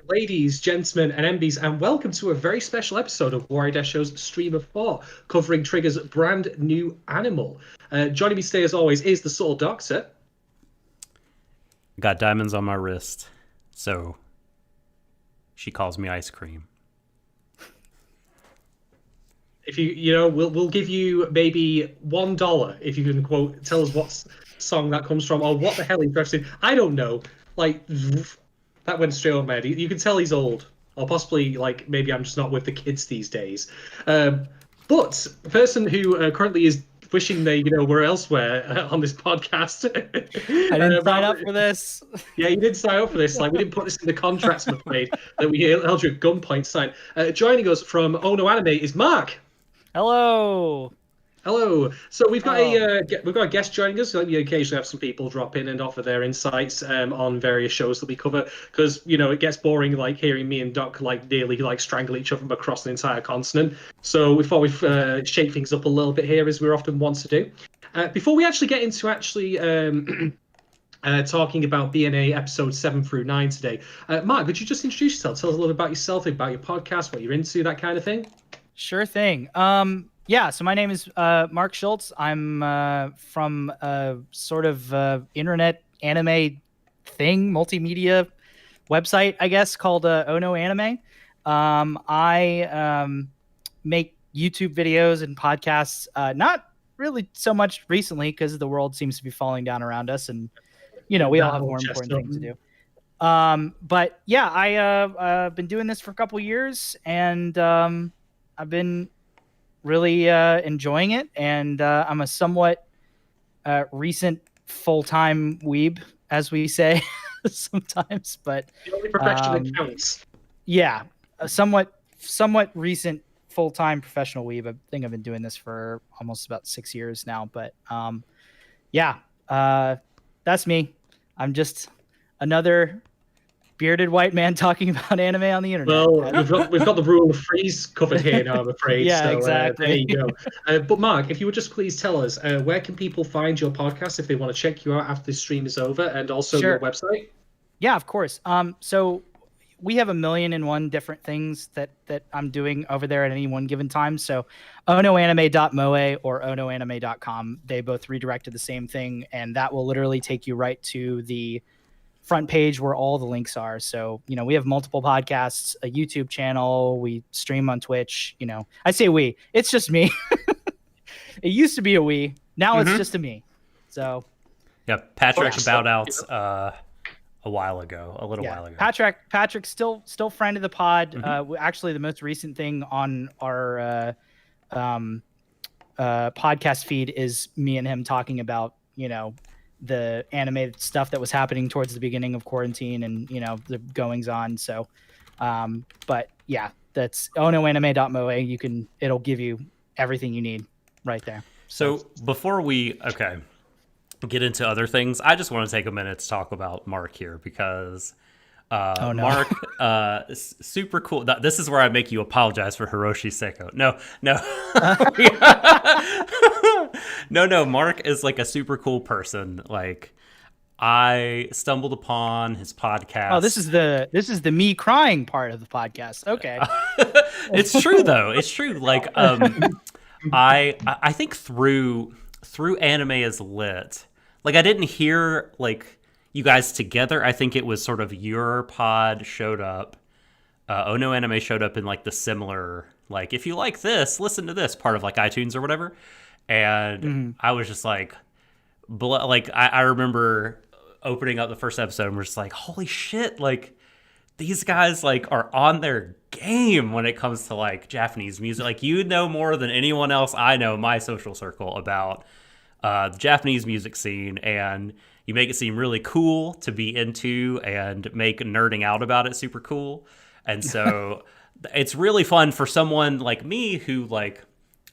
Ladies, gentlemen, and MBs, and welcome to a very special episode of Warui Deshou's Stream of Thought, covering Trigger's brand new animal. Joining me today, as always, is the Soul Doctor. Got diamonds on my wrist, so she calls me ice cream. If we'll give you maybe $1 if you can tell us what song that comes from, or what the hell he's dressed in. I don't know. Like that went straight on my head. You can tell he's old, or possibly maybe I'm just not with the kids these days. But the person who currently is wishing they were elsewhere on this podcast. I didn't sign up for this. Yeah, you didn't sign up for this. We didn't put this in the contracts, I'm afraid, that we held you at gunpoint sign. Joining us from Ono Anime is Marc. Hello. Hello. So we've got a guest joining us. We occasionally have some people drop in and offer their insights on various shows that we cover, because it gets boring hearing me and Doc nearly strangle each other across an entire continent. So we thought we'd shake things up a little bit here, as we're often want to do. Before we actually get into talking about BNA episodes 7 through 9 today, Marc, could you just introduce yourself? Tell us a little about yourself, about your podcast, what you're into, that kind of thing. Sure thing. Yeah, so my name is Marc Schultz. I'm from a sort of internet anime thing, multimedia website, I guess, called Ono Anime. I make YouTube videos and podcasts, not really so much recently because the world seems to be falling down around us, and we all have more important things to do. But yeah, I've been doing this for a couple years, and I've been really enjoying it, and I'm a somewhat recent full-time weeb, as we say sometimes. But the only profession that counts. Yeah, a somewhat recent full-time professional weeb. I think I've been doing this for almost about 6 years now. But yeah, that's me. I'm just another bearded white man talking about anime on the internet. Well, we've got the rule of threes covered here now, I'm afraid. Yeah, so, exactly. There you go. But Marc, if you would just please tell us, where can people find your podcast if they want to check you out after this stream is over, and also your website? Yeah, of course. So we have 1,000,001 different things that I'm doing over there at any one given time. So onoanime.moe or onoanime.com, they both redirect to the same thing, and that will literally take you right to the front page where all the links are. So, we have multiple podcasts, a YouTube channel, we stream on Twitch. I say it's just me. It used to be a we, now it's just a me. So yeah, Patrick bowed out a little while ago. Patrick's still friend of the pod. Actually, the most recent thing on our podcast feed is me and him talking about the animated stuff that was happening towards the beginning of quarantine, and the goings on. So but yeah, that's onoanime.moe. It'll give you everything you need right there. So before we get into other things, I just want to take a minute to talk about Marc here, because Marc, super cool. This is where I make you apologize for Hiroshi Seiko. No. No, Marc is a super cool person. I stumbled upon his podcast. Oh, this is the me crying part of the podcast. Okay. It's true though. It's true. I think through Anime is Lit, I didn't hear you guys together. I think it was sort of your pod showed up. Ono Anime showed up in the similar, if you like this, listen to this part of iTunes or whatever. And I was just I remember opening up the first episode and we're just holy shit, these guys are on their game when it comes to Japanese music. You know more than anyone else I know in my social circle about the Japanese music scene, and you make it seem really cool to be into and make nerding out about it super cool. And so it's really fun for someone like me who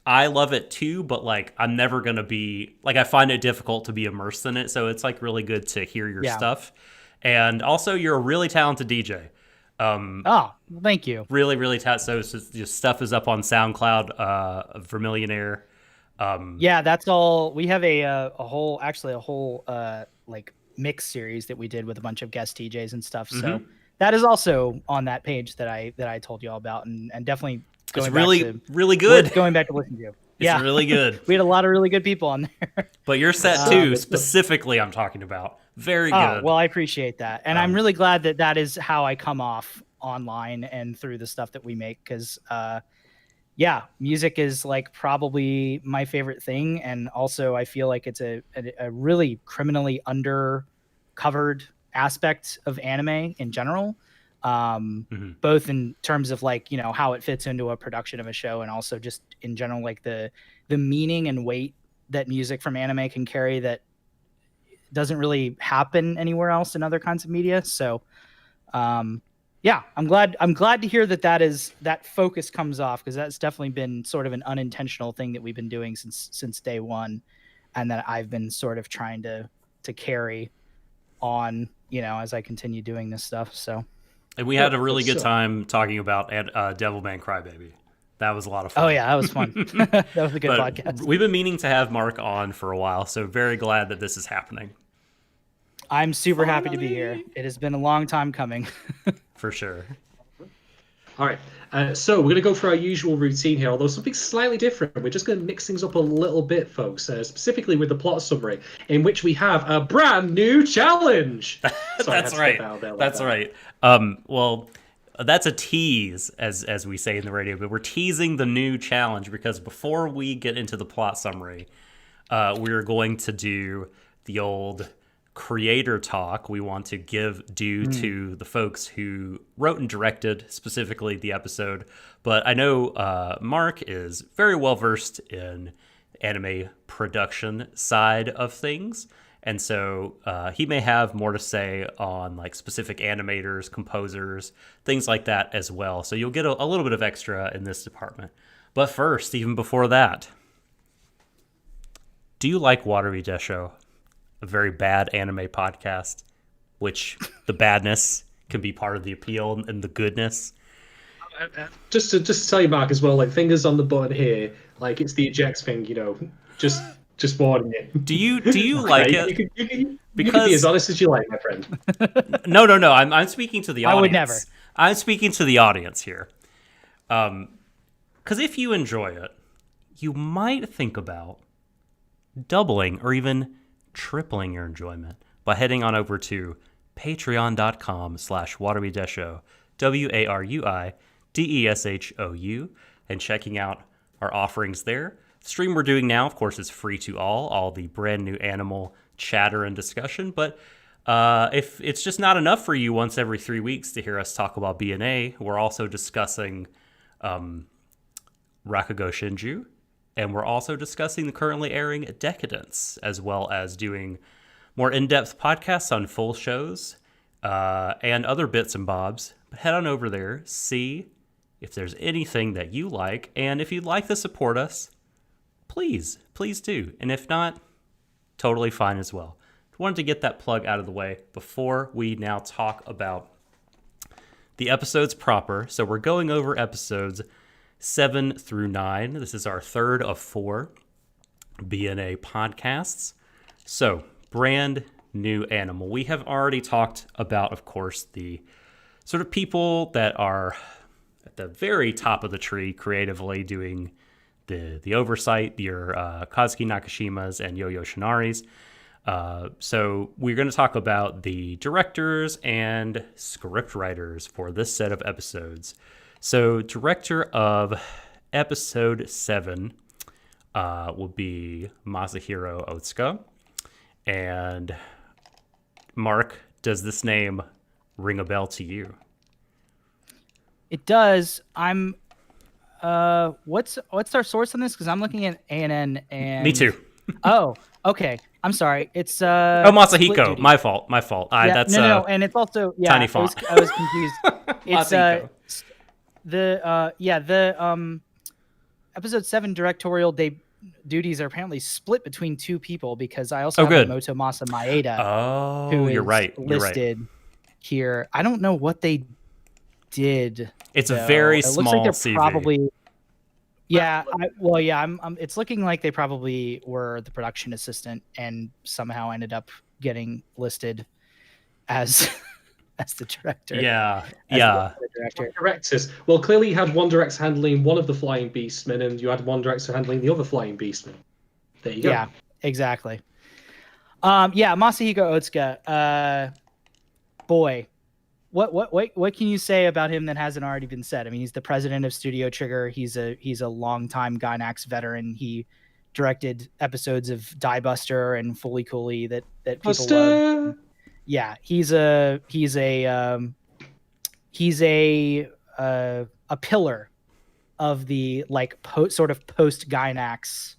I love it too, but I'm never going to be I find it difficult to be immersed in it. So it's really good to hear your stuff. And also you're a really talented DJ. Thank you. Really, really talented. So your stuff is up on SoundCloud, Vermillionaire. Yeah, that's all. We have a whole mix series that we did with a bunch of guest DJs and stuff. So that is also on that page that I told you all about, and definitely It's going really back to really good. going back to listen to. It's really good. We had a lot of really good people on there. But your set So too, good. specifically, I'm talking about. Very Oh, good. well, I appreciate that. And I'm really glad that that is how I come off online and through the stuff that we make. Cause, yeah, music is like probably my favorite thing. And also I feel like it's a really criminally undercovered aspect of anime in general. Both in terms of like, you know, how it fits into a production of a show, and also just in general, like the meaning and weight that music from anime can carry that doesn't really happen anywhere else in other kinds of media. So, yeah, I'm glad to hear that focus comes off, because that's definitely been sort of an unintentional thing that we've been doing since day one, and that I've been sort of trying to carry on, you know, as I continue doing this stuff. So, and we had a really good time talking about Devilman Crybaby. That was a lot of fun. Oh yeah, that was fun. That was a good podcast. We've been meaning to have Marc on for a while, so very glad that this is happening. I'm super happy to be here. It has been a long time coming. For sure. All right, so we're going to go through our usual routine here, although something slightly different. We're just going to mix things up a little bit, folks, specifically with the plot summary, in which we have a brand new challenge. That's right. That's right. Well, that's a tease, as we say in the radio, but we're teasing the new challenge because before we get into the plot summary, we're going to do the old creator talk. We want to give due to the folks who wrote and directed specifically the episode. But I know Marc is very well versed in anime production side of things. And so he may have more to say on like specific animators, composers, things like that as well. So you'll get a little bit of extra in this department. But first, even before that, do you like Warui Deshou? A very bad anime podcast, which the badness can be part of the appeal and the goodness. Just to tell you, Marc, as well, like fingers on the button here, like it's the eject thing, you know, just warning you. Do you like it? You can be as honest as you like, my friend. No. I'm speaking to the audience. I would never. I'm speaking to the audience here. Because if you enjoy it, you might think about doubling or even tripling your enjoyment by heading on over to patreon.com/waruideshou, WARUIDESHOU, and checking out our offerings there. The stream we're doing now, of course, is free to all the brand new animal chatter and discussion. But if it's just not enough for you once every 3 weeks to hear us talk about BNA, we're also discussing Rakugo Shinju. And we're also discussing the currently airing Decadence, as well as doing more in-depth podcasts on full shows and other bits and bobs. But head on over there, see if there's anything that you like. And if you'd like to support us, please do. And if not, totally fine as well. Wanted to get that plug out of the way before we now talk about the episodes proper. So we're going over episodes 7 through 9. This is our third of 4 BNA podcasts. So, brand new animal. We have already talked about, of course, the sort of people that are at the very top of the tree creatively doing the oversight, your Kazuki Nakashimas and Yo-Yo Shinaris. So we're going to talk about the directors and script writers for this set of episodes. So director of episode 7 will be Masahiro Otsuka. And Marc, does this name ring a bell to you? It does. I'm what's our source on this? Because I'm looking at ANN and Me too. Oh, okay. I'm sorry. It's Masahiko. My fault. Yeah, That's no, and it's also tiny font. I was confused. It's Masahiko. the episode 7 directorial duties are apparently split between 2 people, because I also have Motomasa Maeda. Who you're is right. listed here. I don't know what they did. It's a very small. It small looks like they're CV. probably. Yeah, it's looking like they probably were the production assistant and somehow ended up getting listed as as the director. Yeah, as yeah. the director. Directors. Well, clearly you had one director handling one of the flying beastmen, and you had one director handling the other flying beastman. There you go. Yeah, exactly. Yeah, Masahiko Otsuka. Boy, what can you say about him that hasn't already been said? I mean, he's the president of Studio Trigger. He's a longtime Gainax veteran. He directed episodes of Die Buster and Fully Cooley that people love. Yeah, he's a pillar of the like sort of post Gainax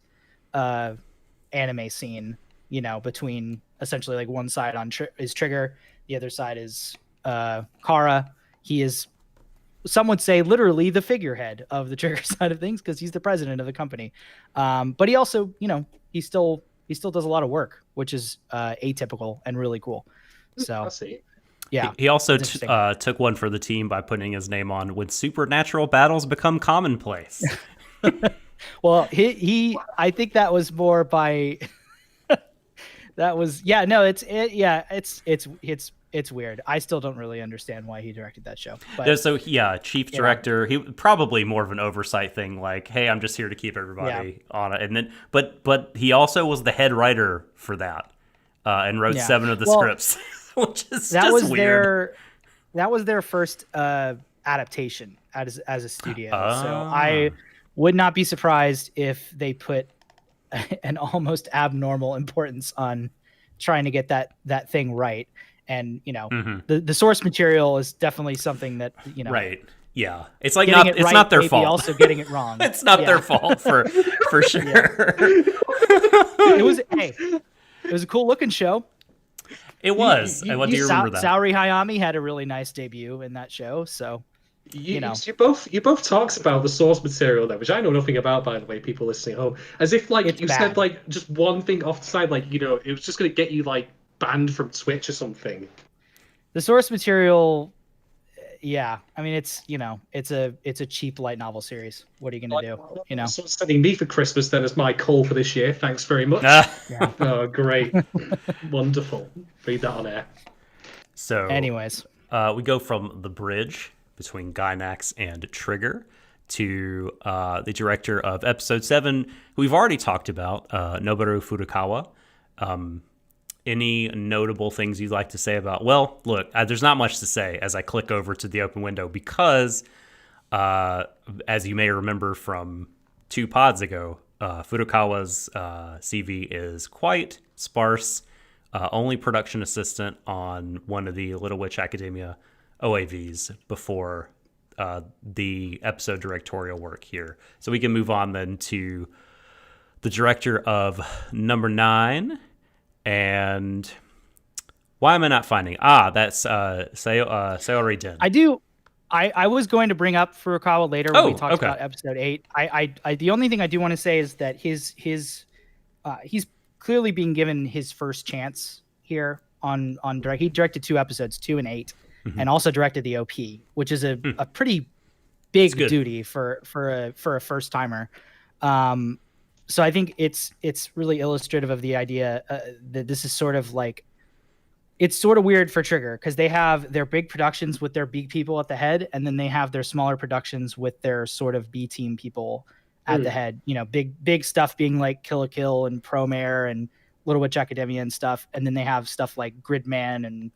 anime scene. You know, between essentially like one side is Trigger, the other side is Kara. He is, some would say, literally the figurehead of the Trigger side of things because he's the president of the company. But he also, you know, he still does a lot of work, which is atypical and really cool. So, I see. Yeah. He also took one for the team by putting his name on When Supernatural Battles Become Commonplace. Well, I think that was more by. That was it's weird. I still don't really understand why he directed that show. But, so yeah, chief director. He probably more of an oversight thing, like, hey, I'm just here to keep everybody on it. And then, but he also was the head writer for that, and wrote 7 of the scripts, which is just weird. That was their first adaptation as a studio. So I would not be surprised if they put an almost abnormal importance on trying to get that thing right. And, you know, the source material is definitely something that, you know, right. Yeah. It's like it's not their fault. Also getting it wrong. It's not their fault for sure. It was a cool looking show. It was. I do remember that. Saori Hayami had a really nice debut in that show. So, you both talked about the source material there, which I know nothing about, by the way, people listening at home, as if like you said like just one thing off the side, like, you know, it was just going to get you like banned from Twitch or something. The source material, yeah, I mean, it's, you know, it's a cheap light novel series. What are you going to do? You know, someone's sending me for Christmas then as my call for this year. Thanks very much. Yeah. Oh, great. Wonderful. Read that on air. So anyways, we go from the bridge between Gainax and Trigger to the director of episode 7, who we've already talked about, Noboru Furukawa. Any notable things you'd like to say about? Well, look, there's not much to say as I click over to the open window because, as you may remember from 2 pods ago, Furukawa's CV is quite sparse. Only production assistant on one of the Little Witch Academia OAVs before the episode directorial work here. So we can move on then to the director of number 9. And why am I not finding? That's Sayori Den. I was going to bring up Furukawa later when we talked about episode 8. I the only thing I do want to say is that he's clearly being given his first chance here on direct. He directed 2 episodes, 2 and 8, and also directed the OP, which is a pretty big duty for a first timer. So I think it's really illustrative of the idea that this is sort of like, it's sort of weird for Trigger because they have their big productions with their big people at the head, and then they have their smaller productions with their sort of B team people at the head. You know, big stuff being like Kill la Kill and Promare and Little Witch Academia and stuff, and then they have stuff like Gridman and,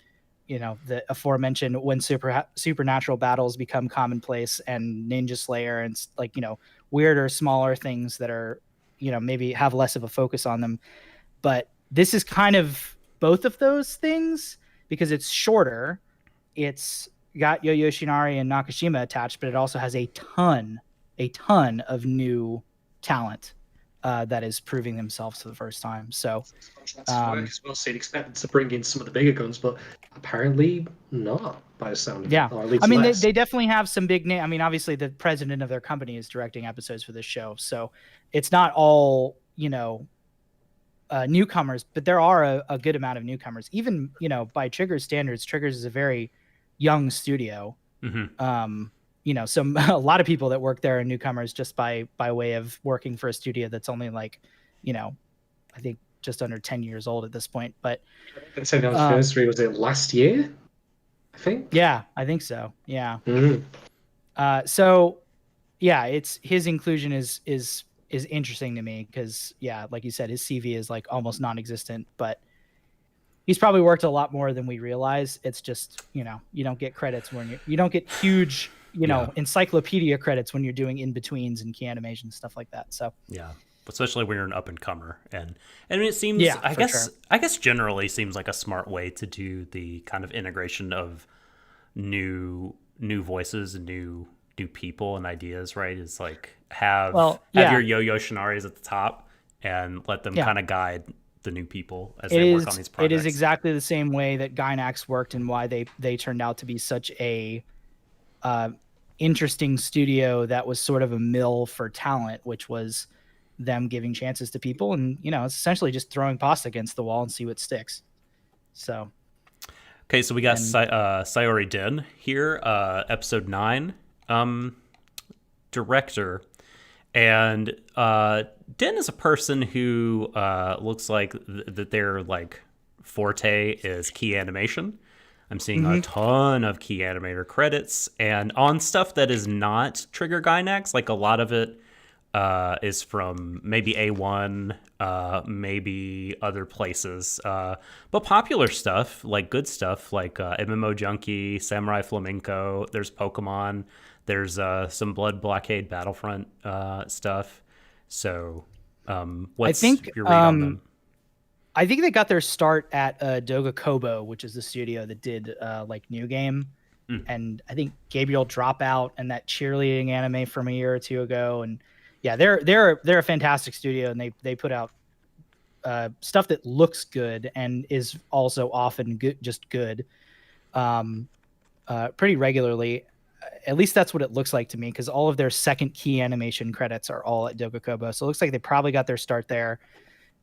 you know, the aforementioned When Supernatural Battles Become Commonplace and Ninja Slayer and, like, you know, weirder, smaller things that are, you know, maybe have less of a focus on them. But this is kind of both of those things because it's shorter. It's got Yo Yoshinari and Nakashima attached, but it also has a ton of new talent that is proving themselves for the first time. So as well, so you'd expect to bring in some of the bigger guns, but apparently not, by the sound of it. Or at least I mean, less. they definitely have some big name. I mean, obviously the president of their company is directing episodes for this show, so it's not all, you know, newcomers, but there are a good amount of newcomers. Even, you know, by Trigger's standards, Trigger's is a very young studio. You know, a lot of people that work there are newcomers just by way of working for a studio that's only like, you know, I think just under 10 years old at this point. But the 10th anniversary was it last year? I think. Yeah, I think so. Yeah. Mm. So yeah, it's his inclusion is interesting to me because yeah, like you said, his CV is like almost non-existent, but he's probably worked a lot more than we realize. It's just, you don't get credits when you don't get huge, encyclopedia credits when you're doing in-betweens and key animation stuff like that. So Yeah. Especially when you're an up and comer, and it seems, Yeah, I for guess sure. I guess generally seems like a smart way to do the kind of integration of new voices and new people and ideas, right? Is like have yeah. your Yo-Yo Shinaris at the top and let them Yeah. kind of guide the new people as It they is work on these it projects. is exactly the same way that Gynax worked and why they turned out to be such a interesting studio that was sort of a mill for talent, which was them giving chances to people, and it's essentially just throwing pasta against the wall and see what sticks. So Okay, so we got Sayori Den here, episode 9, director. And Den is a person who looks like that their like forte is key animation. I'm seeing a ton of key animator credits, and on stuff that is not Trigger Gynax, like a lot of it is from maybe A1, maybe other places. But popular stuff, like good stuff, like MMO Junkie, Samurai Flamenco, there's Pokemon, there's some Blood Blockade Battlefront stuff. So what's your read on them? I think they got their start at Doga Kobo, which is the studio that did like New Game. And I think Gabriel Dropout and that cheerleading anime from a year or two ago. And yeah, they're a fantastic studio, and they put out stuff that looks good and is also often good, just good, pretty regularly. At least that's what it looks like to me, because all of their second key animation credits are all at Doga Kobo. So it looks like they probably got their start there,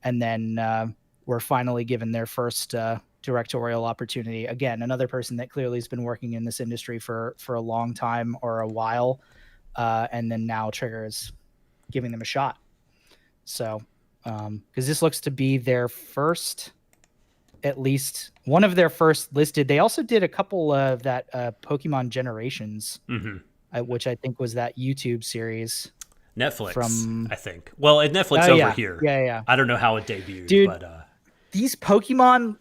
and then were finally given their first directorial opportunity. Again, another person that clearly has been working in this industry for a long time or a while, and then now Trigger is giving them a shot. So, because this looks to be their first, at least one of their first listed. They also did a couple of that Pokemon Generations, which I think was that YouTube series. Netflix, from I think. Well, Netflix over here. Yeah. I don't know how it debuted, Dude, but these Pokemon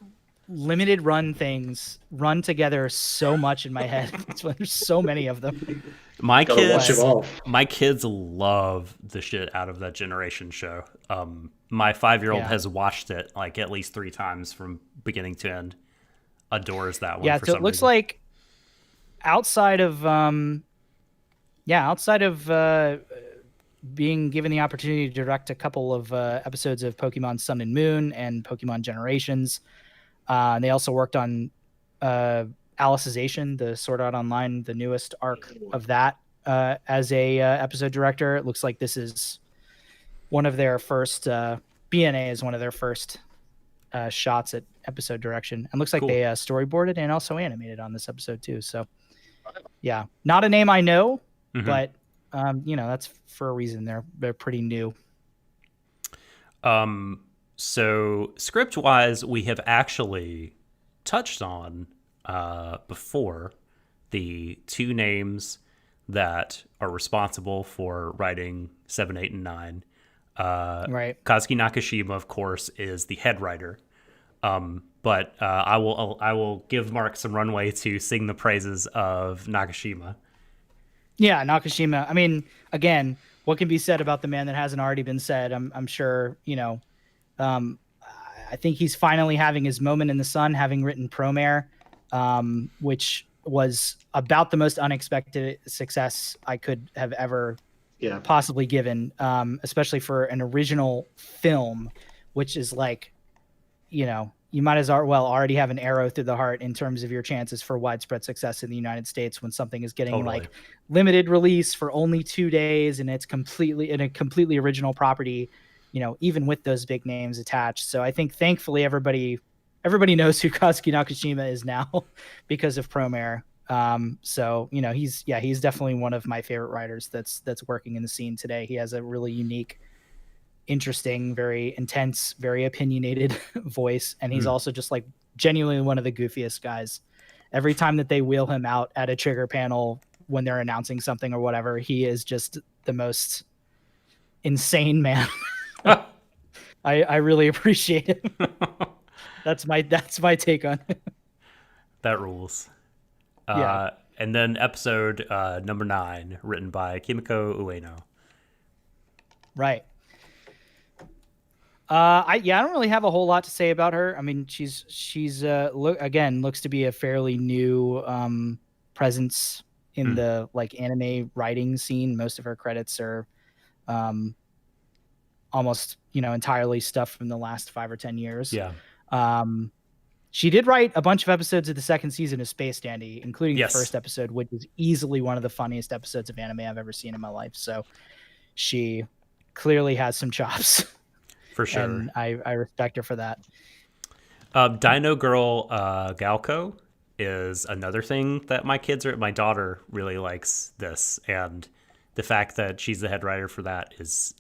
limited run things run together so much in my head. There's so many of them. My Watch them all. kids love the shit out of that Generation show. My 5-year-old has watched it like at least 3 times from beginning to end. Adores that one. Yeah, for so some it looks reason. like outside of being given the opportunity to direct a couple of episodes of Pokemon Sun and Moon and Pokemon Generations, they also worked on Alicization, the Sword Art Online, the newest arc of that, as a episode director. It looks like this is one of their first BNA is one of their first shots at episode direction, and looks like they storyboarded and also animated on this episode too. So yeah, not a name I know, but that's for a reason. They're pretty new. So script wise, we have actually touched on before the 2 names that are responsible for writing 7, 8, and 9. Right. Kazuki Nakashima, of course, is the head writer. But I will give Mark some runway to sing the praises of Nakashima. Yeah, Nakashima. I mean, again, what can be said about the man that hasn't already been said? I'm sure, I think he's finally having his moment in the sun, having written Promare, which was about the most unexpected success I could have ever possibly given, especially for an original film, which is like, you might as well already have an arrow through the heart in terms of your chances for widespread success in the United States when something is getting like limited release for only 2 days and it's completely in a completely original property, even with those big names attached. So I think thankfully everybody knows who Kazuki Nakashima is now because of Promare. So he's definitely one of my favorite writers that's working in the scene today. He has a really unique, interesting, very intense, very opinionated voice, and he's also just like genuinely one of the goofiest guys every time that they wheel him out at a Trigger panel when they're announcing something or whatever, he is just the most insane man. I really appreciate it. That's my take on it. That rules. Yeah. And then episode number 9, written by Kimiko Ueno. Right. I don't really have a whole lot to say about her. I mean, she's looks to be a fairly new presence in the like anime writing scene. Most of her credits are almost entirely stuff from the last 5 or 10 years. Yeah. She did write a bunch of episodes of the second season of Space Dandy, including Yes. the first episode, which is easily one of the funniest episodes of anime I've ever seen in my life. So she clearly has some chops. For sure. And I respect her for that. Dino Girl Galco is another thing that my daughter really likes this. And the fact that she's the head writer for that is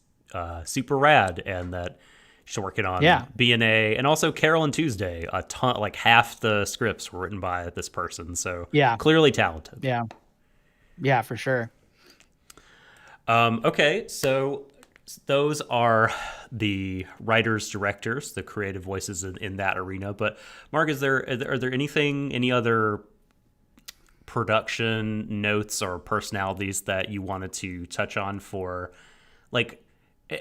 super rad, and that she's working on BNA and also Carol and Tuesday. A ton, like half the scripts were written by this person. So clearly talented. Yeah, for sure. Okay, so those are the writers, directors, the creative voices in that arena. But Marc, are there any other production notes or personalities that you wanted to touch on for, like?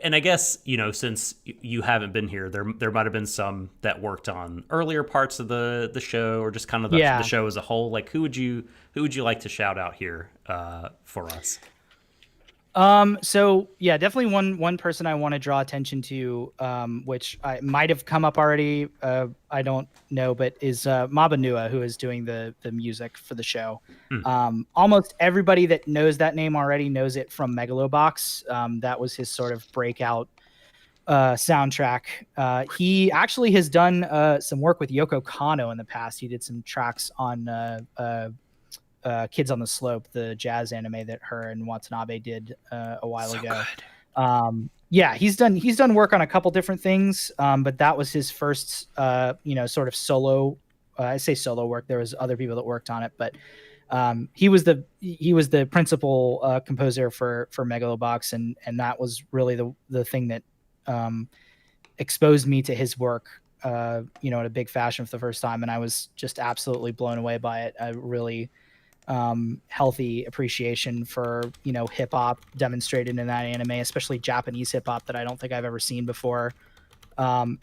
And I guess, since you haven't been here, there might have been some that worked on earlier parts of the show, or just kind of the show as a whole. Like, who would you like to shout out here for us? So yeah, definitely one person I want to draw attention to, which I might have come up already. I don't know, but is Mabanua, who is doing the music for the show. Almost everybody that knows that name already knows it from Megalobox. That was his sort of breakout soundtrack. He actually has done some work with Yoko Kanno in the past. He did some tracks on Kids on the Slope, the jazz anime that her and Watanabe did a while ago. Good. He's done work on a couple different things, but that was his first sort of solo. I say solo work. There was other people that worked on it, but he was the principal composer for Megalobox, and that was really the thing that exposed me to his work in a big fashion for the first time, and I was just absolutely blown away by it. I really healthy appreciation for hip hop demonstrated in that anime, especially Japanese hip hop that I don't think I've ever seen before,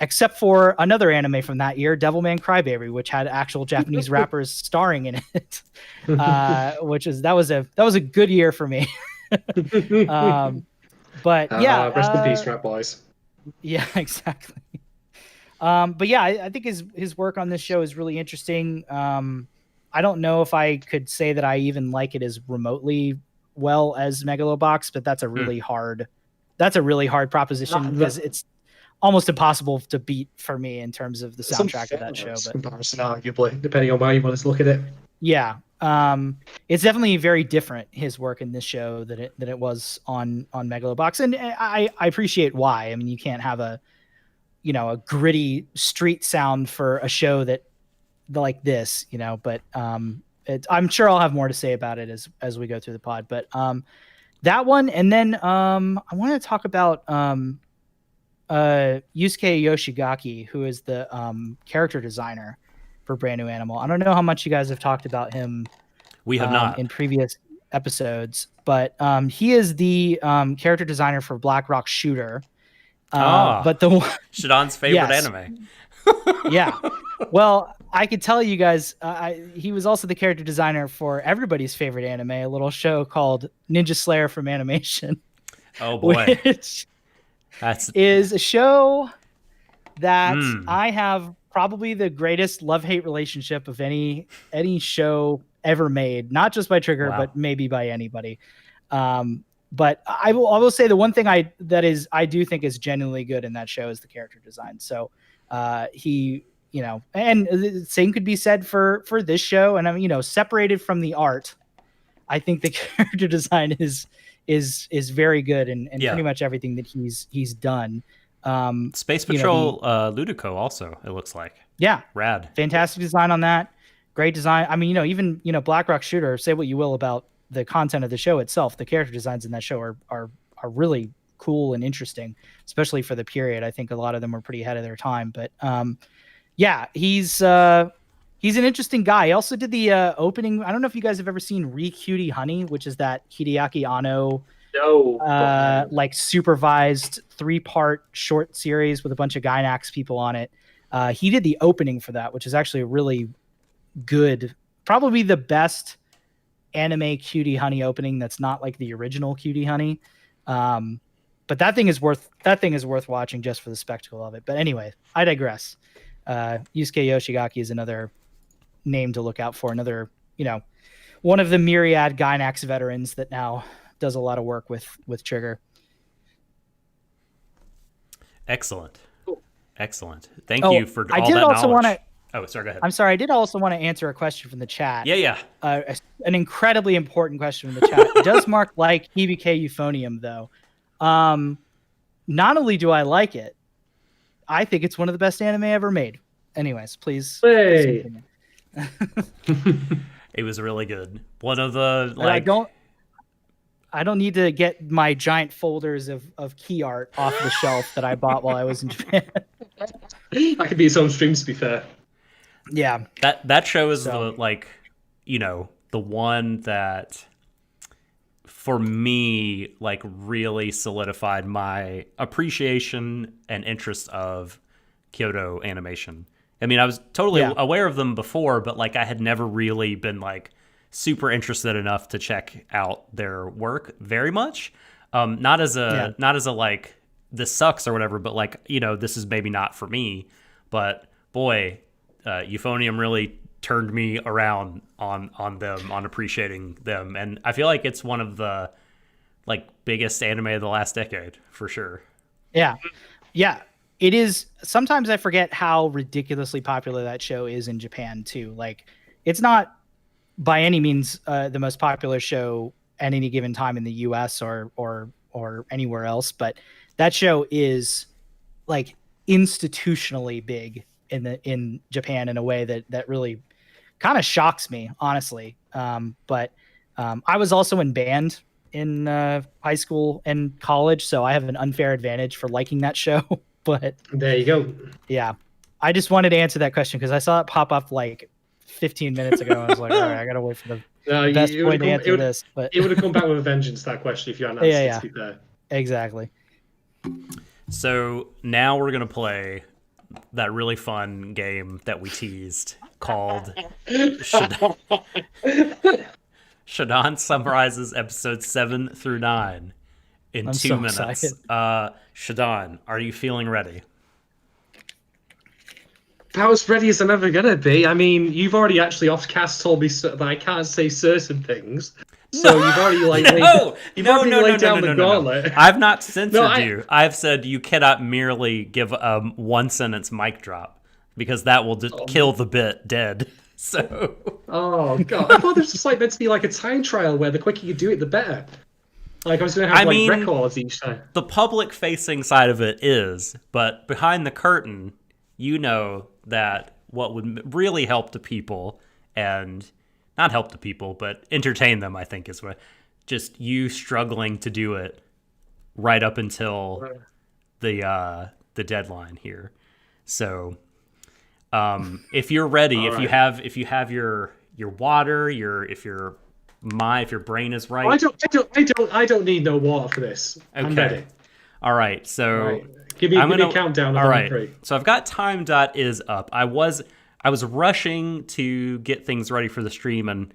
except for another anime from that year, Devilman Crybaby, which had actual Japanese rappers starring in it, that was a good year for me. But rest in peace, Rap Boys. Yeah, exactly. But yeah, I think his work on this show is really interesting. I don't know if I could say that I even like it as remotely well as Megalobox, but that's a really hard proposition, because it's almost impossible to beat for me in terms of the soundtrack of that show. But comparison, arguably, depending on how you want to look at it. Yeah, it's definitely very different, his work in this show than it was on Megalobox, and I appreciate why. I mean, you can't have a gritty street sound for a show that like this, but I'm sure I'll have more to say about it as we go through the pod. But that one, and then I want to talk about Yusuke Yoshigaki, who is the character designer for Brand New Animal. I don't know how much you guys have talked about him. We have not in previous episodes, but he is the character designer for Black Rock Shooter. But the Shadon's favorite anime. Yeah. Well, I could tell you guys, he was also the character designer for everybody's favorite anime, a little show called Ninja Slayer from Animation. Oh boy. Which is a show that I have probably the greatest love-hate relationship of any show ever made, not just by Trigger, but maybe by anybody. But I will say the one thing I do think is genuinely good in that show is the character design. So he, and the same could be said for this show. And I'm, separated from the art, I think the character design is very good, and pretty much everything that he's done. Space Patrol Ludico also, it looks like. Yeah. Rad. Fantastic design on that. Great design. I mean, even Black Rock Shooter. Say what you will about the content of the show itself, the character designs in that show are really cool and interesting, especially for the period. I think a lot of them were pretty ahead of their time. But yeah, he's an interesting guy. He also did the opening. I don't know if you guys have ever seen Re Cutie Honey, which is that Hideaki Anno like supervised 3-part short series with a bunch of Gainax people on it. He did the opening for that, which is actually a really good, probably the best anime Cutie Honey opening that's not like the original Cutie Honey. But that thing is worth watching just for the spectacle of it. But anyway, I digress. Yusuke Yoshigaki is another name to look out for, another, one of the myriad Gainax veterans that now does a lot of work with Trigger. Excellent. Thank you for all I did that also knowledge. want to. Oh, sorry, go ahead. I'm sorry. I did also want to answer a question from the chat. Yeah. An incredibly important question from the chat. Does Marc like EBK Euphonium, though? Not only do I like it, I think it's one of the best anime ever made. Anyways, please. Hey. It was really good. One of the I don't need to get my giant folders of key art off the shelf that I bought while I was in Japan. That could be its own stream, to be fair. Yeah. That show is the one that for me really solidified my appreciation and interest of Kyoto Animation. I mean, I was totally aware of them before, but I had never really been super interested enough to check out their work very much. Not as a this sucks or whatever, but this is maybe not for me. But boy, Euphonium really turned me around on them, on appreciating them, and I feel like it's one of the biggest anime of the last decade for sure. Yeah, it is. Sometimes I forget how ridiculously popular that show is in Japan too. It's not by any means the most popular show at any given time in the U.S. or anywhere else, but that show is institutionally big in Japan in a way that really kind of shocks me, honestly. But I was also in band in high school and college, so I have an unfair advantage for liking that show. But there you go. Yeah, I just wanted to answer that question because I saw it pop up 15 minutes ago. I was like, all right, I gotta wait for the best point to answer this. But it would have come back with a vengeance, that question, if you hadn't answered it, to be fair. Exactly. So now we're gonna play that really fun game that we teased called Shadon summarizes episodes 7 through 9 in 2 minutes. Shadon, are you feeling ready? About as ready as I'm ever gonna be. I mean, you've already actually off-cast told me that I can't say certain things. So you've already laid down the gauntlet. I've not censored you. I've said you cannot merely give a one-sentence mic drop because that will just kill the bit dead. So. Oh god! I thought this was meant to be a time trial where the quicker you do it, the better. I was going to have records each time. The public-facing side of it is, but behind the curtain, that what would really help the people and not help the people, but entertain them, I think is what just you struggling to do it right up until the deadline here. So, if you're ready, if you have your water, if your brain is right. I don't need no water for this. Okay. I'm ready. All right. So. All right. Give me a countdown. All right. 3. So I've got time dot is up. I was rushing to get things ready for the stream, and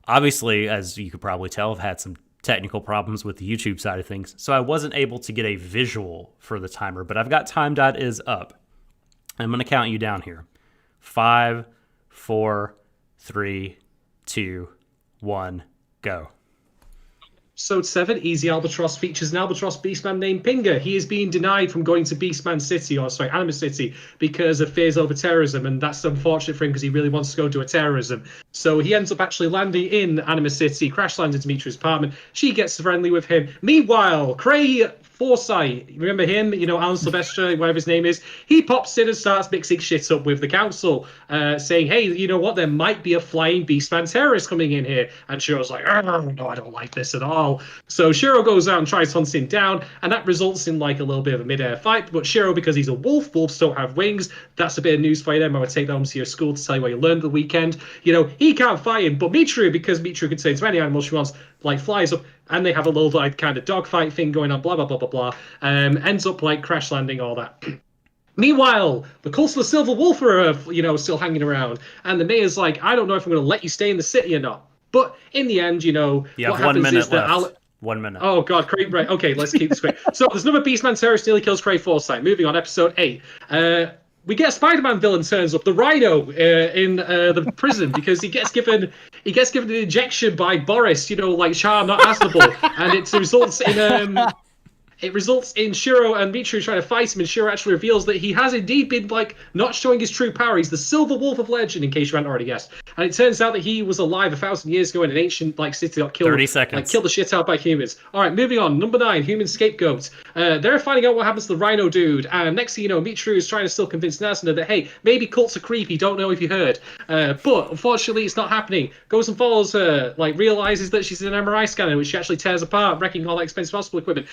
obviously, as you could probably tell, I've had some technical problems with the YouTube side of things, so I wasn't able to get a visual for the timer. But I've got time dot is up. I'm going to count you down here. 5, 4, 3, 2, 1, go. Episode 7, Easy Albatross, features an Albatross Beastman named Pinger. He is being denied from going to Anima City, because of fears over terrorism, and that's unfortunate for him because he really wants to go to a terrorism. So he ends up actually landing in Anima City, crash lands in Demetria's apartment. She gets friendly with him. Meanwhile, Cray Forsyth. Remember him? You know, Alan Silvestre, whatever his name is. He pops in and starts mixing shit up with the council, saying, hey, you know what? There might be a flying Beastman terrorist coming in here. And Shiro's like, oh, no, I don't like this at all. So Shiro goes out and tries to hunt him down, and that results in like a little bit of a mid-air fight. But Shiro, because he's a wolf, wolves don't have wings. That's a bit of news for you. I'm going to take that home to your school to tell you what you learned the weekend. You know, he can't fight him, but Mitru, because Mitru can say to any animal she wants, like flies up, and they have a little like kind of dogfight thing going on, blah blah blah blah blah. Ends up like crash landing all that. Meanwhile, the Cult of the Silver Wolf are, you know, still hanging around, and the mayor's like, I don't know if I'm going to let you stay in the city or not. But in the end, you know, what happens is that 1 minute. Oh god, Craig. Right, okay, let's keep this quick. So there's another Beastman terrorist nearly kills Craig Forsyth. Moving on, episode 8. We get a Spider-Man villain turns up, the Rhino, in the prison because he gets given an injection by Boris, you know, like Charm, not Aznavour, and it results in Shiro and Mitru trying to fight him, and Shiro actually reveals that he has indeed been, like, not showing his true power. He's the Silver Wolf of Legend, in case you hadn't already guessed. And it turns out that he was alive 1,000 years ago in an ancient, like, city that killed 30 seconds. Like, killed the shit out by humans. All right, moving on. Number 9, human scapegoat. They're finding out what happens to the Rhino dude, and next thing you know, Mitru is trying to still convince Nasuna that, hey, maybe cults are creepy, don't know if you heard. But, unfortunately, it's not happening. Goes and follows her, like, realizes that she's in an MRI scanner, which she actually tears apart, wrecking all that expensive hospital equipment.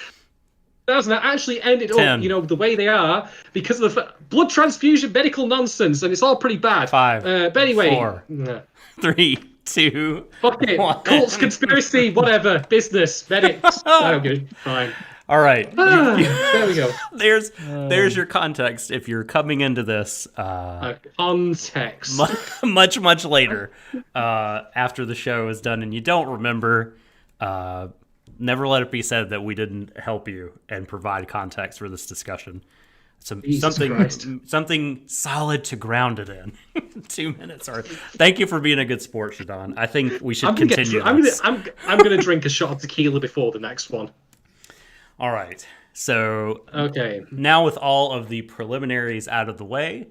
That actually ended 10. up, you know, the way they are because of the blood transfusion medical nonsense, and it's all pretty bad. 5. But anyway, 4. 3, 2. Okay, 1. cults, conspiracy, whatever, business, medics. Oh, good, fine. All right. There we go. There's your context if you're coming into this Context. much later after the show is done and you don't remember. Never let it be said that we didn't help you and provide context for this discussion. Something solid to ground it in. 2 minutes. Or thank you for being a good sport, Shadon. I think we should continue. I'm gonna drink a shot of tequila before the next one. All right. So okay. Now with all of the preliminaries out of the way,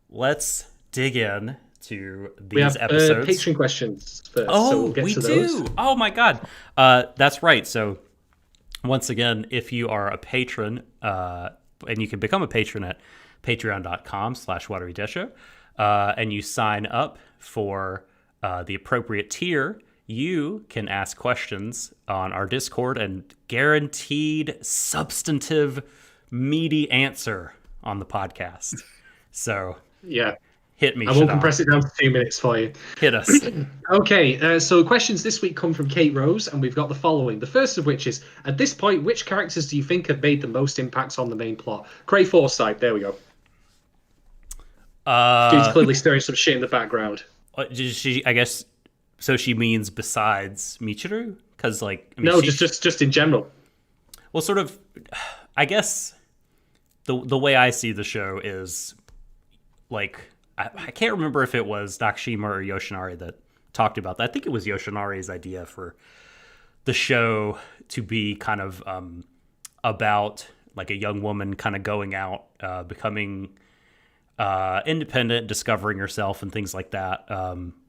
let's dig in to these episodes. Patreon questions first. Oh, so we'll get we to do. Those. Oh my God. That's right. So once again, if you are a patron, and you can become a patron at patreon.com/WateryDesho, and you sign up for the appropriate tier, you can ask questions on our Discord and guaranteed substantive, meaty answer on the podcast. So yeah. Hit me. I won't compress it down to 2 minutes for you. Hit us. Okay, so questions this week come from Kate Rose, and we've got the following. The first of which is, at this point, which characters do you think have made the most impacts on the main plot? Craig Forsyth, there we go. Dude's clearly stirring some shit in the background. I guess, so she means besides Michiru? Because, like... I mean, no, just in general. Well, sort of, I guess the way I see the show is, like... I can't remember if it was Nakashima or Yoshinari that talked about that. I think it was Yoshinari's idea for the show to be kind of about like a young woman kind of going out, becoming independent, discovering herself and things like that,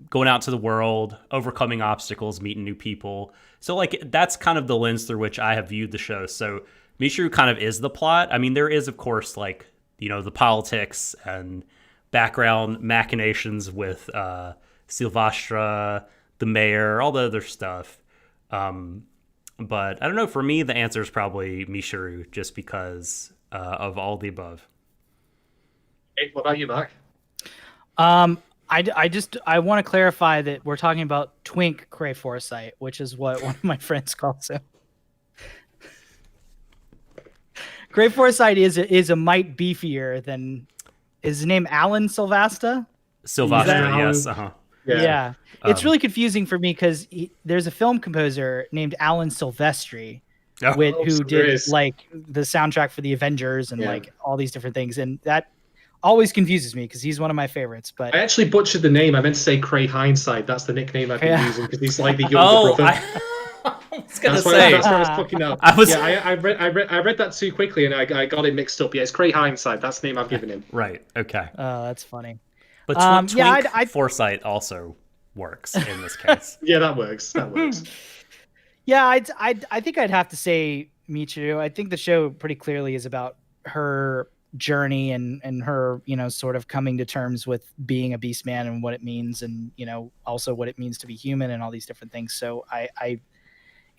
going out to the world, overcoming obstacles, meeting new people. So like that's kind of the lens through which I have viewed the show. So Michiru kind of is the plot. I mean, there is, of course, like, you know, the politics and background machinations with Silvestre, the mayor, all the other stuff. But I don't know. For me, the answer is probably Michiru, just because of all the above. Hey, what about you, Marc? I want to clarify that we're talking about Twink Cray Forsyth, which is what one of my friends calls him. Cray Forsyth is a mite beefier than... Is his name Alan Silvestre? Silvestre, yes. Uh-huh. Yeah. It's really confusing for me because there's a film composer named Alan Silvestri who did like the soundtrack for the Avengers and like all these different things. And that always confuses me because he's one of my favorites. But I actually butchered the name. I meant to say Cray Hindsight. That's the nickname I've been using because he's like the younger brother. I was gonna say that's why I was fucking up. I read that too quickly and I got it mixed up. Yeah, it's Cray Hindsight. That's the name I've given him. Right. Okay. Oh, that's funny. But Twink Forsyth also works in this case. Yeah, that works. Yeah, I think I'd have to say Michiru. I think the show pretty clearly is about her journey and her, sort of coming to terms with being a beast man and what it means, and also what it means to be human and all these different things. So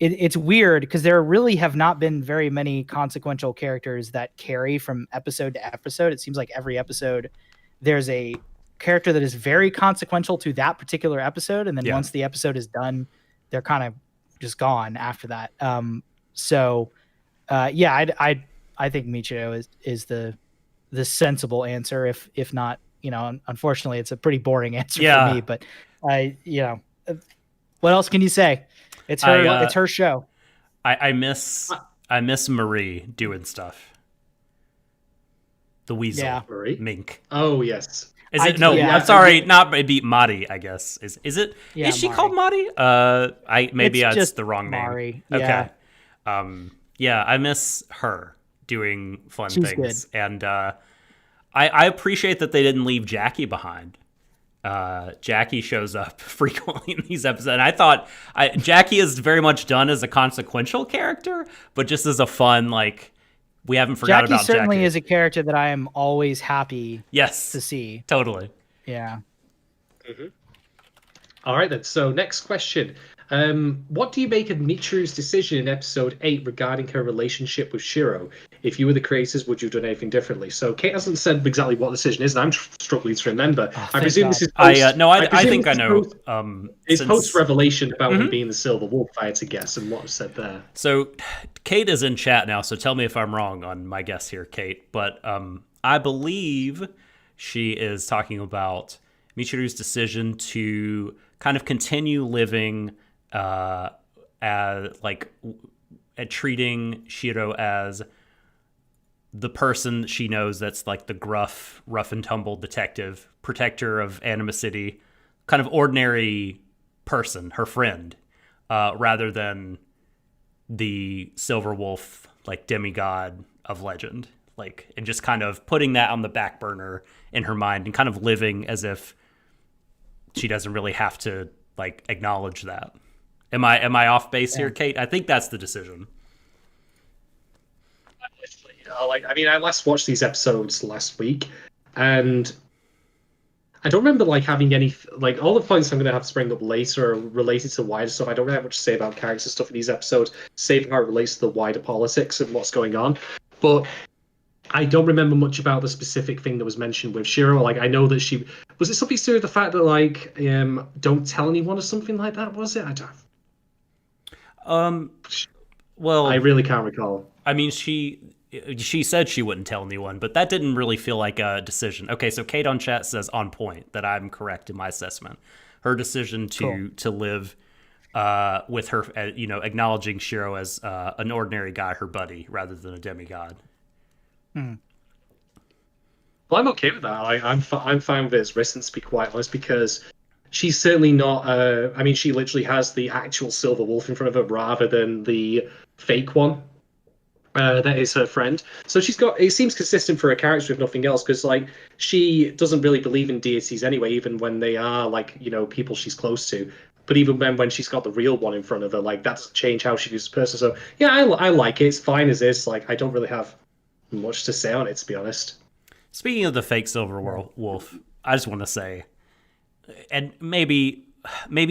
it's weird because there really have not been very many consequential characters that carry from episode to episode. It seems like every episode there's a character that is very consequential to that particular episode, and then once the episode is done, they're kind of just gone after that. I think Michio is the sensible answer. If not, unfortunately, it's a pretty boring answer for me. But what else can you say? It's her. It's her show. I miss Marie doing stuff. The weasel, Marie? Mink. Oh yes. Is it? I'm sorry, not maybe Mari. I guess is it? Yeah, is she Mari. called Mari? It's just the wrong Mari. name. Yeah. Okay. I miss her doing fun She's things, good. and I appreciate that they didn't leave Jackie behind. Jackie shows up frequently in these episodes, and I thought Jackie is very much done as a consequential character, but just as a fun, like, we haven't forgotten about Jackie. Jackie certainly is a character that I am always happy to see. Totally. Yeah. Mm-hmm. All right, then. So next question. What do you make of Michiru's decision in episode 8 regarding her relationship with Shiro? If you were the creators, would you have done anything differently? So Kate hasn't said exactly what the decision is, and I'm struggling to remember. I presume this is post, I think I know. It's post-revelation about him being the Silver Wolf, if I had to guess, and what was said there. So Kate is in chat now, so tell me if I'm wrong on my guess here, Kate. But I believe she is talking about Michiru's decision to kind of continue living at treating Shiro as the person she knows that's like the gruff, rough and tumble detective, protector of Anima City, kind of ordinary person, her friend, rather than the Silver Wolf, like demigod of legend, like, and just kind of putting that on the back burner in her mind and kind of living as if she doesn't really have to like acknowledge that. Am I off base here, Kate? I think that's the decision. I last watched these episodes last week, and I don't remember having any all the points I'm going to have to bring up later are related to wider stuff. I don't really have much to say about character stuff in these episodes, saving how it relates to the wider politics and what's going on. But I don't remember much about the specific thing that was mentioned with Shiro. I know that was it something to do with the fact that don't tell anyone or something like that? Was it? I don't. Well, I really can't recall. I mean, she said she wouldn't tell anyone, but that didn't really feel like a decision. Okay, so Kate on chat says on point that I'm correct in my assessment. Her decision to live with her, acknowledging Shiro as an ordinary guy, her buddy, rather than a demigod. Hmm. Well, I'm okay with that. I'm fine with his reticence, to be quite honest, because she's certainly not. She literally has the actual Silver Wolf in front of her rather than the fake one. That is her friend. So she's got. It seems consistent for her character, if nothing else, because she doesn't really believe in deities anyway, even when they are people she's close to. But even when she's got the real one in front of her, that doesn't change how she views the person. So yeah, I like it. It's fine as is. I don't really have much to say on it, to be honest. Speaking of the fake Silver Wolf, I just want to say, and maybe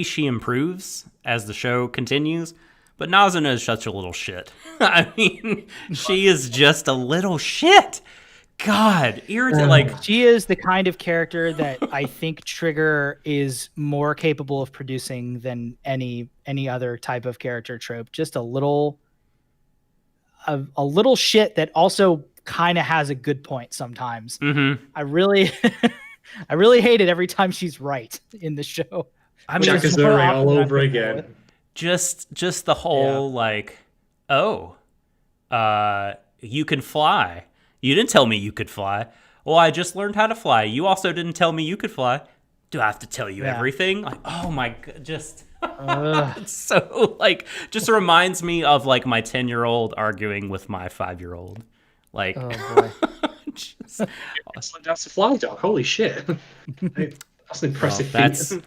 she improves as the show continues, but Nazuna is such a little shit. I mean, she is just a little shit. God, irritating. She is the kind of character that I think Trigger is more capable of producing than any other type of character trope. Just a little shit that also kind of has a good point sometimes. Mm-hmm. I really hate it every time she's right in the show. I mean, Jack is all over again. Just the whole you can fly. You didn't tell me you could fly. Well, I just learned how to fly. You also didn't tell me you could fly. Do I have to tell you everything? Oh my god, just it's so just reminds me of my 10-year-old arguing with my 5-year-old. Oh boy. That's a fly dog. Holy shit. That's an impressive feat.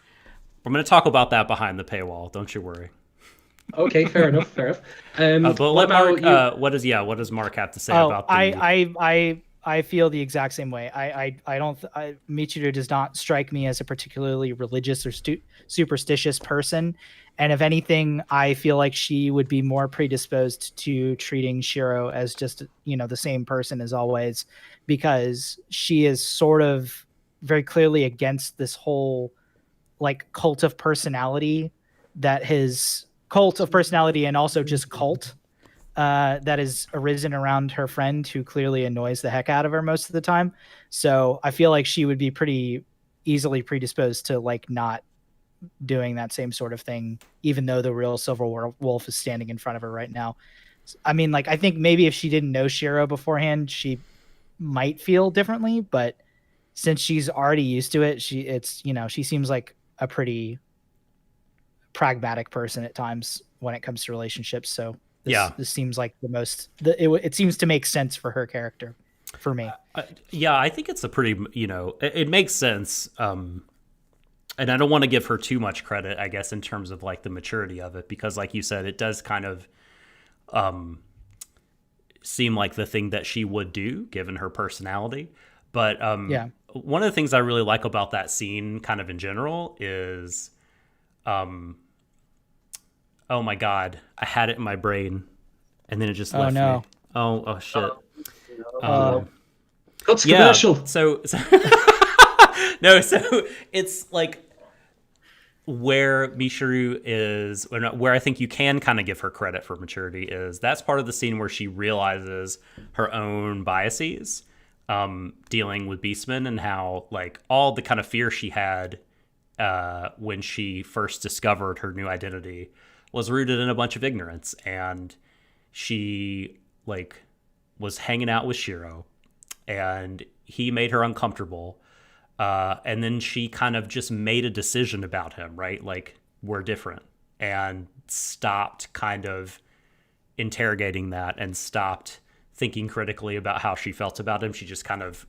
We're going to talk about that behind the paywall. Don't you worry. Okay, fair enough. Fair enough. But What let Mark. about you? What does Mark have to say Oh, about the? I feel the exact same way. I don't. Michiru does not strike me as a particularly religious or superstitious person, and if anything, I feel like she would be more predisposed to treating Shiro as just the same person as always, because she is sort of very clearly against this whole like cult of personality that his cult of personality and also just cult that has arisen around her friend who clearly annoys the heck out of her most of the time. So I feel like she would be pretty easily predisposed to like not doing that same sort of thing, even though the real silver wolf is standing in front of her right now. I mean, like, I think maybe if she didn't know Shiro beforehand, she might feel differently, but since she's already used to it, she seems like a pretty pragmatic person at times when it comes to relationships. So this seems like the most. It seems to make sense for her character, for me. Yeah, I think it's a pretty. It makes sense. And I don't want to give her too much credit, I guess, in terms of like the maturity of it, because, like you said, it does kind of seem like the thing that she would do given her personality. But one of the things I really like about that scene, kind of in general, is. Oh my God, I had it in my brain, and then it just left me. Oh shit. That's commercial. So no, so it's like where Michiru is, where I think you can kind of give her credit for maturity is that's part of the scene where she realizes her own biases, dealing with Beastman and how like all the kind of fear she had when she first discovered her new identity was rooted in a bunch of ignorance, and she like was hanging out with Shiro and he made her uncomfortable, and then she kind of just made a decision about him, right? Like, we're different, and stopped kind of interrogating that and stopped thinking critically about how she felt about him. She just kind of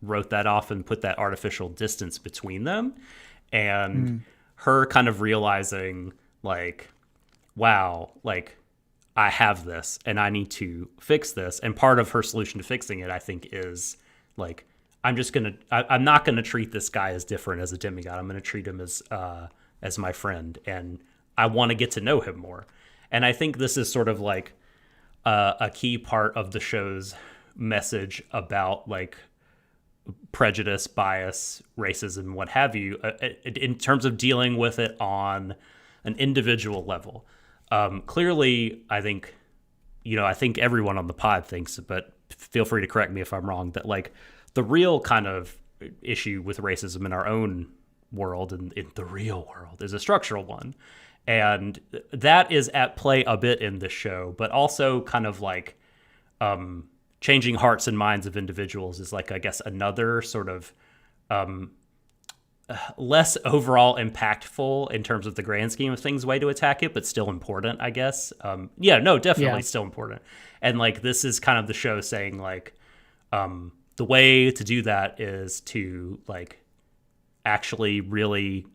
wrote that off and put that artificial distance between them. And her kind of realizing like, wow, like I have this and I need to fix this. And part of her solution to fixing it, I think, is like, I'm not going to treat this guy as different as a demigod. I'm going to treat him as my friend. And I want to get to know him more. And I think this is sort of like a key part of the show's message about like prejudice, bias, racism, what have you, in terms of dealing with it on an individual level. Clearly, I think everyone on the pod thinks, but feel free to correct me if I'm wrong, that like the real kind of issue with racism in our own world and in the real world is a structural one. And that is at play a bit in this show, but also kind of like changing hearts and minds of individuals is like, I guess, another sort of less overall impactful in terms of the grand scheme of things way to attack it, but still important, I guess. Definitely still important. And like, this is kind of the show saying like, the way to do that is to like actually really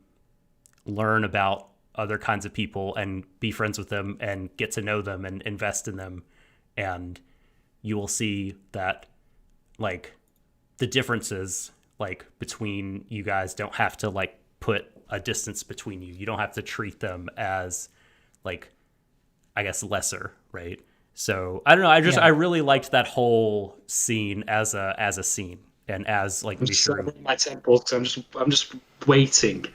learn about other kinds of people and be friends with them and get to know them and invest in them. And you will see that like the differences like between you guys don't have to like put a distance between you. You don't have to treat them as like, I guess, lesser, right? So I don't know. I really liked that whole scene as a scene and as like I'm just my temples because I'm just waiting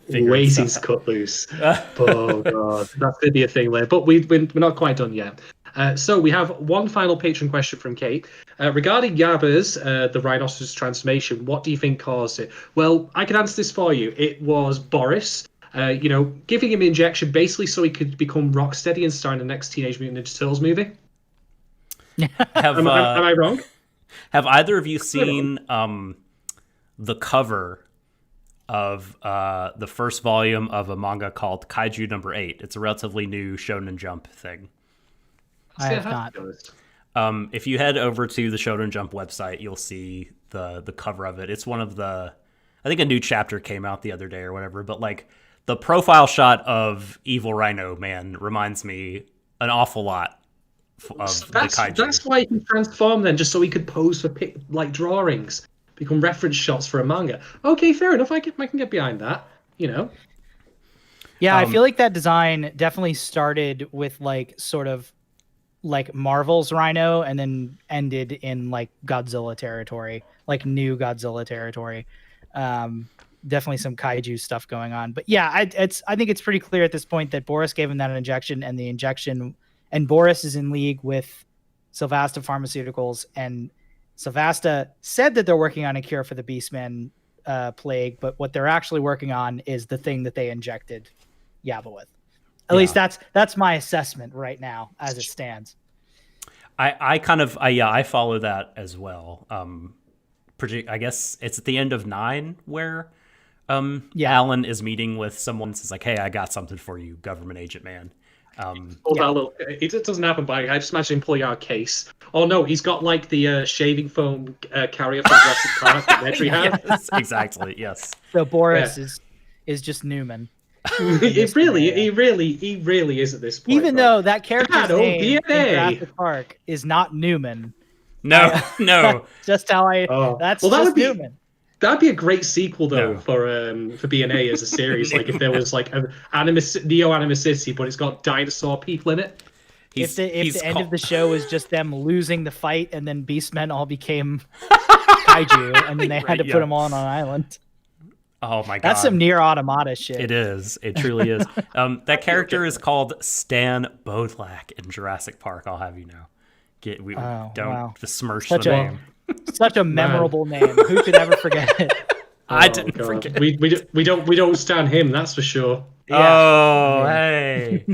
to cut loose. Oh god, that's gonna be a thing later. But we're not quite done yet. So we have one final patron question from Kate regarding Yaba's the rhinoceros transformation. What do you think caused it? Well, I can answer this for you. It was Boris. Giving him an injection basically so he could become Rocksteady and star in the next Teenage Mutant Ninja Turtles movie. Am I wrong? Have either of you seen the cover of the first volume of a manga called Kaiju Number 8? It's a relatively new Shonen Jump thing. I have not. If you head over to the Shadon Jump website, you'll see the cover of it. It's one of the, I think a new chapter came out the other day or whatever, but like the profile shot of Evil Rhino Man reminds me an awful lot of the kaiju. That's why he can transform then, just so he could pose for drawings, become reference shots for a manga. Okay, fair enough. I can get behind that. Yeah, I feel like that design definitely started with like sort of like Marvel's Rhino and then ended in like Godzilla territory, like new Godzilla territory. Definitely some kaiju stuff going on. But yeah, I think it's pretty clear at this point that Boris gave him that injection, and Boris is in league with Sylvasta Pharmaceuticals, and Sylvasta said that they're working on a cure for the Beastman plague, but what they're actually working on is the thing that they injected Yaba with. At least that's my assessment right now as it stands. I follow that as well. I guess it's at the end of 9 where Alan is meeting with someone and says like, "Hey, I got something for you, government agent man." It doesn't happen, but I just imagine him pulling out a case. Oh no, he's got like the shaving foam carrier from Jurassic Park that Nedry had. Yes, exactly. Yes. So Boris is just Newman. He really is at this point. Even though that character's name BNA. in Jurassic Park is not Newman. No. Just how Newman. That'd be a great sequel though for BNA as a series. Like if there was like an Neo-Anima City, but it's got dinosaur people in it. If the end of the show is just them losing the fight and then Beastmen all became kaiju and then they had to put them all on an island. Oh my god, that's some Nier Automata shit. It is. It truly is. That character is called Stan Bodlak in Jurassic Park. I'll have you know. Don't besmirch the name. Such a memorable name. Who could ever forget it? I didn't forget. We don't stand him. That's for sure. Yeah. Oh, hey.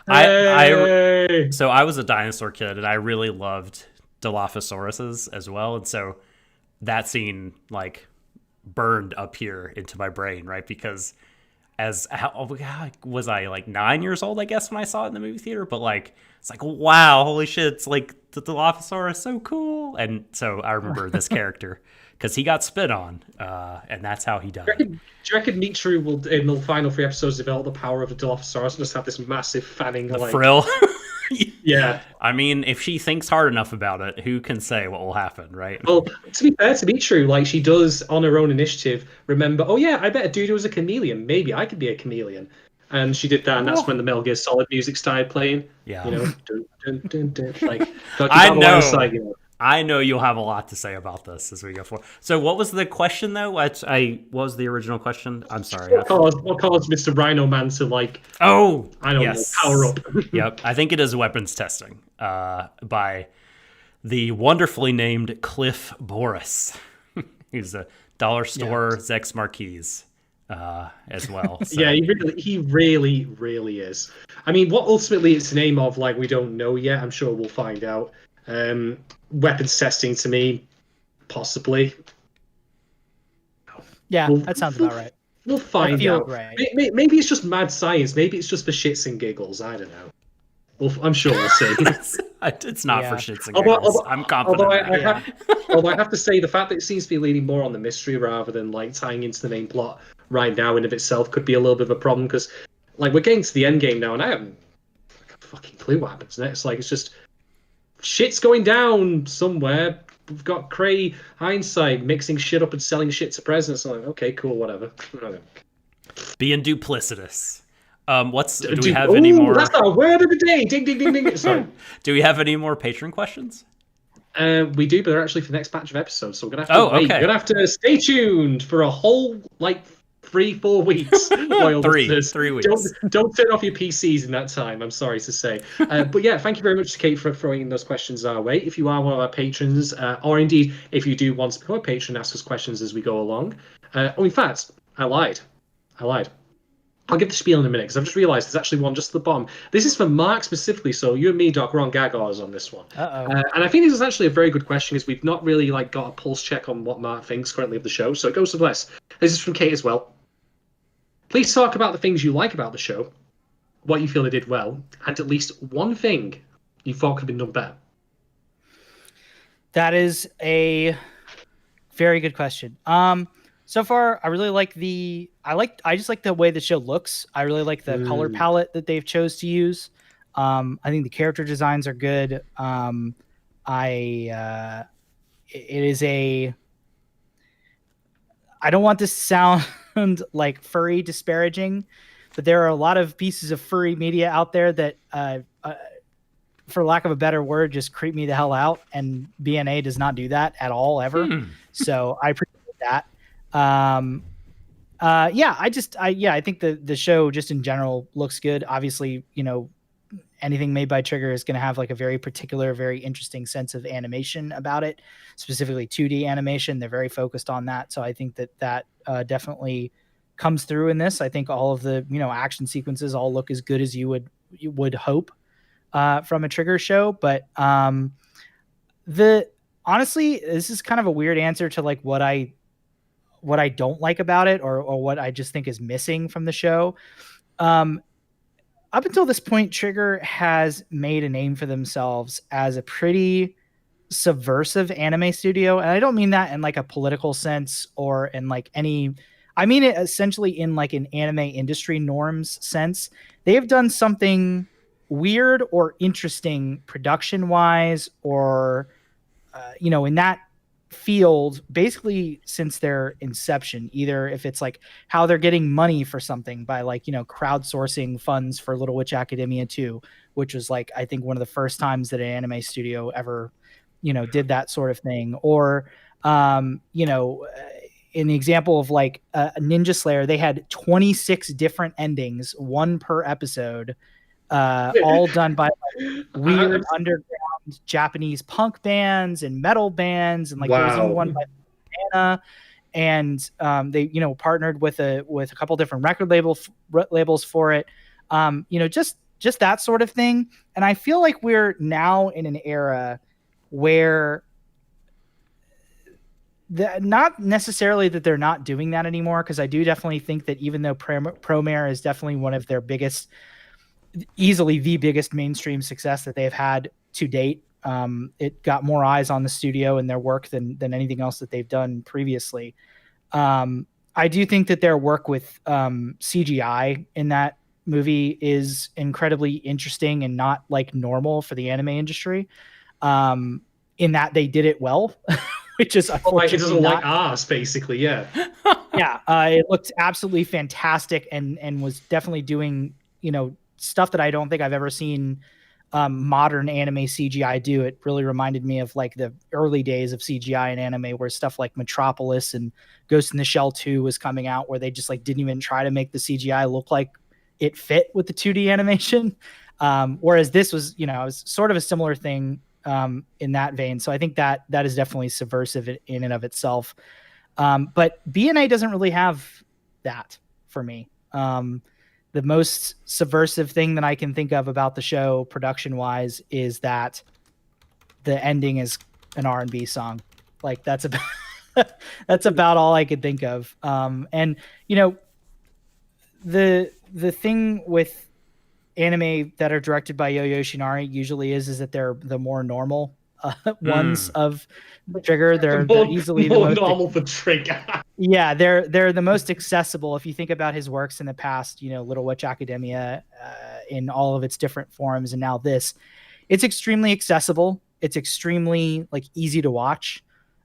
Hey. So I was a dinosaur kid, and I really loved Dilophosauruses as well, and so that scene like burned up here into my brain, right? Because how was I, like 9 years old, I guess, when I saw it in the movie theater? But like, it's like, wow, holy shit, it's like the Dilophosaurus, so cool. And so I remember this character because he got spit on, and that's how he died. Do you reckon Nietzsche will, in the final 3 episodes, develop the power of the Dilophosaurus and just have this massive fanning frill? Yeah. I mean, if she thinks hard enough about it, who can say what will happen, right? Well, to be fair to Nietzsche, like she does on her own initiative remember, oh yeah, I bet a dude was a chameleon. Maybe I could be a chameleon. And she did that, and that's when the Metal Gear Solid music started playing. Yeah. Dun, dun, dun, like, I know you'll have a lot to say about this as we go forward. So what was the question, though? What was the original question? I'm sorry. What caused Mr. Rhino Man to, like... Oh, I don't know, power up. Yep, I think it is weapons testing by the wonderfully named Cliff Boris. He's a dollar store Zex Marquise as well. So. Yeah, he really is. I mean, what ultimately it's the name of, like, we don't know yet. I'm sure we'll find out. Weapons testing to me, possibly. Yeah, that sounds about right. We'll find out. Right. Maybe it's just mad science. Maybe it's just for shits and giggles. I don't know. I'm sure we'll see. It's not for shits and giggles. I'm confident. Although I have to say, the fact that it seems to be leaning more on the mystery rather than like tying into the main plot right now in of itself could be a little bit of a problem, because like we're getting to the end game now, and I haven't a fucking clue what happens next. Like it's just shit's going down somewhere. We've got Cray Hindsight mixing shit up and selling shit to presidents. I'm like, okay, cool, whatever. Being duplicitous. Do we have any more? That's our word of the day. Ding, ding, ding, ding. Sorry. Do we have any more patron questions? We do, but they're actually for the next batch of episodes, so we're gonna have to wait. Okay. You're gonna have to stay tuned for a whole 3-4 weeks. Three weeks. Don't turn off your PCs in that time. I'm sorry to say, but yeah, thank you very much to Kate for throwing those questions our way. If you are one of our patrons, or indeed if you do want to become a patron, ask us questions as we go along. In fact, I lied. I'll give the spiel in a minute, because I've just realised there's actually one just at the bottom. This is for Marc specifically, so you and me, Doc, we're on gaggers on this one. And I think this is actually a very good question, because we've not really got a pulse check on what Marc thinks currently of the show, so it goes to bless. This is from Kate as well. Please talk about the things you like about the show, what you feel they did well, and at least one thing you thought could have been done better. That is a very good question. So far, I really like I just like the way the show looks. I really like the color palette that they've chose to use. I think the character designs are good. It is I don't want to sound like furry disparaging, but there are a lot of pieces of furry media out there that, for lack of a better word, just creep me the hell out. And BNA does not do that at all, ever. So I appreciate that. I think the show just in general looks good. Obviously, anything made by Trigger is going to have like a very particular, very interesting sense of animation about it, specifically 2D animation. They're very focused on that. So I think that definitely comes through in this. I think all of the, action sequences all look as good as you would hope from a Trigger show. But honestly, this is kind of a weird answer to like what I don't like about it, or what I just think is missing from the show. Up until this point, Trigger has made a name for themselves as a pretty subversive anime studio. And I don't mean that in like a political sense or in like I mean it essentially in like an anime industry norms sense. They have done something weird or interesting production wise, or, in that field basically since their inception. Either if it's like how they're getting money for something by like crowdsourcing funds for Little Witch Academia 2, which was like I think one of the first times that an anime studio ever did that sort of thing. Or in the example of like Ninja Slayer, they had 26 different endings, one per episode, all done by like weird underground Japanese punk bands and metal bands, and like there was even one by BNA, and they partnered with a couple different record labels for it, just that sort of thing. And I feel like we're now in an era where not necessarily that they're not doing that anymore, because I do definitely think that even though Promare is definitely one of their biggest, easily the biggest mainstream success that they've had to date. It got more eyes on the studio and their work than anything else that they've done previously. I do think that their work with CGI in that movie is incredibly interesting and not like normal for the anime industry. In that they did it well, which is like it doesn't like ours, basically. Yeah. It looked absolutely fantastic and was definitely doing stuff that I don't think I've ever seen modern anime CGI do. It really reminded me of like the early days of CGI in anime, where stuff like Metropolis and Ghost in the Shell 2 was coming out, where they just like didn't even try to make the CGI look like it fit with the 2D animation. Whereas this was, it was sort of a similar thing in that vein. So I think that is definitely subversive in and of itself. But BNA doesn't really have that for me. The most subversive thing that I can think of about the show production wise is that the ending is an R&B song. Like that's about all I could think of. And the thing with anime that are directed by Yo Yoshinari usually is that they're the more normal ones of the Trigger. They're easily more the most normal for Trigger. Yeah, they're the most accessible. If you think about his works in the past, Little Witch Academia in all of its different forms, and now this, it's extremely accessible. It's extremely like easy to watch.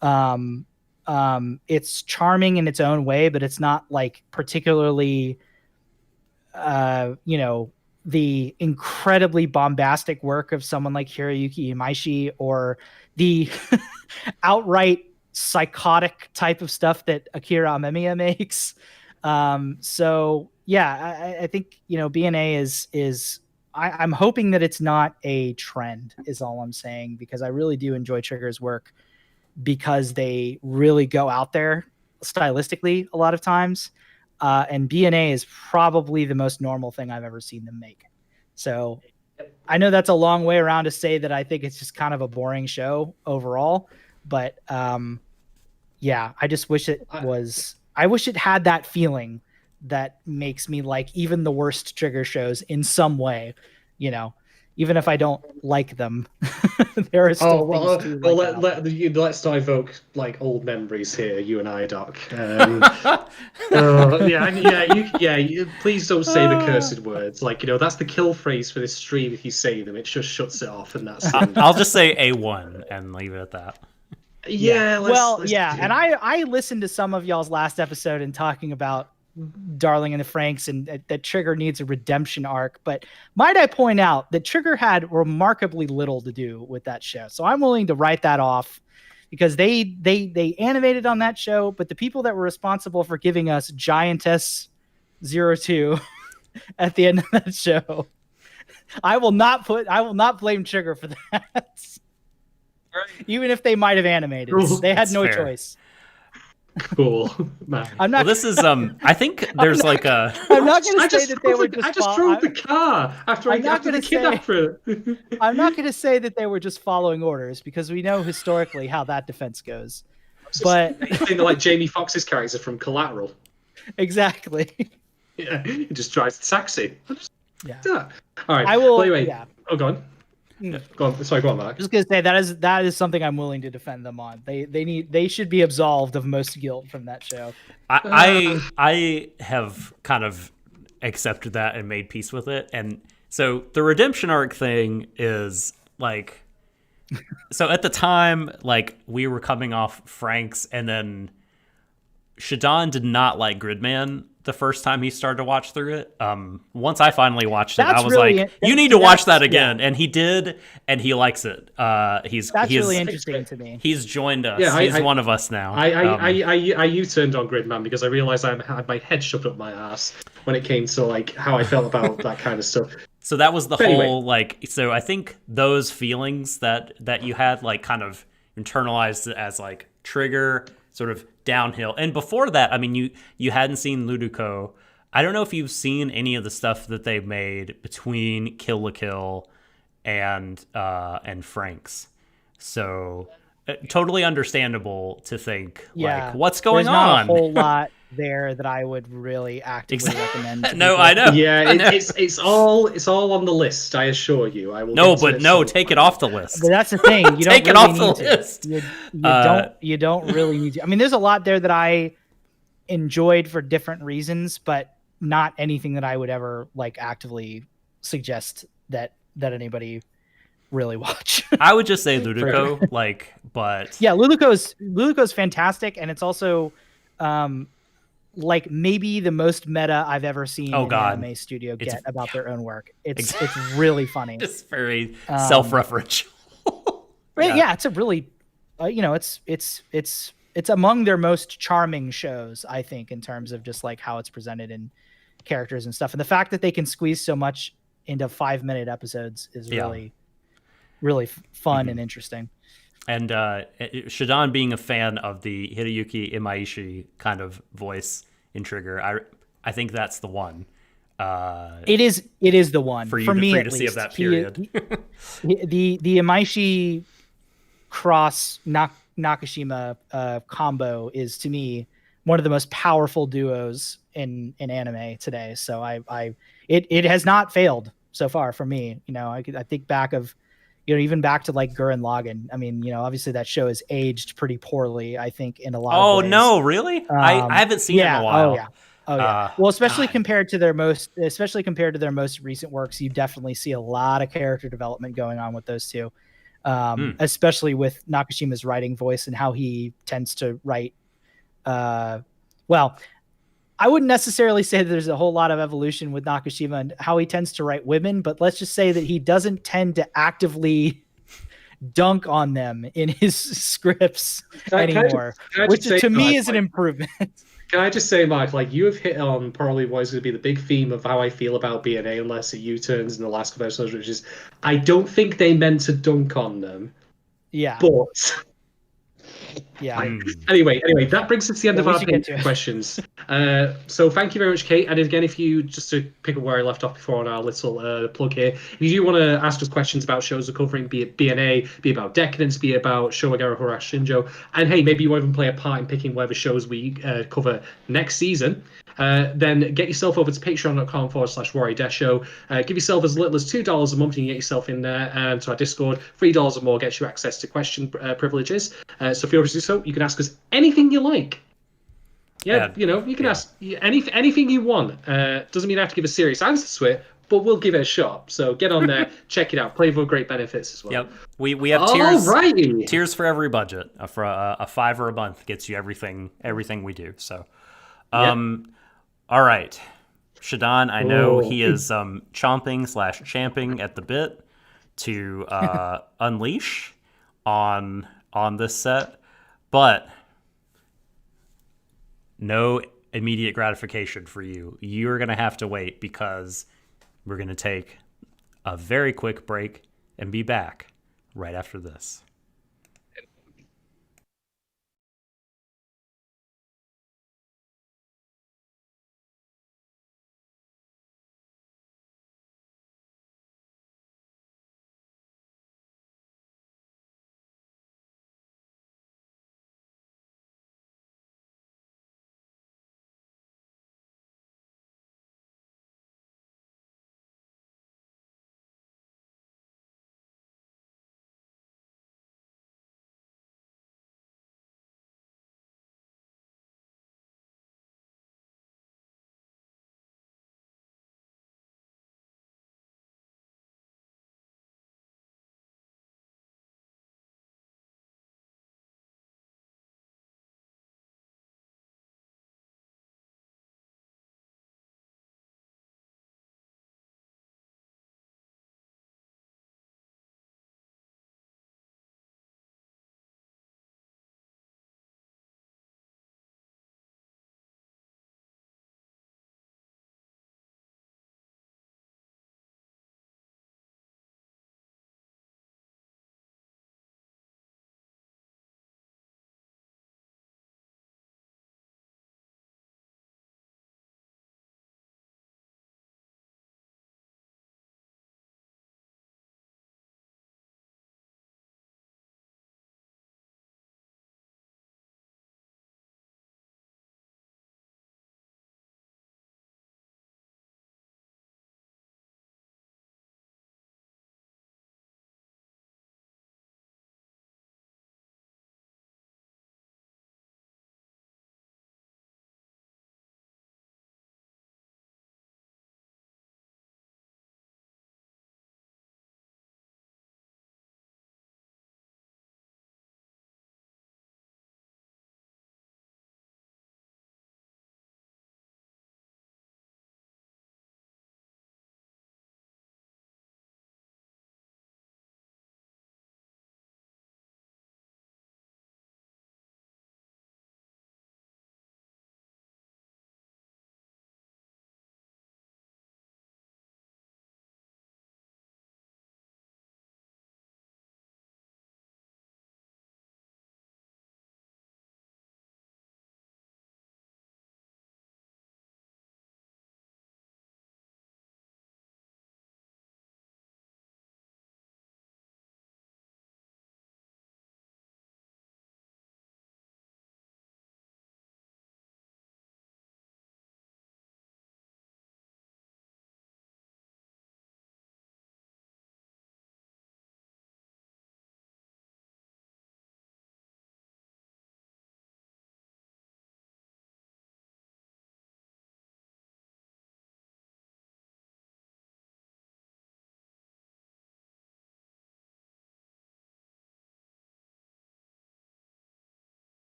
It's charming in its own way, but it's not like particularly, the incredibly bombastic work of someone like Hiroyuki Imaishi, or the outright psychotic type of stuff that Akira Amemiya makes. So yeah, I think, BNA is I'm hoping that it's not a trend is all I'm saying, because I really do enjoy Trigger's work, because they really go out there stylistically a lot of times. And BNA is probably the most normal thing I've ever seen them make. So I know that's a long way around to say that I think it's just kind of a boring show overall, but yeah, I just wish I wish it had that feeling that makes me like even the worst Trigger shows in some way, even if I don't like them, there are still things to like about them. Let's not evoke like old memories here, you and I, Doc. Please don't say the cursed words. Like, that's the kill phrase for this stream. If you say them, it just shuts it off, and that's. I'll just say A1 and leave it at that. Yeah. And I listened to some of y'all's last episode and talking about Darling and the Franxx and that Trigger needs a redemption arc, but might I point out that Trigger had remarkably little to do with that show, so I'm willing to write that off because they animated on that show, but the people that were responsible for giving us Giantess 02 at the end of that show, I will not blame Trigger for that. Even if they might have animated, they had no choice. Cool, man. This is I think there's like a. I'm not going to say that they were just. I just drove the car after the kidnapper. I'm not going to say that they were just following orders because we know historically how that defense goes. But they're like Jamie Foxx's character from Collateral. Exactly. Yeah, he just drives the taxi. Yeah. All right. I will. Well, anyway. Yeah. Oh, go on. Go on. Sorry, go on, Marc. Just gonna say that is something I'm willing to defend them on. They should be absolved of most guilt from that show. I have kind of accepted that and made peace with it, and so the redemption arc thing is like, so at the time, like we were coming off Franxx, and then Shadon did not like Gridman the first time he started to watch through it. Once I finally watched it, I was really like, you need to watch that again. Yeah. And he did, and he likes it. That's really interesting to me. He's joined us. Yeah, he's one of us now. I U-turned on Gridman because I realized I had my head shoved up my ass when it came to like how I felt about that kind of stuff. So that was the whole like, so I think those feelings that you had like kind of internalized it as like Trigger sort of downhill. And before that, I mean, you hadn't seen Ludoco. I don't know if you've seen any of the stuff that they've made between Kill la Kill and Franxx. So totally understandable to think like, what's going on? There's not a whole lot there that I would really actively recommend. No, I know. Yeah, it's all on the list. I assure you. I will. No, take it off the list. But that's the thing. You take don't it really off the list. You don't really need to. I mean, there's a lot there that I enjoyed for different reasons, but not anything that I would ever like actively suggest that anybody really watch. I would just say Ludoco, but yeah, Ludoco's fantastic, and it's also like maybe the most meta I've ever seen an anime studio get about their own work. It's really funny. It's very self-referential. Yeah, it's a really it's among their most charming shows, I think, in terms of just like how it's presented in characters and stuff. And the fact that they can squeeze so much into 5-minute episodes is really fun and interesting. And Shadon being a fan of the Hideyuki Imaishi kind of voice in Trigger, I think that's the one. It is the one for you for me to at least. See of that period. The Imaishi cross Nakashima combo is to me one of the most powerful duos in anime today. So it has not failed so far for me. I think back of. Even back to like Gurren Lagann. I mean, obviously that show has aged pretty poorly, I think, in a lot of ways. Oh, no, really? I haven't seen it in a while. Oh, yeah. Well, especially compared to their most recent works, you definitely see a lot of character development going on with those two, especially with Nakashima's writing voice and how he tends to write. I wouldn't necessarily say that there's a whole lot of evolution with Nakashima and how he tends to write women, but let's just say that he doesn't tend to actively dunk on them in his scripts anymore, which to me is an improvement. Can I just say, Marc, like you have hit on probably what is going to be the big theme of how I feel about BNA, unless it U-turns in the last couple episodes, which is I don't think they meant to dunk on them. Yeah. But... Yeah. Anyway, that brings us to the end of our questions. So thank you very much, Kate. And again, if you just to pick up where I left off before on our little plug here, if you do want to ask us questions about shows we're covering, be it BNA, be it about Decadence, be it about Showagara Horashinjo, and hey, maybe you want to even play a part in picking whatever shows we cover next season, then get yourself over to patreon.com/Warui Deshou. Give yourself as little as $2 a month, and you get yourself in there to our Discord. $3 or more gets you access to question privileges. So feel free to do so. You can ask us anything you like. Yeah, you know, you can ask anything you want. Doesn't mean you have to give a serious answer to it, but we'll give it a shot. So get on there, check it out. Play for great benefits as well. Yep, we have tiers for every budget. For a $5 a month gets you everything we do. So, all right, Shadon, I know he is chomping/champing at the bit to unleash on this set, but no immediate gratification for you. You're going to have to wait because we're going to take a very quick break and be back right after this.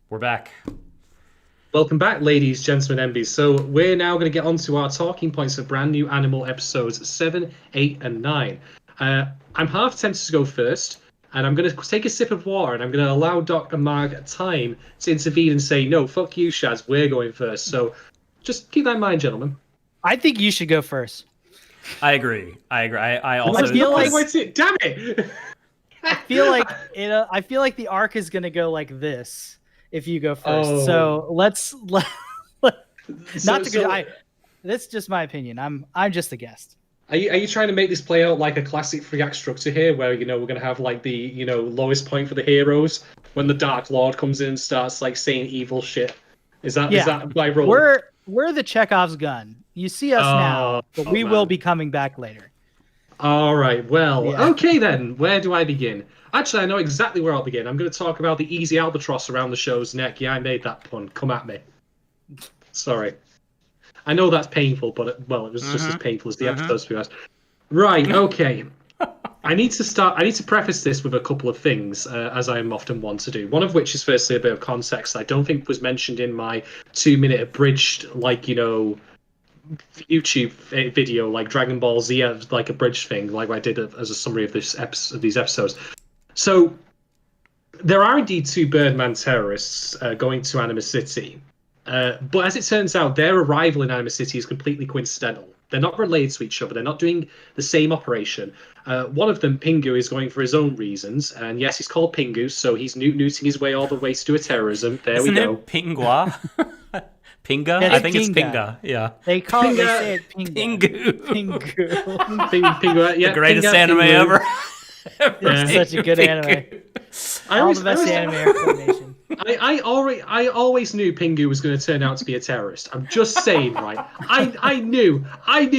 We're back. Welcome back, ladies, gentlemen, MBs. So we're now going to get on to our talking points for brand new Animal episodes 7, 8, and 9. I'm half tempted to go first, and I'm going to take a sip of water, and I'm going to allow Dr. Marc time to intervene and say, no, fuck you, Shaz, we're going first. So just keep that in mind, gentlemen. I think you should go first. I agree. I also I feel like damn it. I feel like the arc is gonna go like this if you go first. Oh. So that's just my opinion. I'm just a guest. Are you trying to make this play out like a classic 3-act structure here, where we're gonna have like the lowest point for the heroes when the Dark Lord comes in and starts like saying evil shit? Is that my role? We're the Chekhov's gun. You see us now, but we will be coming back later. All right. Well, okay then. Where do I begin? Actually, I know exactly where I'll begin. I'm going to talk about the easy albatross around the show's neck. Yeah, I made that pun. Come at me. Sorry. I know that's painful, but it was just as painful as the episodes, to be honest. Right. Okay. I need to preface this with a couple of things, as I am often want to do. One of which is firstly a bit of context I don't think was mentioned in my 2-minute abridged, YouTube video, like Dragon Ball Z, like abridged thing, like I did as a summary of these episodes. So there are indeed 2 Birdman terrorists going to Anima City, but as it turns out, their arrival in Anima City is completely coincidental. They're not related to each other. They're not doing the same operation. One of them, Pingu, is going for his own reasons, and yes, he's called Pingu, so he's newting his way all the way to do a terrorism. There we go. It Pingua? Pinga? Yeah, I think it's Pinga. Pinga. Yeah. They say it Pinga. Pingu. Pingu, yeah, The greatest Pinga, anime Pingu. ever. It's such a good anime. All the best anime explanation. I always knew Pingu was going to turn out to be a terrorist. I'm just saying, right? I knew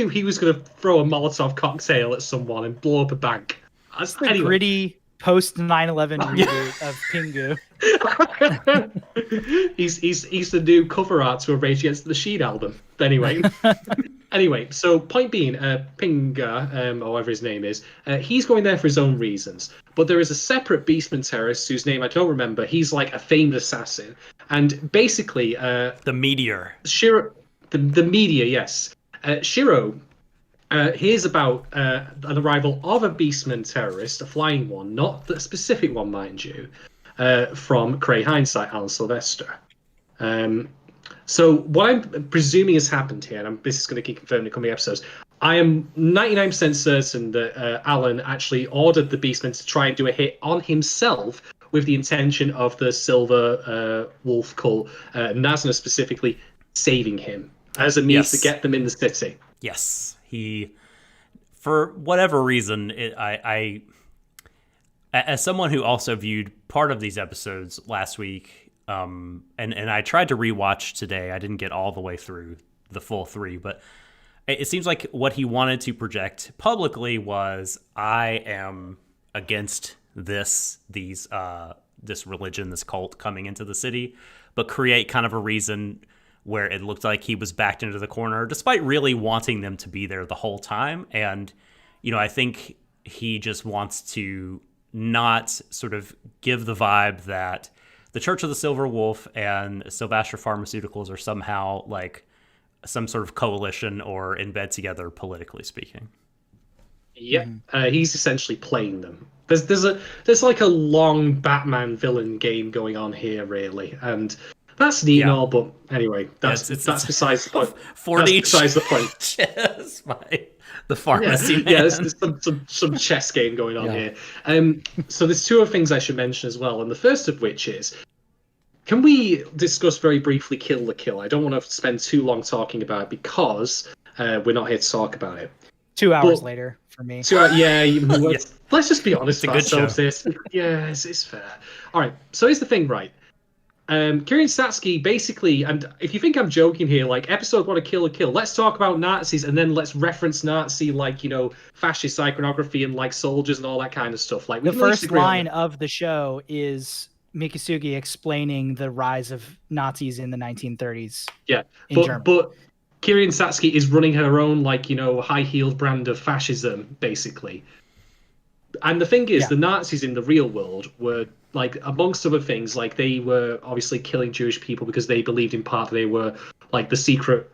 he was going to throw a Molotov cocktail at someone and blow up a bank. That's the gritty post 9/11 reboot of Pingu. he's the new cover art to a Rage Against the Machine album. Anyway, so point being, Pinga, or whatever his name is, he's going there for his own reasons. But there is a separate Beastman terrorist whose name I don't remember. He's like a famed assassin. And basically... the Meteor. Shiro... The Meteor, yes. Shiro hears about an arrival of a Beastman terrorist, a flying one, not the specific one, mind you, from Cray Hindsight, Alan Sylvester. So what I'm presuming has happened here, and this is going to keep confirmed in the coming episodes, I am 99% certain that Alan actually ordered the Beastman to try and do a hit on himself with the intention of the Silver Wolf cult, Nazna specifically, saving him as a means to get them in the city. Yes. He, for whatever reason, I as someone who also viewed part of these episodes last week, and I tried to rewatch today. I didn't get all the way through the full 3, but it seems like what he wanted to project publicly was, I am against this religion, this cult coming into the city, but create kind of a reason where it looked like he was backed into the corner, despite really wanting them to be there the whole time. And, I think he just wants to not sort of give the vibe that the Church of the Silver Wolf and Sylvester Pharmaceuticals are somehow like some sort of coalition or in bed together, politically speaking. Yeah, he's essentially playing them. There's like a long Batman villain game going on here, really, and that's neat and all. But anyway, that's besides the point. 40 besides the point. Chess by the pharmacy. Yeah, there's some chess game going on here. So there's 2 other things I should mention as well, and the first of which is, can we discuss very briefly Kill the Kill? I don't want to spend too long talking about it because we're not here to talk about it. 2 hours later for me. Let's just be honest with ourselves. It's fair. All right, so here's the thing, right? Kirin Satsuki basically, and if you think I'm joking here, like episode 1 of Kill la Kill, let's talk about Nazis and then let's reference Nazi, fascist iconography and like soldiers and all that kind of stuff. Like the first line of the show is Mikisugi explaining the rise of Nazis in the 1930s. Yeah, Germany. But Kirin Satsuki is running her own high-heeled brand of fascism, basically. And the thing is, the Nazis in the real world were, amongst other things, they were obviously killing Jewish people because they believed in part they were, the secret,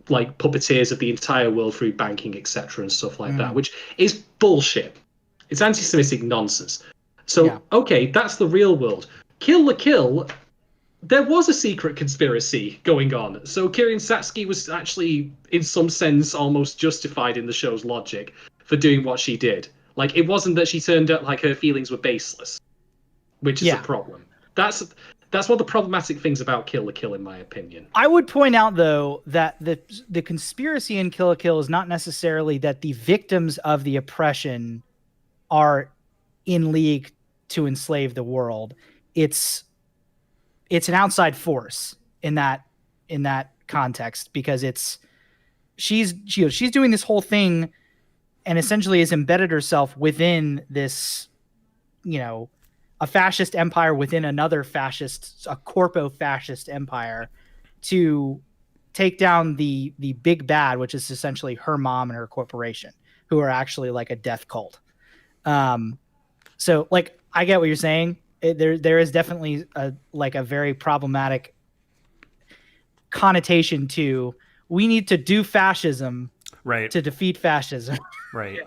puppeteers of the entire world through banking, etc., and stuff like that, which is bullshit. It's anti-Semitic nonsense. So, okay, that's the real world. Kill la Kill, there was a secret conspiracy going on. So Kirin Satsuki was actually, in some sense, almost justified in the show's logic for doing what she did. Like, it wasn't that she turned out like her feelings were baseless, which is a problem. That's one of the problematic things about Kill la Kill, in my opinion. I would point out, though, that the conspiracy in Kill la Kill is not necessarily that the victims of the oppression are in league to enslave the world. It's an outside force in that context, because she's doing this whole thing and essentially has embedded herself within this, a fascist empire within another a corpo-fascist empire, to take down the big bad, which is essentially her mom and her corporation, who are actually like a death cult. So like, I get what you're saying. There is definitely a very problematic connotation to, we need to do fascism, right, to defeat fascism. Right.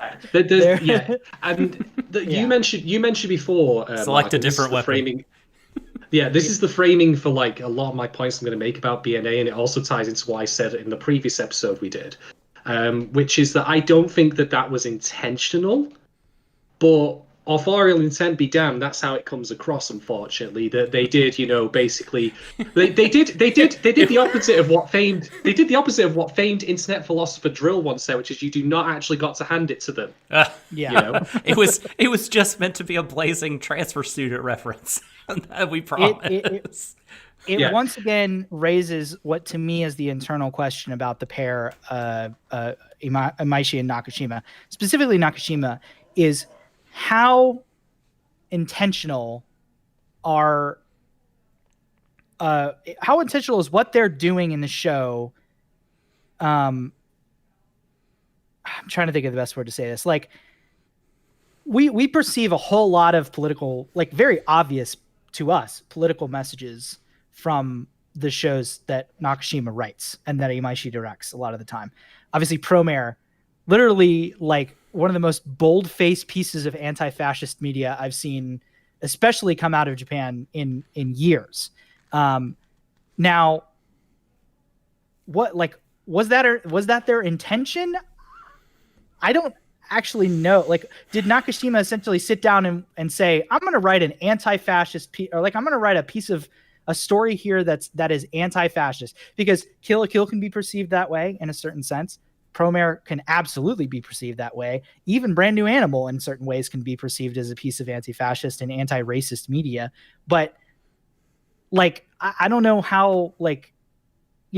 And you mentioned before, select Marc, a different weapon. Framing. Yeah, this is the framing for like a lot of my points I'm going to make about BNA, and it also ties into what I said in the previous episode we did, which is that I don't think that was intentional, but authorial intent be damned, that's how it comes across, unfortunately. That they did, basically they did the opposite of what famed internet philosopher Drill once said, which is, you do not actually got to hand it to them. It was just meant to be a blazing transfer student reference. We promise. It once again raises what to me is the internal question about the pair, Imaishi and Nakashima. Specifically Nakashima, is how intentional is what they're doing in the show. I'm trying to think of the best word to say this. Like, we perceive a whole lot of political, like very obvious to us, political messages from the shows that Nakashima writes and that Imaishi directs a lot of the time. Obviously, Promare, literally like one of the most bold-faced pieces of anti-fascist media I've seen, especially come out of Japan in years. Now, what, like, was that their intention? I don't actually know. Like, did Nakashima essentially sit down and say, I'm going to write an anti-fascist piece, or like, I'm going to write a story here that is anti-fascist? Because Kill la Kill can be perceived that way in a certain sense. Promare can absolutely be perceived that way. Even Brand New Animal in certain ways can be perceived as a piece of anti-fascist and anti-racist media. But like, I don't know how, like,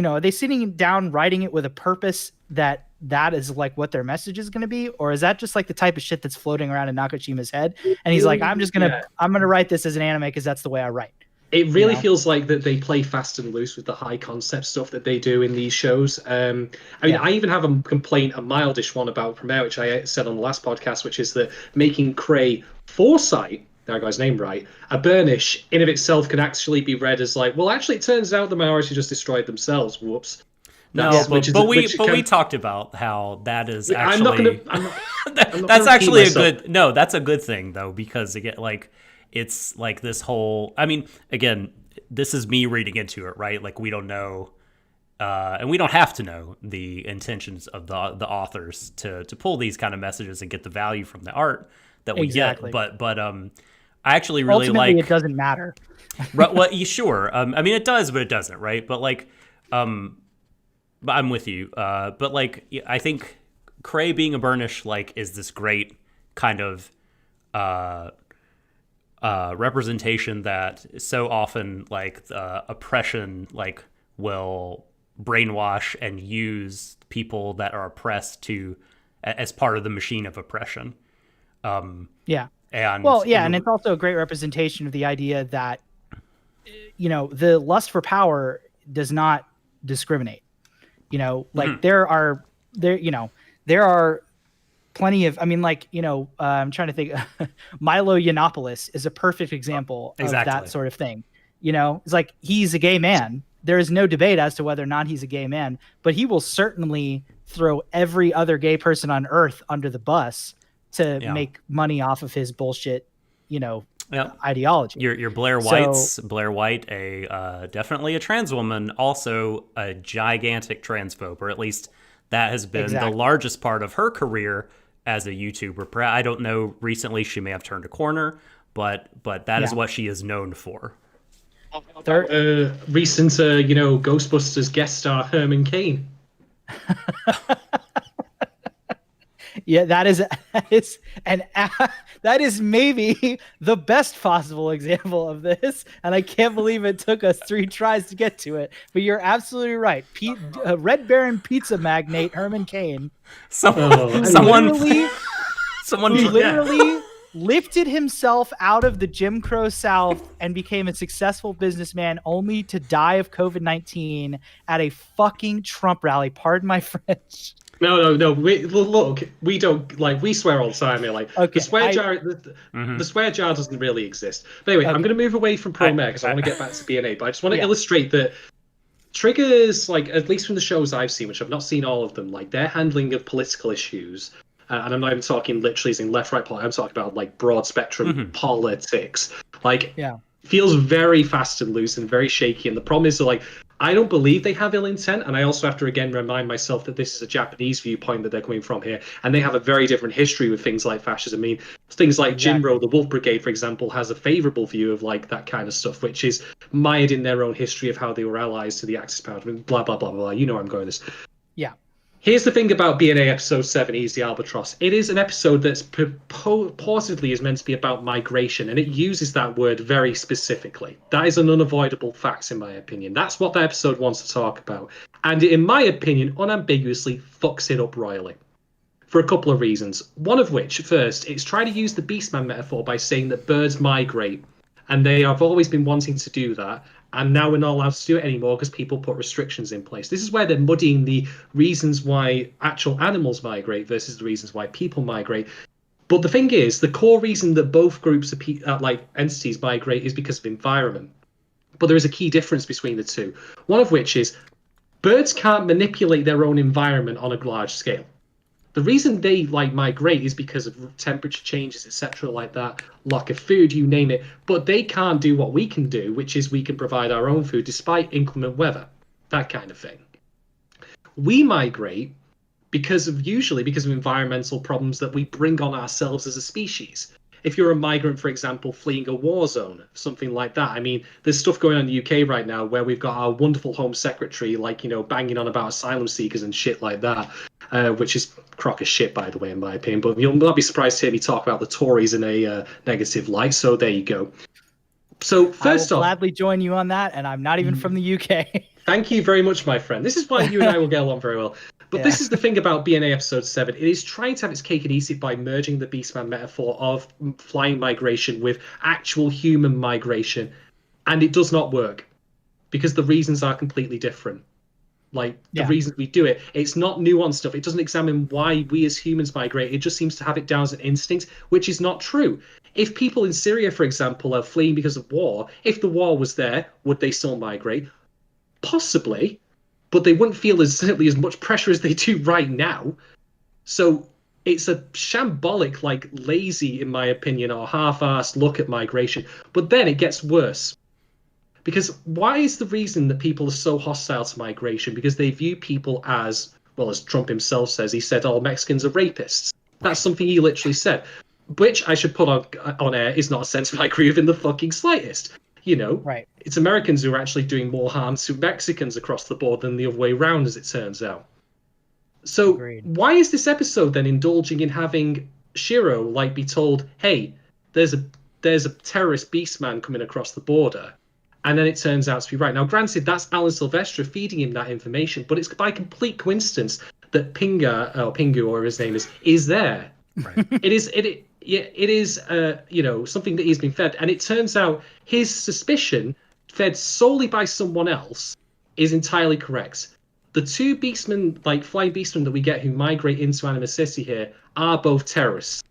are they sitting down writing it with a purpose that is like what their message is going to be? Or is that just like the type of shit that's floating around in Nakashima's head? And he's like, I'm going to write this as an anime because that's the way I write. It really feels like that they play fast and loose with the high concept stuff that they do in these shows. I even have a complaint, a mildish one about Premiere, which I said on the last podcast, which is that making Cray Foresight, there I got his name right, a burnish in of itself can actually be read as like, well, actually, it turns out the minorities just destroyed themselves. Whoops. We talked about how that is actually. That's actually a good. No, that's a good thing though, because again, like, it's like this whole. I mean, again, this is me reading into it, right? Like, we don't know, and we don't have to know the intentions of the authors to pull these kind of messages and get the value from the art that we get. But I actually really ultimately, it doesn't matter. Well, sure. I mean, it does, but it doesn't, right? But like, but I'm with you. But like, I think Cray being a burnish, like, is this great kind of representation that so often, like, oppression, like, will brainwash and use people that are oppressed as part of the machine of oppression. And it's also a great representation of the idea that, the lust for power does not discriminate. Like, there are plenty of, I'm trying to think, Milo Yiannopoulos is a perfect example of that sort of thing. It's like, he's a gay man. There is no debate as to whether or not he's a gay man, but he will certainly throw every other gay person on earth under the bus to make money off of his bullshit, Yep. ideology. Your Blair White's Blair White, definitely a trans woman, also a gigantic transphobe, or at least that has been the largest part of her career as a YouTuber. I don't know. Recently, she may have turned a corner, but that is what she is known for. Recent, Ghostbusters guest star Herman Cain. Yeah, that is maybe the best possible example of this, and I can't believe it took us 3 tries to get to it. But you're absolutely right. Red Baron pizza magnate Herman Cain, someone literally lifted himself out of the Jim Crow South and became a successful businessman, only to die of COVID-19 at a fucking Trump rally. Pardon my French. No. Look, we don't we swear all the time here. The swear jar, the swear jar doesn't really exist. But anyway, I'm going to move away from pro-mayor because I want to get back to BNA. But I just want to illustrate that Triggers, at least from the shows I've seen, which I've not seen all of them, their handling of political issues, and I'm not even talking literally as in left, right politics. I'm talking about broad spectrum politics. Feels very fast and loose and very shaky. And the problem is I don't believe they have ill intent, and I also have to again remind myself that this is a Japanese viewpoint that they're coming from here, and they have a very different history with things like fascism. I mean, things like Jinro, the Wolf Brigade, for example, has a favourable view of that kind of stuff, which is mired in their own history of how they were allies to the Axis power. I mean, blah blah blah blah. You know where I'm going with this. Yeah. Here's the thing about BNA episode 7, Easy Albatross. It is an episode that's purportedly is meant to be about migration, and it uses that word very specifically. That is an unavoidable fact, in my opinion. That's what the episode wants to talk about. And in my opinion, unambiguously fucks it up royally. For a couple of reasons. One of which, first, it's trying to use the Beastman metaphor by saying that birds migrate, and they have always been wanting to do that. And now we're not allowed to do it anymore because people put restrictions in place. This is where they're muddying the reasons why actual animals migrate versus the reasons why people migrate. But the thing is, the core reason that both groups of entities migrate is because of environment. But there is a key difference between the two. One of which is birds can't manipulate their own environment on a large scale. The reason they migrate is because of temperature changes, etc., like that, lack of food, you name it. But they can't do what we can do, which is we can provide our own food despite inclement weather, that kind of thing. We migrate usually because of environmental problems that we bring on ourselves as a species. If you're a migrant, for example, fleeing a war zone, something like that. I mean, there's stuff going on in the UK right now where we've got our wonderful Home Secretary, banging on about asylum seekers and shit like that, which is crock of shit, by the way, in my opinion. But you'll not be surprised to hear me talk about the Tories in a negative light. So there you go. So first I will off, gladly join you on that, and I'm not even from the UK. Thank you very much, my friend. This is why you and I will get along very well. But this is the thing about BNA episode 7. It is trying to have its cake and eat it by merging the Beastman metaphor of flying migration with actual human migration. And it does not work because the reasons are completely different. The reasons we do it, it's not nuanced stuff. It doesn't examine why we as humans migrate. It just seems to have it down as an instinct, which is not true. If people in Syria, for example, are fleeing because of war, if the war was there, would they still migrate? Possibly, but they wouldn't feel certainly as much pressure as they do right now. So it's a shambolic, lazy, in my opinion, or half-assed look at migration. But then it gets worse. Because why is the reason that people are so hostile to migration? Because they view people as, well, as Trump himself says, he said all Mexicans are rapists. That's something he literally said. Which I should put on air is not a sentiment I agree with in the fucking slightest. Right. It's Americans who are actually doing more harm to Mexicans across the board than the other way around, as it turns out. So Why is this episode then indulging in having Shiro be told, hey, there's a terrorist beastman coming across the border, and then it turns out to be right. Now, granted, that's Alan Silvestre feeding him that information, but it's by complete coincidence that Pingu, or whatever his name is there. Right. It is something that he's been fed, and it turns out his suspicion, fed solely by someone else, is entirely correct. The two beastmen, flying beastmen that we get who migrate into Anima City here, are both terrorists.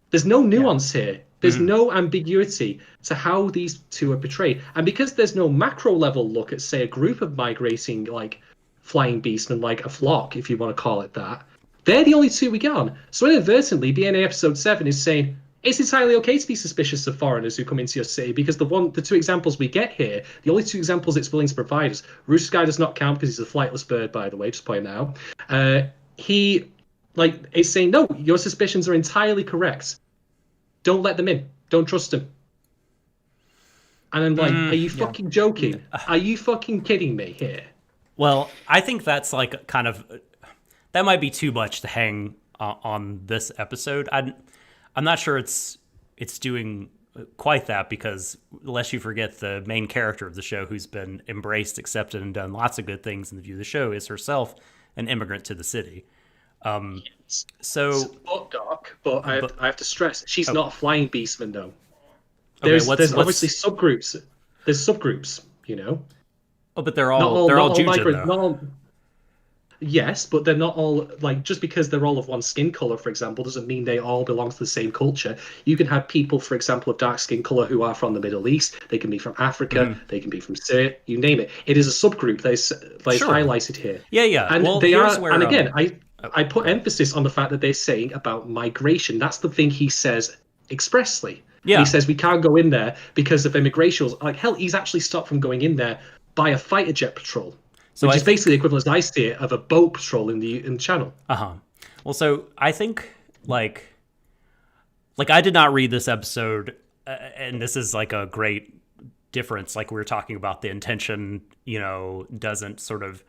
There's no nuance here. There's no ambiguity to how these two are portrayed, and because there's no macro level look at, say, a group of migrating flying beastmen, a flock, if you want to call it that. They're the only two we get on. So inadvertently, BNA episode 7 is saying, it's entirely okay to be suspicious of foreigners who come into your city, because the two examples we get here, the only two examples it's willing to provide is Rooster Sky does not count because he's a flightless bird, by the way, just point out. It's saying, no, your suspicions are entirely correct. Don't let them in. Don't trust them. And I'm like, are you fucking joking? Are you fucking kidding me here? Well, I think that's like kind of, that might be too much to hang on this episode. I'm not sure it's doing quite that, because lest you forget, the main character of the show, who's been embraced, accepted, and done lots of good things in the view of the show, is herself an immigrant to the city. But I have to stress, she's not a flying beastman, though. Okay, there's obviously subgroups. There's subgroups, you know. Oh, but they're all Jujin, though. Yes, but they're not all, like, just because they're all of one skin color, for example, doesn't mean they all belong to the same culture. You can have people, for example, of dark skin color who are from the Middle East. They can be from Africa. They can be from Syria. You name it. It is a subgroup that's highlighted here. Yeah. And well, they are. where, and again, I put emphasis on the fact that they're saying about migration. That's the thing he says expressly. Yeah. He says we can't go in there because of immigration. Like, hell, he's actually stopped from going in there by a fighter jet patrol. So which is basically the equivalent, as I see it, of a boat patrol in the channel. Well, so I think like I did not read this episode, and this is like a great difference. Like we were talking about, the intention, you know, doesn't sort of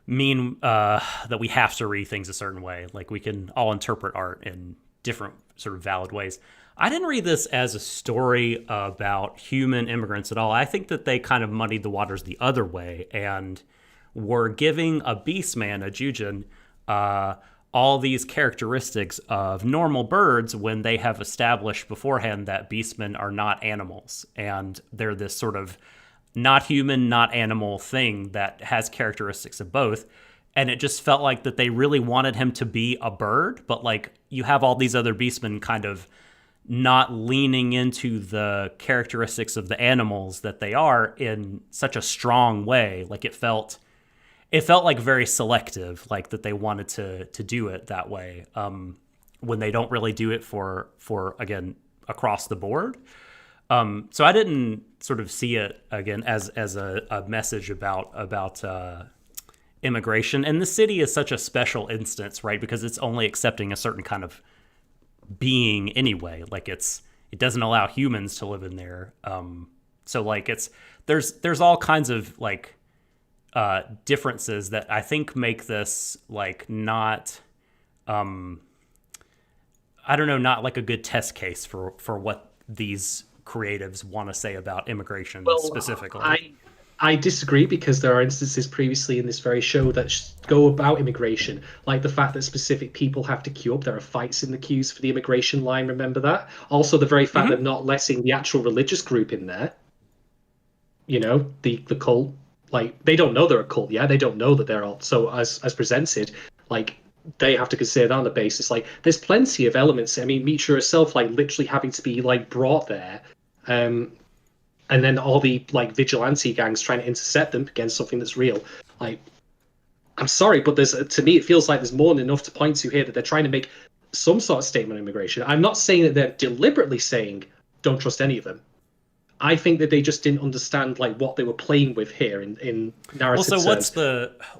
mean that we have to read things a certain way. Like we can all interpret art in different sort of valid ways. I didn't read this as a story about human immigrants at all. I think that they kind of muddied the waters the other way and were giving a beastman, a Jujin, all these characteristics of normal birds when they have established beforehand that beastmen are not animals. And they're this sort of not human, not animal thing that has characteristics of both. And it just felt like that they really wanted him to be a bird, but like you have all these other beastmen kind of not leaning into the characteristics of the animals that they are in such a strong way. Like it felt like very selective, like that they wanted to do it that way, when they don't really do it for again across the board. So I didn't sort of see it again as a message about immigration. And the city is such a special instance, right? Because it's only accepting a certain kind of being anyway. Like it doesn't allow humans to live in there. So like there's all kinds of like differences that I think make this like not not like a good test case for what these creatives want to say about immigration specifically. I disagree, because there are instances previously in this very show that go about immigration, like the fact that specific people have to queue up. There are fights in the queues for the immigration line, remember that? Also, the very fact that not letting the actual religious group in there, you know, the cult, like, they don't know they're a cult, yeah? They don't know that they're all... So, as presented, like, they have to consider that on the basis. Like, there's plenty of elements. I mean, Nietzsche herself, like, literally having to be, like, brought there, and then all the like vigilante gangs trying to intercept them against something that's real. Like, I'm sorry, but to me it feels like there's more than enough to point to here that they're trying to make some sort of statement on immigration. I'm not saying that they're deliberately saying don't trust any of them. I think that they just didn't understand like what they were playing with here in narrative. Well, so terms.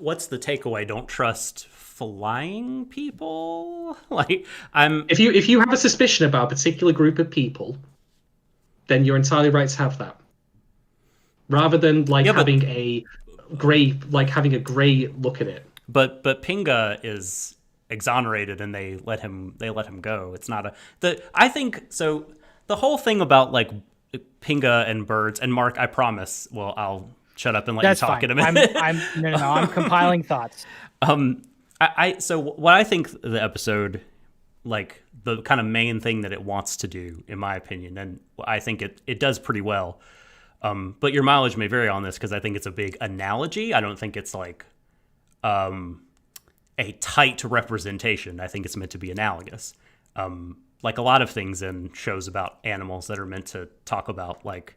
what's the takeaway? Don't trust flying people? If you have a suspicion about a particular group of people, then you're entirely right to have that. Rather than having a gray look at it. But Pinga is exonerated and they let him go. It's not I think so. The whole thing about like Pinga and birds and Marc, I promise. Well, I'll shut up and let you talk in a minute. I'm compiling thoughts. So what I think the episode, like the kind of main thing that it wants to do, in my opinion, and I think it does pretty well. But your mileage may vary on this because I think it's a big analogy. I don't think it's like a tight representation. I think it's meant to be analogous. Like a lot of things in shows about animals that are meant to talk about like,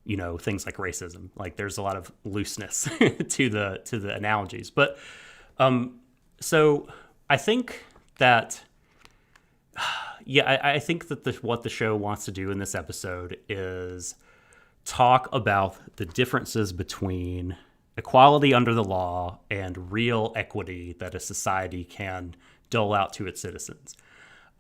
you know, things like racism. Like there's a lot of looseness to the analogies. But so I think that yeah, I think that what the show wants to do in this episode is talk about the differences between equality under the law and real equity that a society can dole out to its citizens.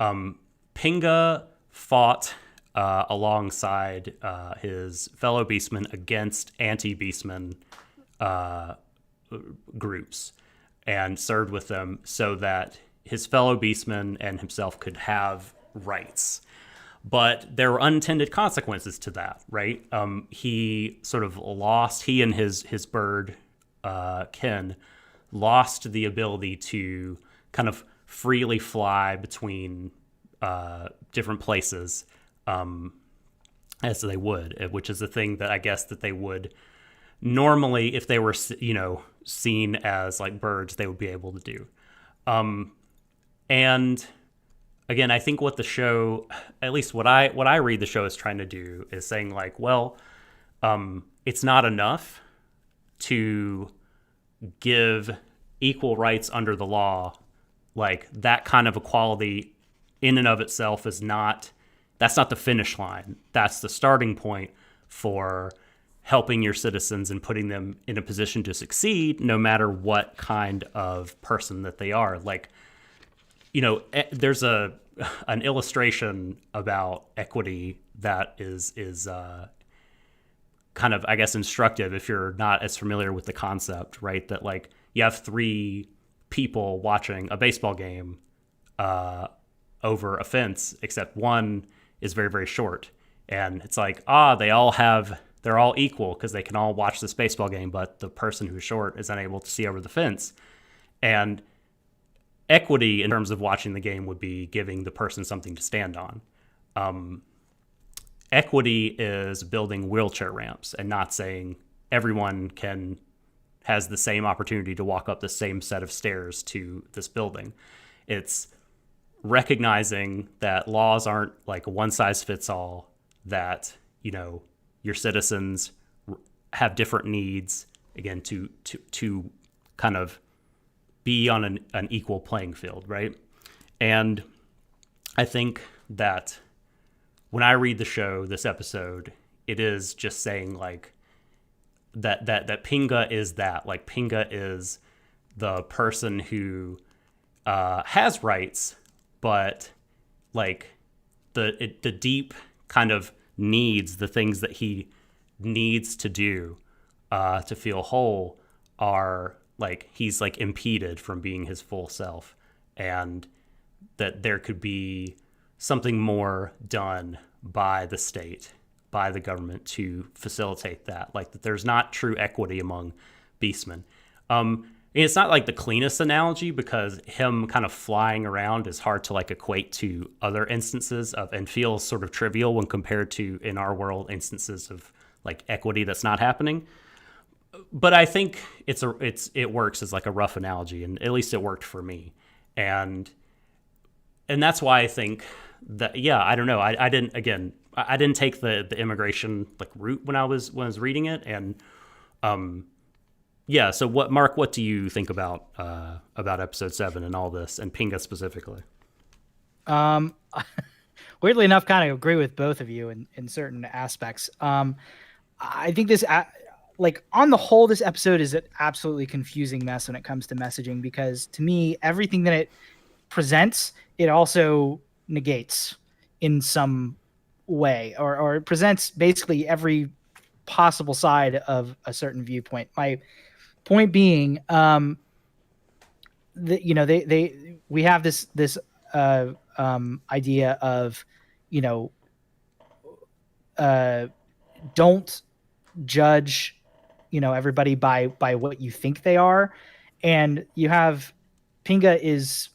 Pinga fought alongside his fellow beastmen against anti-beastmen groups and served with them so that his fellow beastmen and himself could have rights. But there were unintended consequences to that, right? He sort of lost, he and his bird, Ken, lost the ability to kind of freely fly between different places as they would, which is the thing that I guess that they would normally, if they were, seen as like birds, they would be able to do. And again, I think what the show, at least what I read the show is trying to do is saying like, well, it's not enough to give equal rights under the law. Like that kind of equality in and of itself that's not the finish line. That's the starting point for helping your citizens and putting them in a position to succeed no matter what kind of person that they are. Like, there's an illustration about equity that is kind of, I guess, instructive if you're not as familiar with the concept, right? That like you have three people watching a baseball game over a fence, except one is very, very short. And it's like, they're all equal because they can all watch this baseball game, but the person who's short is unable to see over the fence. And equity in terms of watching the game would be giving the person something to stand on. Equity is building wheelchair ramps and not saying everyone has the same opportunity to walk up the same set of stairs to this building. It's recognizing that laws aren't like a one size fits all, that, your citizens have different needs, again, to kind of be on an equal playing field, right? And I think that when I read the show, this episode, it is just saying like that Pinga is that. Like Pinga is the person who has rights, but like the deep kind of needs, the things that he needs to do to feel whole are like he's like impeded from being his full self, and that there could be something more done by the state, by the government to facilitate that. Like that there's not true equity among beastmen. It's not like the cleanest analogy because him kind of flying around is hard to like equate to other instances of, and feels sort of trivial when compared to in our world instances of like equity that's not happening. But I think it works as like a rough analogy, and at least it worked for me. And that's why I think that, yeah, I don't know. I didn't take the immigration like route when I was reading it. And yeah. So Marc, what do you think about episode 7 and all this, and Pinga specifically? Weirdly enough, kind of agree with both of you in certain aspects. I think this, like on the whole, this episode is an absolutely confusing mess when it comes to messaging, because to me, everything that it presents, it also negates in some way, or it presents basically every possible side of a certain viewpoint. My point being, we have this idea of, don't judge, everybody by what you think they are. And you have Pinga is,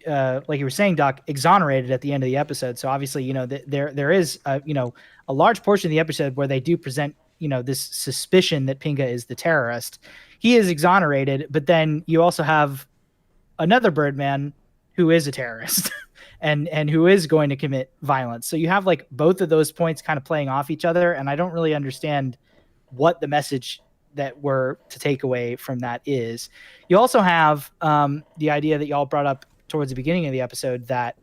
like you were saying, Doc, exonerated at the end of the episode. So obviously, there is a large portion of the episode where they do present, this suspicion that Pinga is the terrorist. He is exonerated, but then you also have another Birdman who is a terrorist and who is going to commit violence. So you have like both of those points kind of playing off each other. And I don't really understand what the message that we're to take away from that is. You also have the idea that y'all brought up towards the beginning of the episode that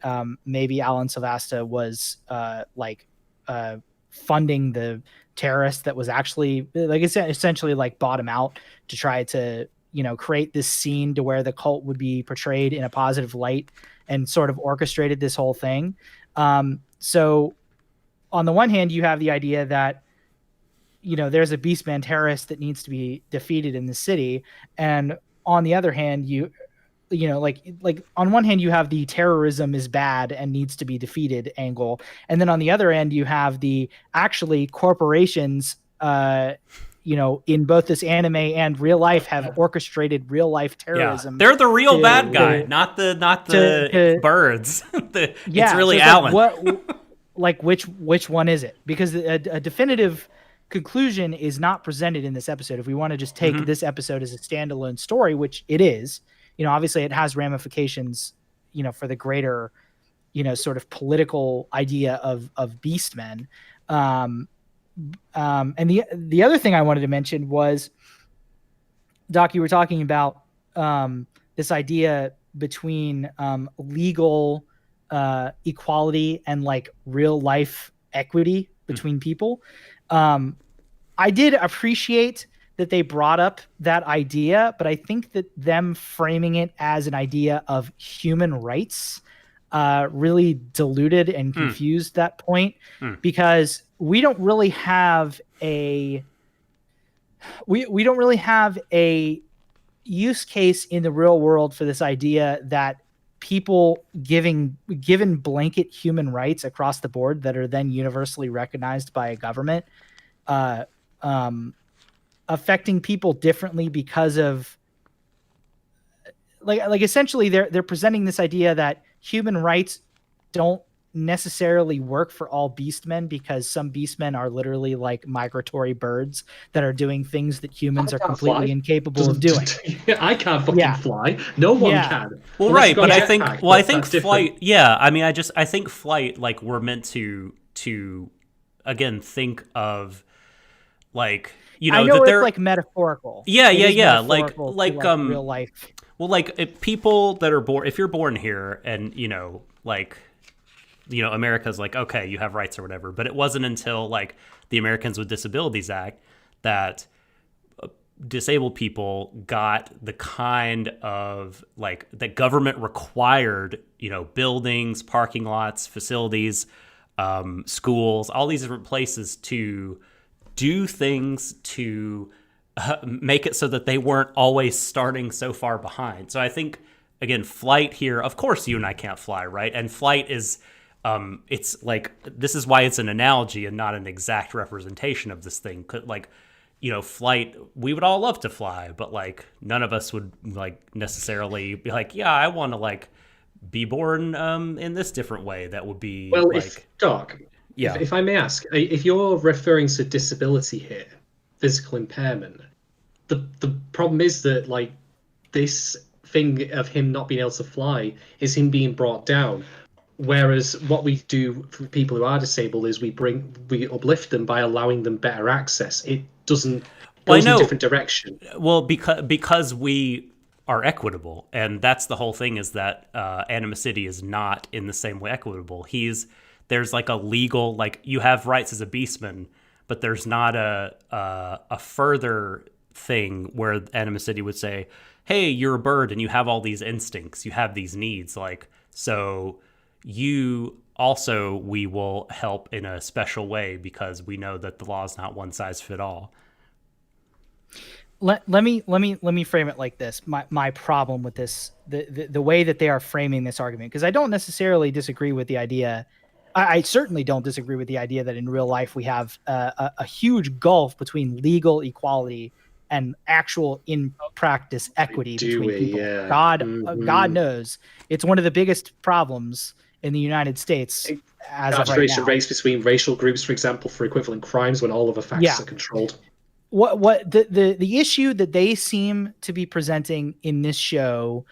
maybe Alan Silvesta was funding the terrorist that was actually like essentially like bought him out to try to, you know, create this scene to where the cult would be portrayed in a positive light and sort of orchestrated this whole thing. So on the one hand, you have the idea that, you know, there's a Beastman terrorist that needs to be defeated in the city. And on the other hand, you know, like on one hand, you have the terrorism is bad and needs to be defeated angle. And then on the other end, you have the actually corporations, you know, in both this anime and real life have orchestrated real life terrorism. They're the real bad guy, not the birds. It's really so Alan. Which one is it? Because a definitive conclusion is not presented in this episode. If we want to just take this episode as a standalone story, which it is, you know, obviously it has ramifications, you know, for the greater, you know, sort of political idea of Beastmen. And the other thing I wanted to mention was, Doc, you were talking about this idea between legal equality and like real life equity between people. I did appreciate that they brought up that idea, but I think that them framing it as an idea of human rights really diluted and confused that point, because we don't really have a use case in the real world for this idea that people given blanket human rights across the board that are then universally recognized by a government, affecting people differently because of like essentially they're presenting this idea that human rights don't necessarily work for all beastmen, because some beastmen are literally like migratory birds that are doing things that humans are completely incapable of doing. I can't fucking fly. No one can. Well, right, but I think flight. Yeah, I mean, I think flight, like, we're meant to again think of, like, you know, I know that they're like metaphorical. Yeah. Metaphorical Like real life. Well, like, if people that are born, if you're born here and, you know, like, you know, America's like, okay, you have rights or whatever. But it wasn't until like the Americans with Disabilities Act that disabled people got the kind of, like, that government required, you know, buildings, parking lots, facilities, schools, all these different places to do things to make it so that they weren't always starting so far behind. So I think, again, flight here, of course you and I can't fly, right? And flight is, it's like, this is why it's an analogy and not an exact representation of this thing. Like, you know, flight, we would all love to fly, but like none of us would like necessarily be like, yeah, I want to like be born in this different way. That would be well, like, if I may ask, if you're referring to disability here, physical impairment, the problem is that, like, this thing of him not being able to fly is him being brought down. Whereas what we do for people who are disabled is we uplift them by allowing them better access. It doesn't go in a different direction. Well, because we are equitable, and that's the whole thing, is that Animacity is not in the same way equitable. There's like a legal, like, you have rights as a beastman, but there's not a further thing where Animacity would say, hey, you're a bird and you have all these instincts, you have these needs, like, so you also, we will help in a special way because we know that the law is not one size fit all. Let me frame it like this. My problem with this, the way that they are framing this argument, because I don't necessarily disagree with the idea. I certainly don't disagree with the idea that in real life we have a huge gulf between legal equality and actual in practice equity between people. Yeah. God knows it's one of the biggest problems in the United States as of right now. Race between racial groups, for example, for equivalent crimes when all of the facts are controlled. What the issue that they seem to be presenting in this show,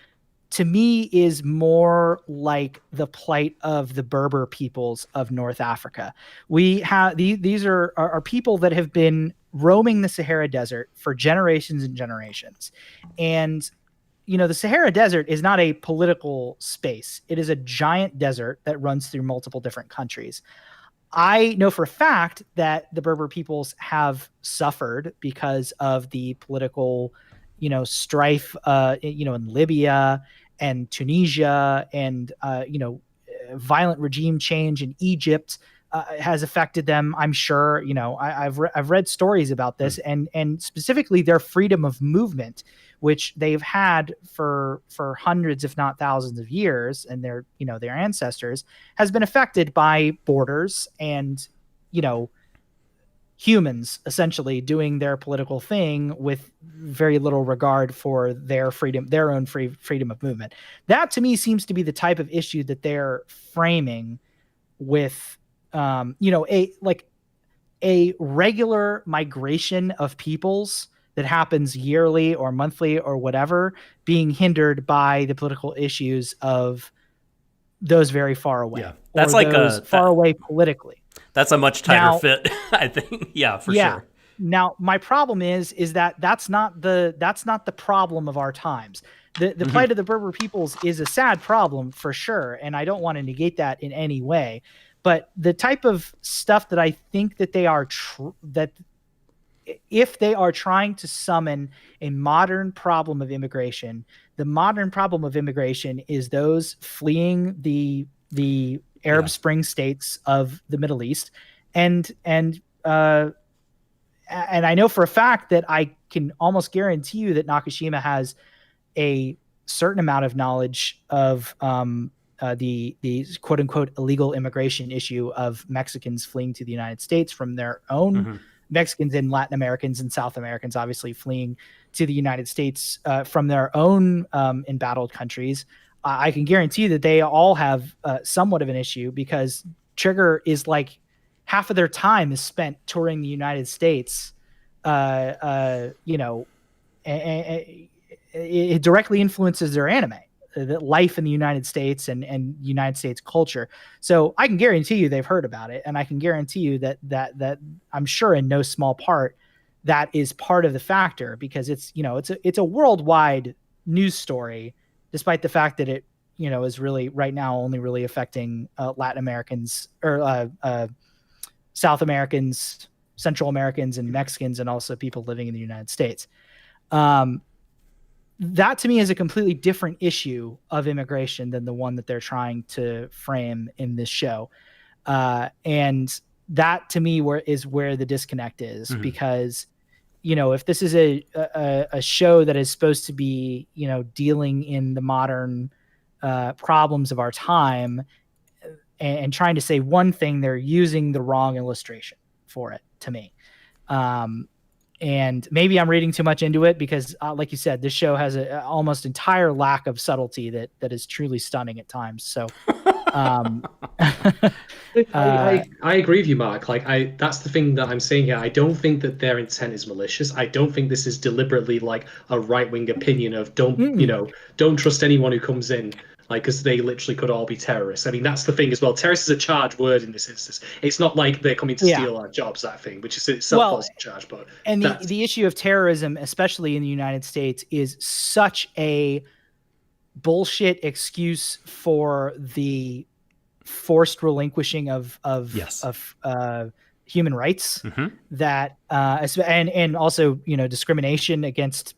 to me, is more like the plight of the Berber peoples of North Africa. We have these are people that have been roaming the Sahara Desert for generations and generations, and the Sahara Desert is not a political space. It is a giant desert that runs through multiple different countries. I know for a fact that the Berber peoples have suffered because of the political, strife, in Libya and Tunisia, and violent regime change in Egypt has affected them. I'm sure. I've read stories about this, and specifically their freedom of movement, which they've had for hundreds, if not thousands of years, and their ancestors, has been affected by borders and humans essentially doing their political thing with very little regard for their freedom, their own freedom of movement. That to me seems to be the type of issue that they're framing with a regular migration of peoples that happens yearly or monthly or whatever, being hindered by the political issues of those very far away. Yeah, that's like far away politically. That's a much tighter fit, I think. Yeah, for sure. Now, my problem is that that's not the problem of our times. The plight of the Berber peoples is a sad problem for sure, and I don't want to negate that in any way. But the type of stuff that I think that they are that if they are trying to summon a modern problem of immigration, the modern problem of immigration is those fleeing the Arab Spring states of the Middle East, and I know for a fact that I can almost guarantee you that Nakashima has a certain amount of knowledge of the quote unquote illegal immigration issue of Mexicans fleeing to the United States from their own Mexicans and Latin Americans and South Americans, obviously fleeing to the United States from their own embattled countries. I can guarantee that they all have somewhat of an issue, because Trigger is like half of their time is spent touring the United States. It directly influences their anime, the life in the United States and United States culture. So I can guarantee you they've heard about it, and I can guarantee you that I'm sure in no small part that is part of the factor, because it's a worldwide news story, despite the fact that it is really right now only really affecting Latin Americans or South Americans, Central Americans, and Mexicans, and also people living in the United States. That to me is a completely different issue of immigration than the one that they're trying to frame in this show. And that to me is where the disconnect is, because, if this is a show that is supposed to be, dealing in the modern problems of our time and trying to say one thing, they're using the wrong illustration for it to me. And maybe I'm reading too much into it, because like you said, this show has an almost entire lack of subtlety that is truly stunning at times. So I agree with you, Mark. That's the thing that I'm saying here. I don't think that their intent is malicious. I don't think this is deliberately like a right-wing opinion of don't trust anyone who comes in, because they literally could all be terrorists. I mean, that's the thing as well. Terrorist is a charged word in this instance. It's not like they're coming to steal our jobs, that thing, which is itself also charged. But the issue of terrorism, especially in the United States, is such a bullshit excuse for the forced relinquishing of human rights, that and also discrimination against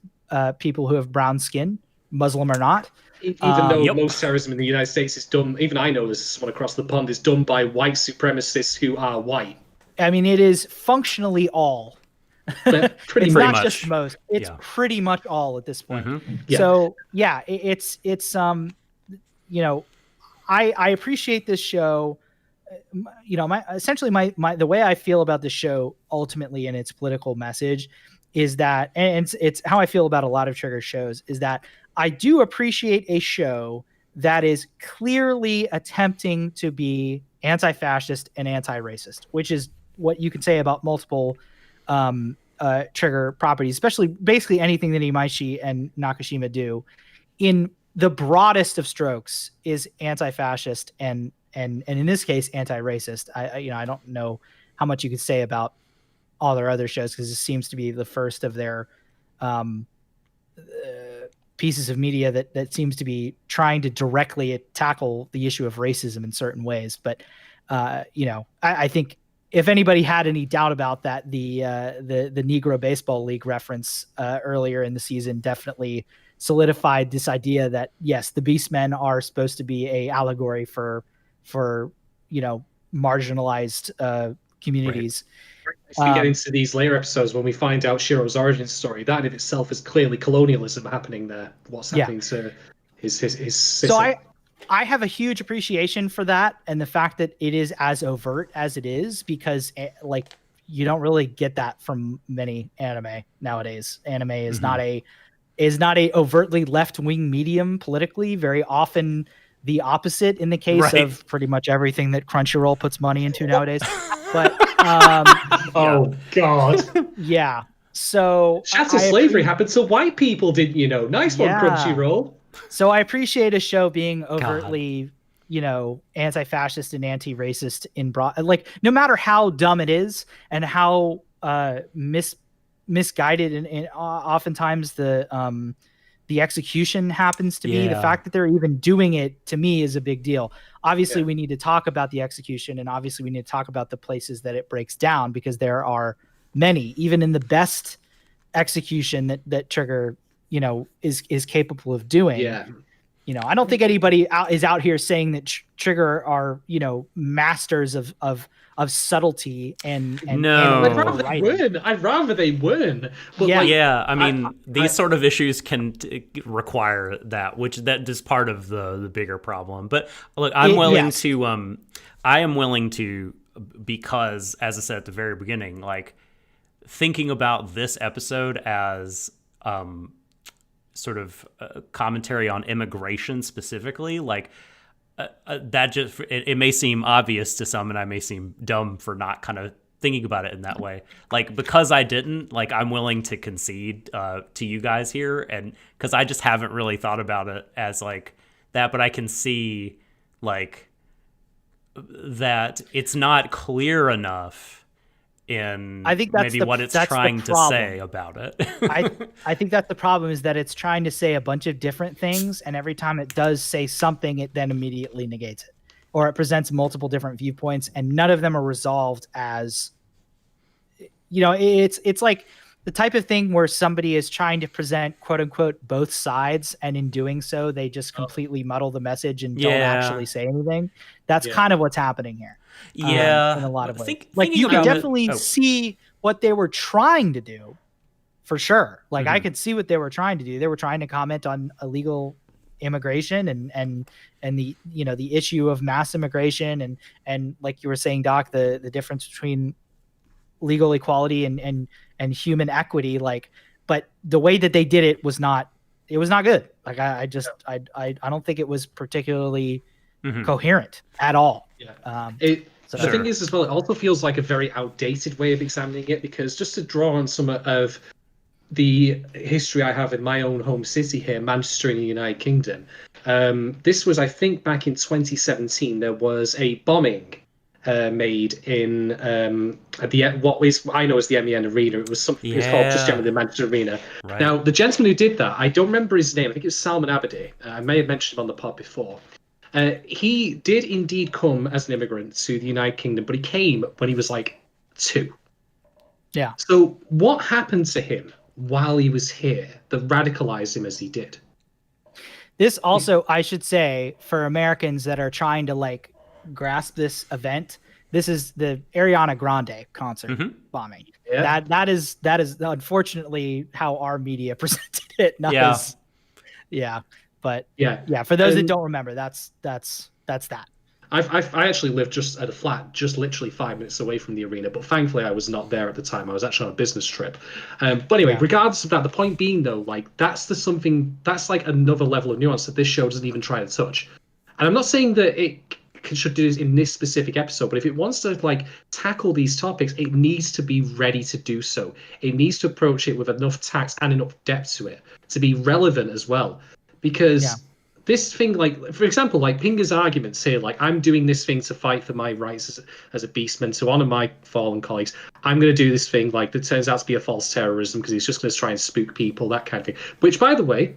people who have brown skin, Muslim or not. Even though most terrorism in the United States is done, even I know this, someone across the pond, is done by white supremacists who are white. I mean, it is functionally all. Pretty much. Not just most. It's pretty much all at this point. Yeah. So it's I appreciate this show. Essentially the way I feel about the show ultimately in its political message is that, and it's how I feel about a lot of Trigger shows, is that I do appreciate a show that is clearly attempting to be anti-fascist and anti-racist, which is what you can say about multiple Trigger properties, especially basically anything that Imaishi and Nakashima do in the broadest of strokes is anti-fascist and in this case anti-racist. I don't know how much you could say about all their other shows, because it seems to be the first of their pieces of media that seems to be trying to directly tackle the issue of racism in certain ways. But I think if anybody had any doubt about that, the Negro Baseball League reference earlier in the season definitely solidified this idea that yes, the Beastmen are supposed to be a allegory for marginalized communities. Right. As we get into these later episodes, when we find out Shiro's origin story, that in itself is clearly colonialism happening there. What's happening to his sister. So I have a huge appreciation for that, and the fact that it is as overt as it is, because you don't really get that from many anime nowadays. Anime is not a overtly left-wing medium politically. Very often the opposite in the case of pretty much everything that Crunchyroll puts money into nowadays. But oh god, yeah. So Shatter slavery happened to white people, didn't you know? Nice one, Crunchyroll. So I appreciate a show being overtly, anti-fascist and anti-racist in broad. Like, no matter how dumb it is and how misguided and oftentimes the execution happens to be, the fact that they're even doing it to me is a big deal. Obviously, we need to talk about the execution, and obviously we need to talk about the places that it breaks down, because there are many, even in the best execution that Trigger is capable of doing. I don't think anybody is out here saying that Trigger are masters of subtlety and no. I'd rather they weren't. But I mean, these sort of issues can require that, which that is part of the bigger problem. But look, I am willing to, because as I said at the very beginning, like, thinking about this episode as sort of commentary on immigration specifically, like that just it may seem obvious to some, and I may seem dumb for not kind of thinking about it in that way. Like, because I didn't, like, I'm willing to concede to you guys here, and because I just haven't really thought about it as like that. But I can see like that it's not clear enough in maybe what it's trying to say about it. I think that's the problem, is that it's trying to say a bunch of different things, and every time it does say something, it then immediately negates it, or it presents multiple different viewpoints, and none of them are resolved as, it's like the type of thing where somebody is trying to present quote unquote both sides, and in doing so they just completely muddle the message and don't actually say anything. That's kind of what's happening here. In a lot of ways. You can definitely see what they were trying to do, for sure. Like, I could see what they were trying to do. They were trying to comment on illegal immigration and the the issue of mass immigration, and like you were saying, Doc, the difference between legal equality and human equity. Like, but the way that they did it was not good. Like, I don't think it was particularly coherent at all. The thing is, as well, it also feels like a very outdated way of examining it, because just to draw on some of the history I have in my own home city here, Manchester in the United Kingdom, this was, I think, back in 2017, there was a bombing made in what I know as the MEN Arena. It was something. It was called just generally the Manchester Arena. Right. Now, the gentleman who did that, I don't remember his name. I think it was Salman Abedi. I may have mentioned him on the pod before. He did indeed come as an immigrant to the United Kingdom, but he came when he was like 2. Yeah. So what happened to him while he was here that radicalized him as he did? This also, I should say, for Americans that are trying to like grasp this event, this is the Ariana Grande concert bombing. Yeah. That is unfortunately how our media presented it. But for those that don't remember, that's that. I actually lived just at a flat, just literally 5 minutes away from the arena, but thankfully I was not there at the time. I was actually on a business trip. But anyway, regardless of that, the point being though, like that's like another level of nuance that this show doesn't even try to touch. And I'm not saying that it should do this in this specific episode, but if it wants to like tackle these topics, it needs to be ready to do so. It needs to approach it with enough tact and enough depth to it to be relevant as well. Because this thing, like, for example, like Pinga's arguments here, like, I'm doing this thing to fight for my rights as a beastman, to honor my fallen colleagues. I'm going to do this thing, like, that turns out to be a false terrorism because he's just going to try and spook people, that kind of thing. Which, by the way,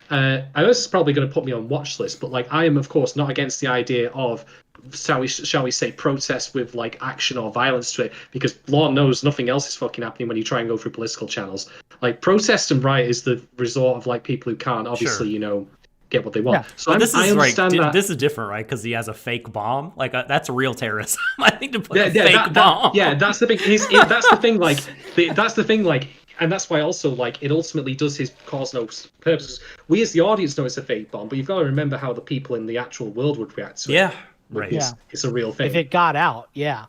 I know this is probably going to put me on watch list, but like I am of course not against the idea of shall we say protest with like action or violence to it, because Lord knows nothing else is fucking happening when you try and go through political channels. Like protest and riot is the resort of like people who can't obviously get what they want. Yeah. So But this I is understand that. This is different, right? Because he has a fake bomb. Like that's real terrorism. I think to put a Yeah, fake bomb. that's the big. That's the thing. Like, that's the thing. Like, and that's why also like it ultimately does his cause no purposes. We as the audience know it's a fake bomb, but you've got to remember how the people in the actual world would react to it. Yeah. Right. It's a real thing. If it got out, yeah.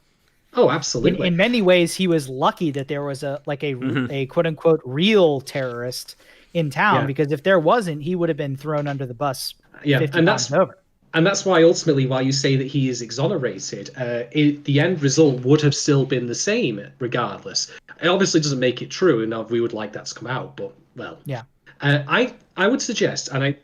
Oh, absolutely. In many ways, he was lucky that there was a quote unquote real terrorist in town, because if there wasn't, he would have been thrown under the bus. Yeah, 50 and times over. And that's why ultimately, why you say that he is exonerated, the end result would have still been the same regardless. It obviously doesn't make it true, and we would like that to come out, but well. Yeah. I would suggest, and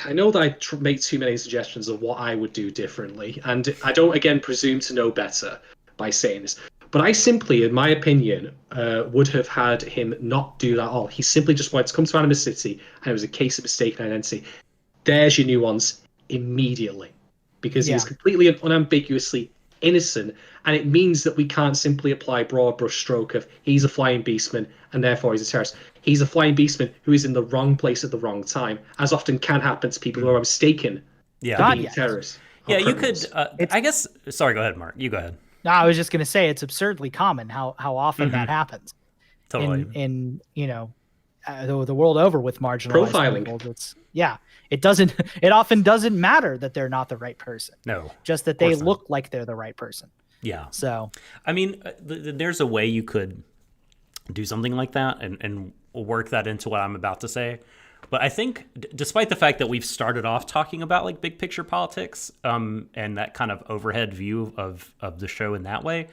I know that I make too many suggestions of what I would do differently, and I don't again presume to know better by saying this, but I simply, in my opinion, would have had him not do that at all. He simply just wanted to come to Anima City, and it was a case of mistaken identity. There's your nuance immediately, because he was completely and unambiguously innocent, and it means that we can't simply apply broad brush stroke of he's a flying beastman and therefore he's a terrorist. He's a flying beastman who is in the wrong place at the wrong time, as often can happen to people who are mistaken for being terrorists. Yeah, you could. I guess. Sorry, go ahead, Mark. You go ahead. No, I was just going to say it's absurdly common how often that happens. Totally. In the world over with marginalized profiling. People. It often doesn't matter that they're not the right person. No. Just that they look like they're the right person. Yeah. So, I mean, there's a way you could do something like that and work that into what I'm about to say. But I think, despite the fact that we've started off talking about like big picture politics, and that kind of overhead view of the show in that way,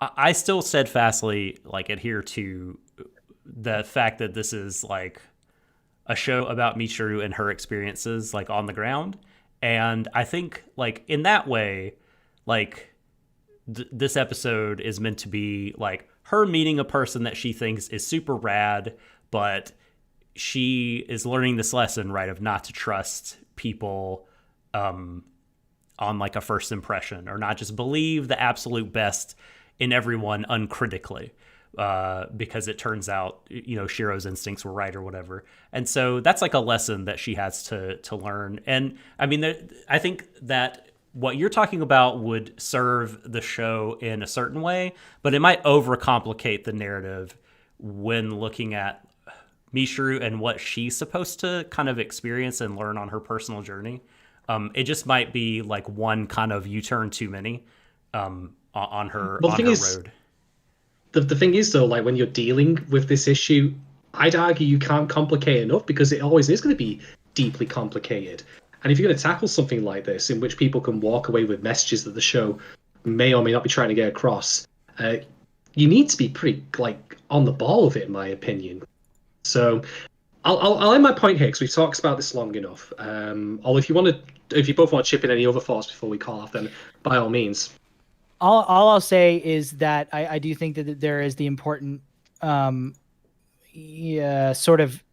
I still steadfastly like adhere to the fact that this is like a show about Michiru and her experiences like on the ground. And I think like in that way, like this episode is meant to be like her meeting a person that she thinks is super rad, but she is learning this lesson, right, of not to trust people on like a first impression, or not just believe the absolute best in everyone uncritically, because it turns out, Shiro's instincts were right or whatever. And so that's like a lesson that she has to learn. And I mean, I think that what you're talking about would serve the show in a certain way, but it might overcomplicate the narrative when looking at Michiru and what she's supposed to kind of experience and learn on her personal journey. It just might be like one kind of U-turn too many on her road. The thing is, though, like when you're dealing with this issue, I'd argue you can't complicate enough, because it always is going to be deeply complicated. And if you're going to tackle something like this, in which people can walk away with messages that the show may or may not be trying to get across, you need to be pretty like on the ball with it, in my opinion. So I'll end my point here, because we've talked about this long enough. Or if you both want to chip in any other thoughts before we call off, then by all means. All I'll say is that I do think that there is the important sort of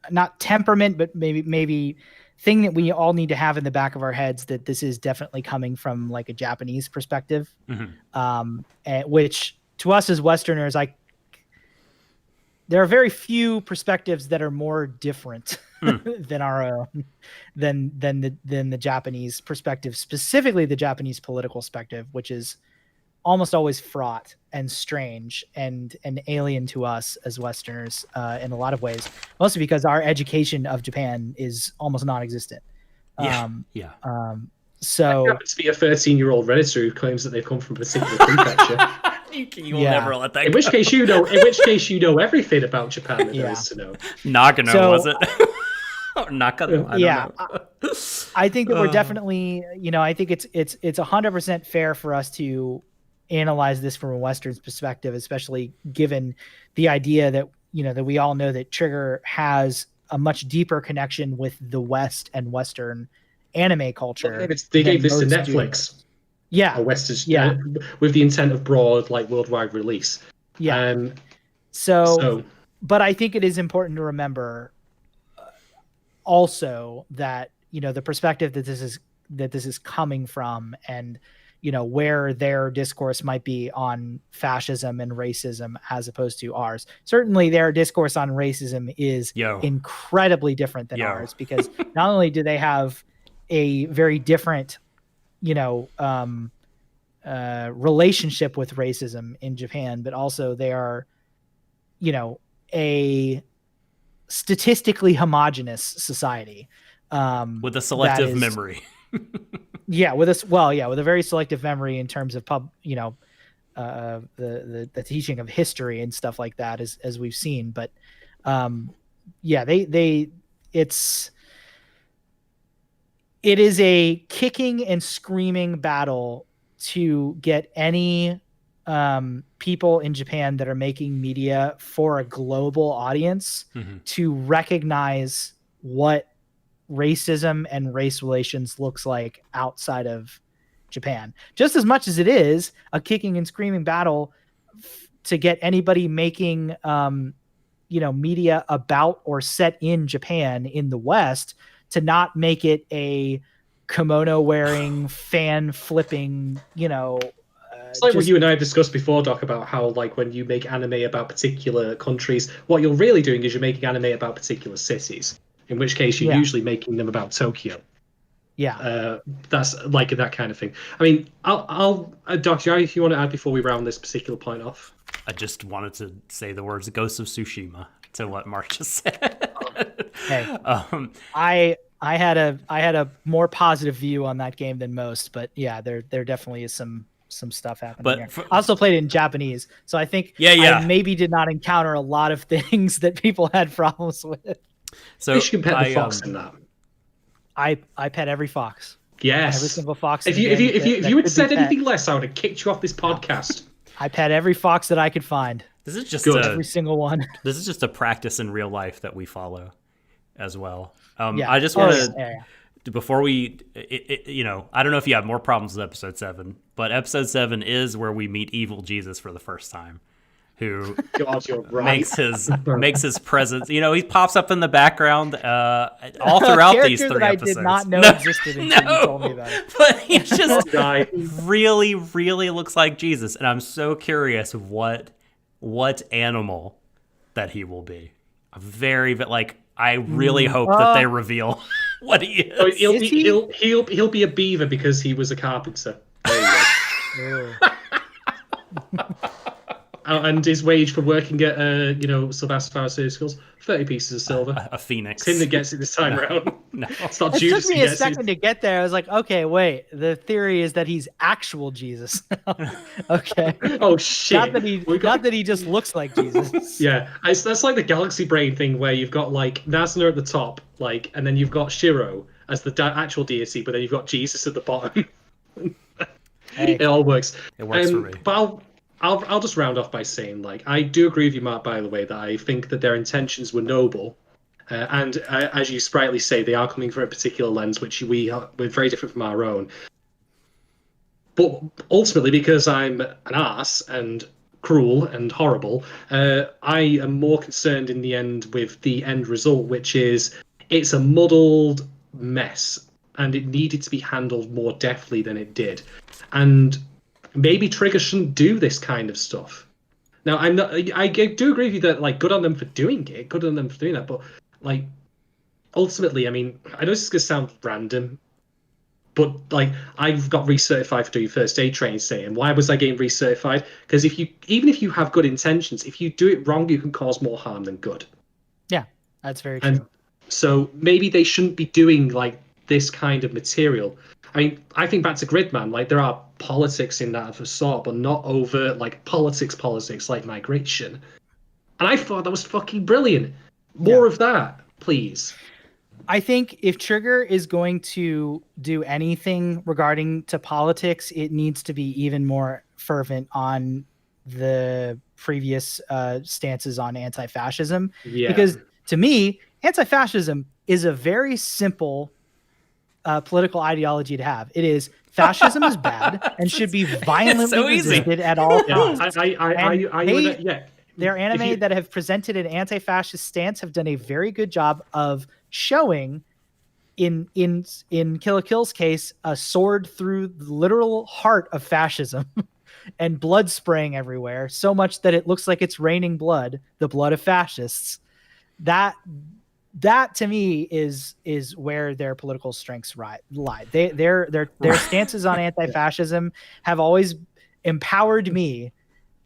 not temperament, but maybe thing that we all need to have in the back of our heads, that this is definitely coming from like a Japanese perspective, which to us as Westerners, there are very few perspectives that are more different than our own, than the Japanese perspective, specifically the Japanese political perspective, which is almost always fraught and strange and alien to us as Westerners in a lot of ways, mostly because our education of Japan is almost non-existent. So it happens to be a 13-year-old Redditor who claims that they've come from a particular prefecture. You will never let that go. In which case you know everything about Japan that there is to know. Nagano, was it? Nakano? I don't know. I think that we're definitely, I think it's 100% fair for us to analyze this from a Western perspective, especially given the idea that, that we all know that Trigger has a much deeper connection with the West and Western anime culture. They gave this to Netflix. Yeah. With the intent of broad, like, worldwide release. So, but I think it is important to remember also that, the perspective that this is coming from, and where their discourse might be on fascism and racism as opposed to ours. Certainly their discourse on racism is incredibly different than ours, because not only do they have a very different, relationship with racism in Japan, but also they are, a statistically homogenous society. With a selective memory. with a very selective memory in terms of the teaching of history and stuff like that, as we've seen. But it is a kicking and screaming battle to get any people in Japan that are making media for a global audience to recognize what racism and race relations looks like outside of Japan, just as much as it is a kicking and screaming battle to get anybody making media about or set in Japan in the West to not make it a kimono wearing, fan flipping, it's like what you and I discussed before, Doc, about how, like, when you make anime about particular countries, what you're really doing is you're making anime about particular cities, in which case you're usually making them about Tokyo. That's like that kind of thing. I mean, I'll Doc, if you want to add before we round this particular point off. I just wanted to say the words "Ghost of Tsushima" to what Marc just said. Hey, I had a more positive view on that game than most, but yeah, there definitely is some stuff happening here. I also played it in Japanese, so I think I maybe did not encounter a lot of things that people had problems with. So you should pet the fox in that. I pet every fox. Yes, every single fox. If you had said anything less, I would have kicked you off this podcast. I pet every fox that I could find. This is just every single one. This is just a practice in real life that we follow as well. I just want to, before we, I don't know if you have more problems with episode 7, but episode 7 is where we meet evil Jesus for the first time, who makes his presence. He pops up in the background all throughout these 3 episodes. I did not know existed until you told me about it. But he just really, really looks like Jesus, and I'm so curious what animal that he will be. I really hope that they reveal what he is. Oh, he'll be a beaver because he was a carpenter. There you go. And his wage for working at Sylvester Pharmaceuticals, 30 pieces of silver. A phoenix. It's him that gets it this time around. No. It's not it Judas. Took me a second to get there. I was like, okay, wait. The theory is that he's actual Jesus. Okay. Oh shit. Not that he just looks like Jesus. Yeah, that's like the galaxy brain thing where you've got like Nazna at the top, and then you've got Shiro as the actual deity, but then you've got Jesus at the bottom. Hey. It all works. It works for me. But I'll just round off by saying, I do agree with you, Marc, by the way, that I think that their intentions were noble. And as you sprightly say, they are coming from a particular lens, which we're very different from our own. But ultimately, because I'm an arse and cruel and horrible, I am more concerned in the end with the end result, which is it's a muddled mess, and it needed to be handled more deftly than it did. And maybe Trigger shouldn't do this kind of stuff. Now, I do agree with you that, good on them for doing it, good on them for doing that, but, ultimately, I mean, I know this is going to sound random, but, I've got recertified for doing first aid training today, and why was I getting recertified? Because even if you have good intentions, if you do it wrong, you can cause more harm than good. Yeah, that's very true. And so maybe they shouldn't be doing, this kind of material. I mean, I think back to Gridman, there are politics in that of a sort, but not overt, politics, like migration. And I thought that was fucking brilliant. More of that, please. I think if Trigger is going to do anything regarding to politics, it needs to be even more fervent on the previous stances on anti-fascism. Yeah. Because to me, anti-fascism is a very simple political ideology to have. It is fascism is bad and should be violently resisted at all costs. Their anime that have presented an anti-fascist stance have done a very good job of showing in Kill la Kill's case a sword through the literal heart of fascism and blood spraying everywhere, so much that it looks like it's raining blood, the blood of fascists. That to me is where their political strengths lie. Their stances on anti-fascism have always empowered me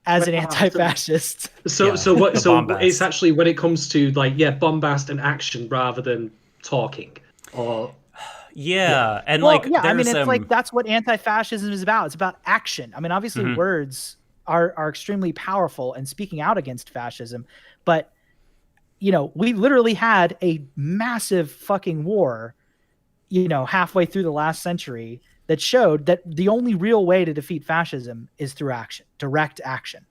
as an anti-fascist. So it's actually when it comes to like bombast and action rather than talking. Or and well, like I mean, it's like that's what anti-fascism is about. It's about action. I mean, obviously words are extremely powerful and speaking out against fascism, but we literally had a massive fucking war, halfway through the last century that showed that the only real way to defeat fascism is through action, direct action,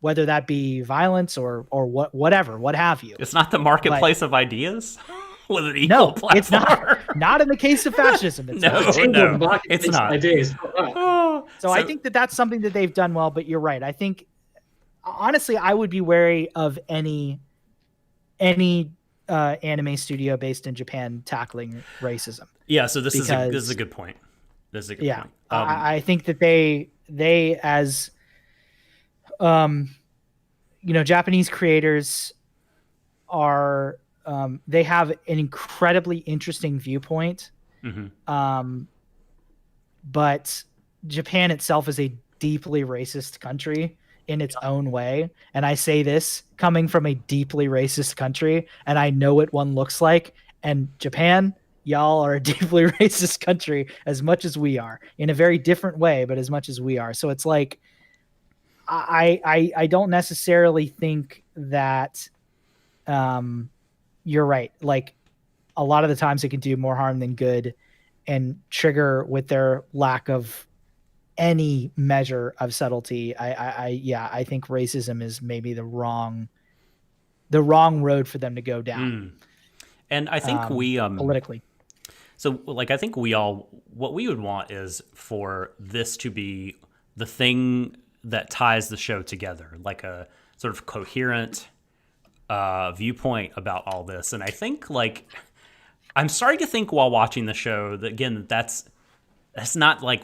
whether that be violence or whatever, what have you. It's not the marketplace of ideas. With an equal platform. It's not in the case of fascism. It's it's not. Ideas. So I think that's something that they've done well, but you're right. I think, honestly, I would be wary of any anime studio based in Japan tackling racism. Yeah, so this is a good point. Point. I think that they as Japanese creators are they have an incredibly interesting viewpoint. But Japan itself is a deeply racist country in its own way. And I say this coming from a deeply racist country, and I know what one looks like. And Japan, y'all are a deeply racist country as much as we are, in a very different way, but as much as we are. So it's like, I don't necessarily think that, you're right. Like, a lot of the times it can do more harm than good, and trigger with their lack of any measure of subtlety. I think racism is maybe the wrong road for them to go down. And I think we politically. So like, I think what we would want is for this to be the thing that ties the show together, like a sort of coherent viewpoint about all this. And I think, like, I'm starting to think while watching the show that, again, that's not like,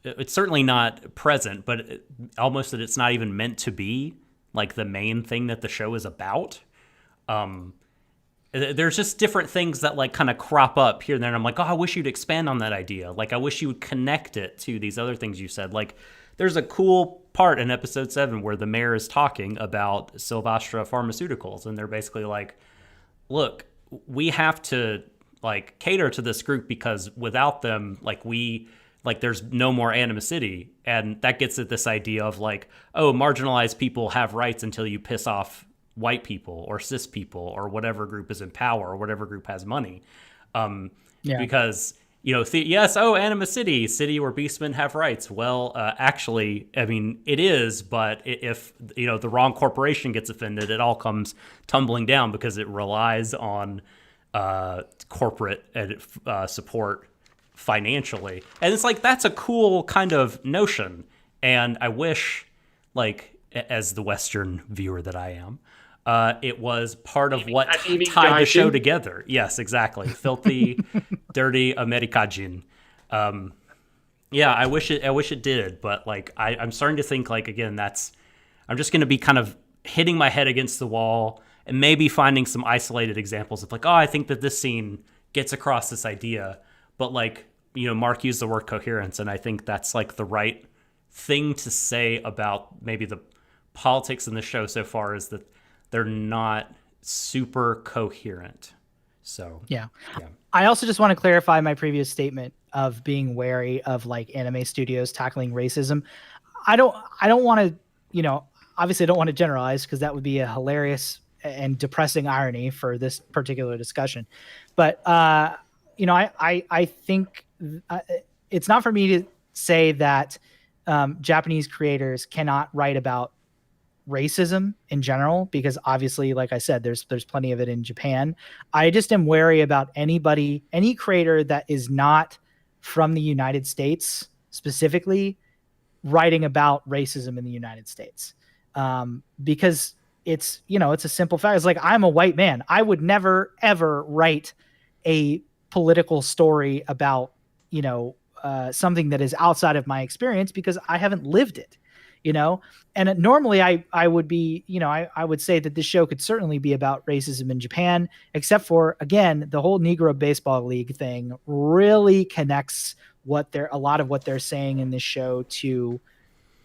it's certainly not present, but almost that it's not even meant to be like the main thing that the show is about. There's just different things that like kind of crop up here and there, and I'm like, oh, I wish you'd expand on that idea. Like, I wish you would connect it to these other things you said. Like, there's a cool part in episode 7 where the mayor is talking about Silvastra Pharmaceuticals, and they're basically like, look, we have to like cater to this group because without them, there's no more animosity. And that gets at this idea of like, oh, marginalized people have rights until you piss off white people or cis people or whatever group is in power or whatever group has money. Because, animosity, city where beastmen have rights. Well, actually, I mean, it is, but if, the wrong corporation gets offended, it all comes tumbling down because it relies on corporate support financially. And it's like, that's a cool kind of notion. And I wish, like, as the Western viewer that I am, it was part of what tied the show together. Yes, exactly. Filthy, dirty Americajin. I wish it did, but like I'm starting to think like, again, I'm just going to be kind of hitting my head against the wall and maybe finding some isolated examples of like, oh, I think that this scene gets across this idea, but like, Marc used the word coherence, and I think that's like the right thing to say about maybe the politics in the show so far, is that they're not super coherent. So yeah. I also just want to clarify my previous statement of being wary of like anime studios tackling racism. I don't want to, obviously I don't want to generalize, because that would be a hilarious and depressing irony for this particular discussion. But I think it's not for me to say that Japanese creators cannot write about racism in general, because obviously, like I said, there's plenty of it in Japan. I just am wary about any creator that is not from the United States specifically writing about racism in the United States, because it's, it's a simple fact. It's like, I'm a white man. I would never, ever write a political story about, something that is outside of my experience because I haven't lived it, and normally I would be, I would say that this show could certainly be about racism in Japan, except for, again, the whole Negro Baseball League thing really connects a lot of what they're saying in this show to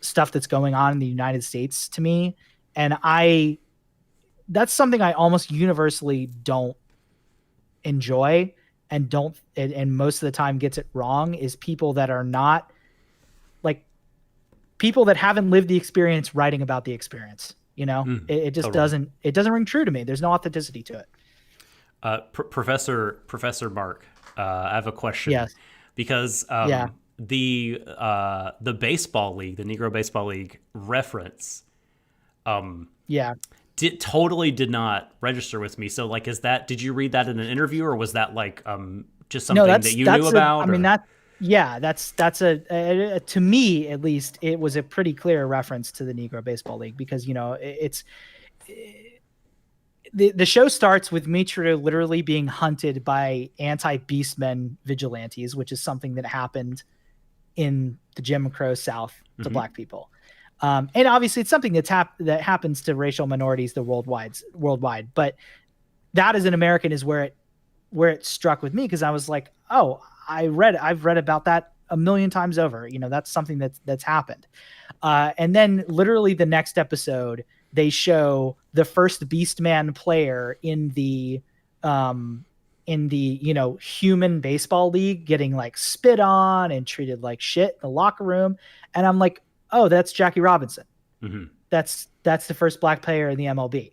stuff that's going on in the United States to me. And that's something I almost universally don't enjoy and most of the time gets it wrong, is people that are not like people that haven't lived the experience writing about the experience. It just totally. doesn't ring true to me. There's no authenticity to it. Professor Marc, I have a question. Yes. Because the baseball league, the Negro Baseball League reference, totally did not register with me. So like, did you read that in an interview, or was that like just something that you knew about? That's to me, at least, it was a pretty clear reference to the Negro Baseball League because, the show starts with Michiru literally being hunted by anti-beastmen vigilantes, which is something that happened in the Jim Crow South to black people. And obviously it's something that happens to racial minorities worldwide. But that as an American is where it struck with me, because I was like, oh, I've read about that a million times over. That's something that's happened. And then literally the next episode, they show the first Beastman player in the human baseball league getting like spit on and treated like shit in the locker room. And I'm like, oh, that's Jackie Robinson. Mm-hmm. That's the first black player in the MLB.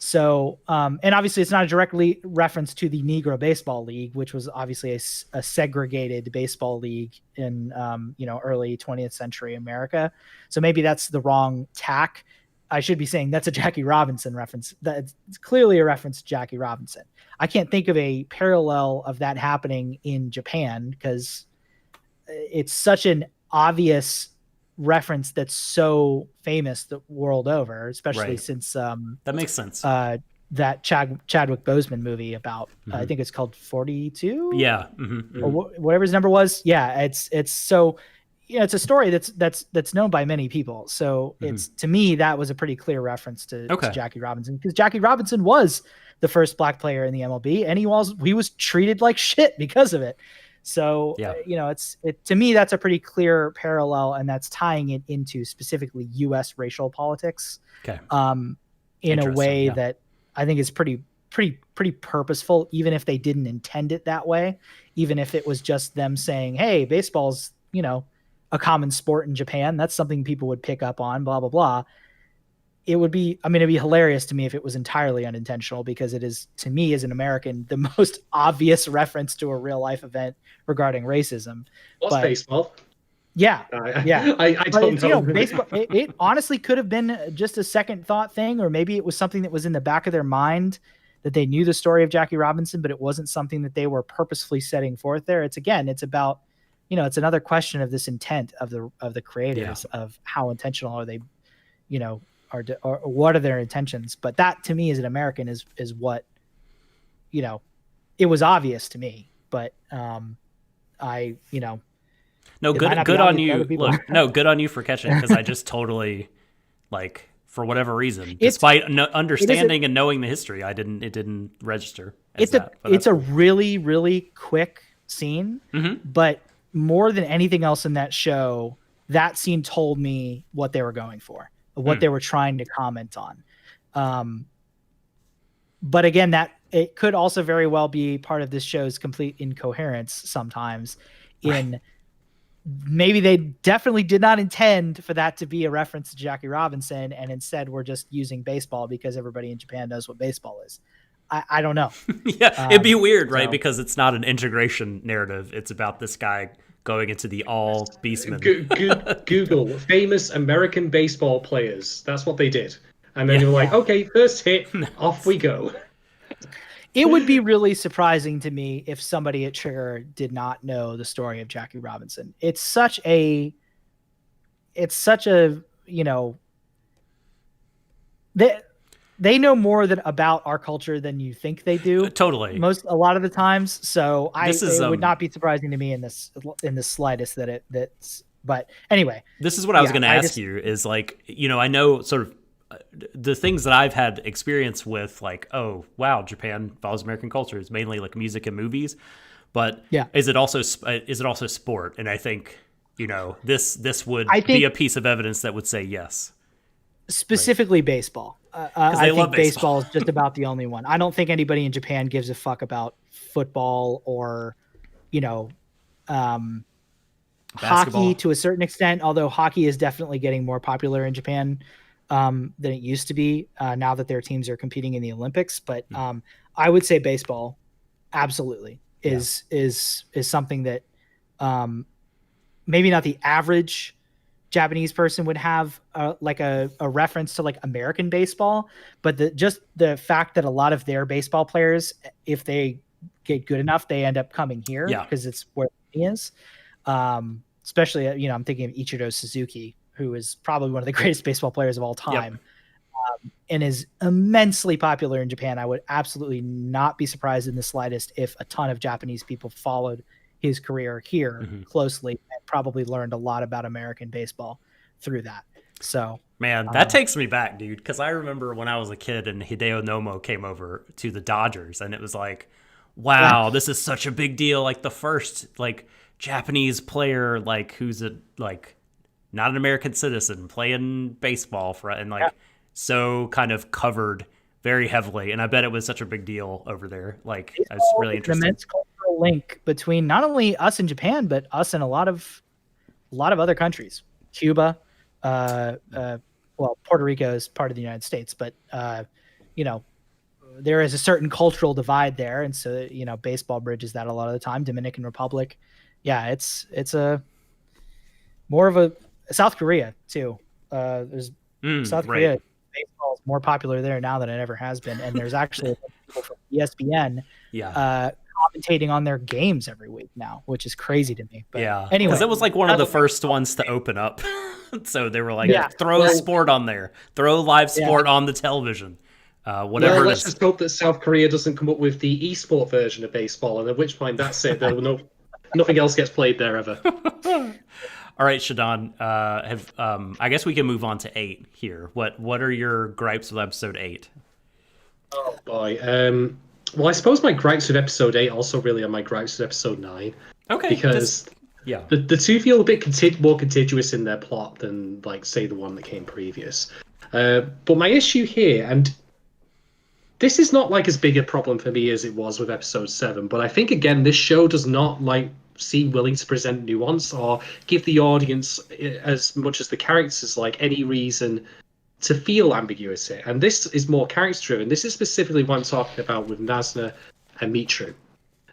So, and obviously it's not a directly reference to the Negro Baseball League, which was obviously a segregated baseball league in, early 20th century America. So maybe that's the wrong tack. I should be saying that's a Jackie Robinson reference. That's clearly a reference to Jackie Robinson. I can't think of a parallel of that happening in Japan because it's such an obvious reference that's so famous the world over, especially since that makes sense. That Chadwick Boseman movie about I think it's called 42. Yeah, or whatever his number was. Yeah, it's so. It's a story that's known by many people. So it's, to me, that was a pretty clear reference to Jackie Robinson, because Jackie Robinson was the first black player in the MLB, and he was treated like shit because of it. So, to me, that's a pretty clear parallel, and that's tying it into specifically U.S. racial politics in a way that I think is pretty purposeful, even if they didn't intend it that way, even if it was just them saying, hey, baseball's, a common sport in Japan. That's something people would pick up on, blah, blah, blah. It'd be hilarious to me if it was entirely unintentional, because it is, to me as an American, the most obvious reference to a real life event regarding racism. What's baseball? Yeah. I don't know. Baseball, it honestly could have been just a second thought thing, or maybe it was something that was in the back of their mind, that they knew the story of Jackie Robinson, but it wasn't something that they were purposefully setting forth there. It's about, it's another question of this intent of the creators of how intentional are they, or what are their intentions. But that, to me as an American, is what, it was obvious to me, but good on you. Look, no, good on you for catching it, because I just totally, like, for whatever reason, despite understanding and knowing the history, it didn't register. It's a really, really quick scene, but more than anything else in that show, that scene told me what they were going for, what they were trying to comment on. But again, that it could also very well be part of this show's complete incoherence sometimes. Maybe they definitely did not intend for that to be a reference to Jackie Robinson, and instead we're just using baseball because everybody in Japan knows what baseball is. I don't know. It'd be weird, right? Because it's not an integration narrative. It's about this guy going into the all beastmen. Google famous American baseball players. That's what they did. And then you're like, okay, first hit, off we go. It would be really surprising to me if somebody at Trigger did not know the story of Jackie Robinson. It's such a they know more about our culture than you think they do. Totally. A lot of the times. So it would not be surprising to me in the slightest that's. But anyway, this is what I was going to ask you is like, I know sort of the things that I've had experience with, like, oh wow, Japan follows American culture. It's mainly like music and movies, but is it also sport? And I think this would be a piece of evidence that would say yes. Specifically baseball. I think baseball is just about the only one. I don't think anybody in Japan gives a fuck about football or, hockey to a certain extent, although hockey is definitely getting more popular in Japan than it used to be now that their teams are competing in the Olympics. But I would say baseball absolutely is something that maybe not the average Japanese person would have like a reference to like American baseball, but just the fact that a lot of their baseball players, if they get good enough, they end up coming here because it's where it is. Especially, I'm thinking of Ichiro Suzuki, who is probably one of the greatest baseball players of all time, and is immensely popular in Japan. I would absolutely not be surprised in the slightest if a ton of Japanese people followed his career here closely and probably learned a lot about American baseball through that. So, man, that takes me back, dude, because I remember when I was a kid and Hideo Nomo came over to the Dodgers, and it was like, wow, this is such a big deal. Like the first Japanese player who's not an American citizen playing baseball so kind of covered very heavily, and I bet it was such a big deal over there. It's really interesting. Immense cultural link between not only us and Japan, but us and a lot of other countries. Cuba, Puerto Rico is part of the United States, but there is a certain cultural divide there, and so baseball bridges that a lot of the time. Dominican Republic, it's a more of a South Korea too. There's South Korea. Baseball is more popular there now than it ever has been, and there's actually people from ESPN commentating on their games every week now, which is crazy to me. But anyway, because it was one of the first ones to open up, so they were throw sport on there, throw live sport on the television, whatever. Let's just hope that South Korea doesn't come up with the esport version of baseball, and at which point that's it. Nothing else gets played there ever. All right, Shadon, I guess we can move on to 8 here. What are your gripes with episode 8? Oh boy. Well, I suppose my gripes with episode 8 also really are my gripes with episode 9. Okay. Because the two feel a bit more contiguous in their plot than say the one that came previous. But my issue here, and this is not as big a problem for me as it was with episode 7, but I think again this show does not seem willing to present nuance or give the audience as much as the characters any reason to feel ambiguity. And this is more character driven. This is specifically what I'm talking about with Nasna and Mitru.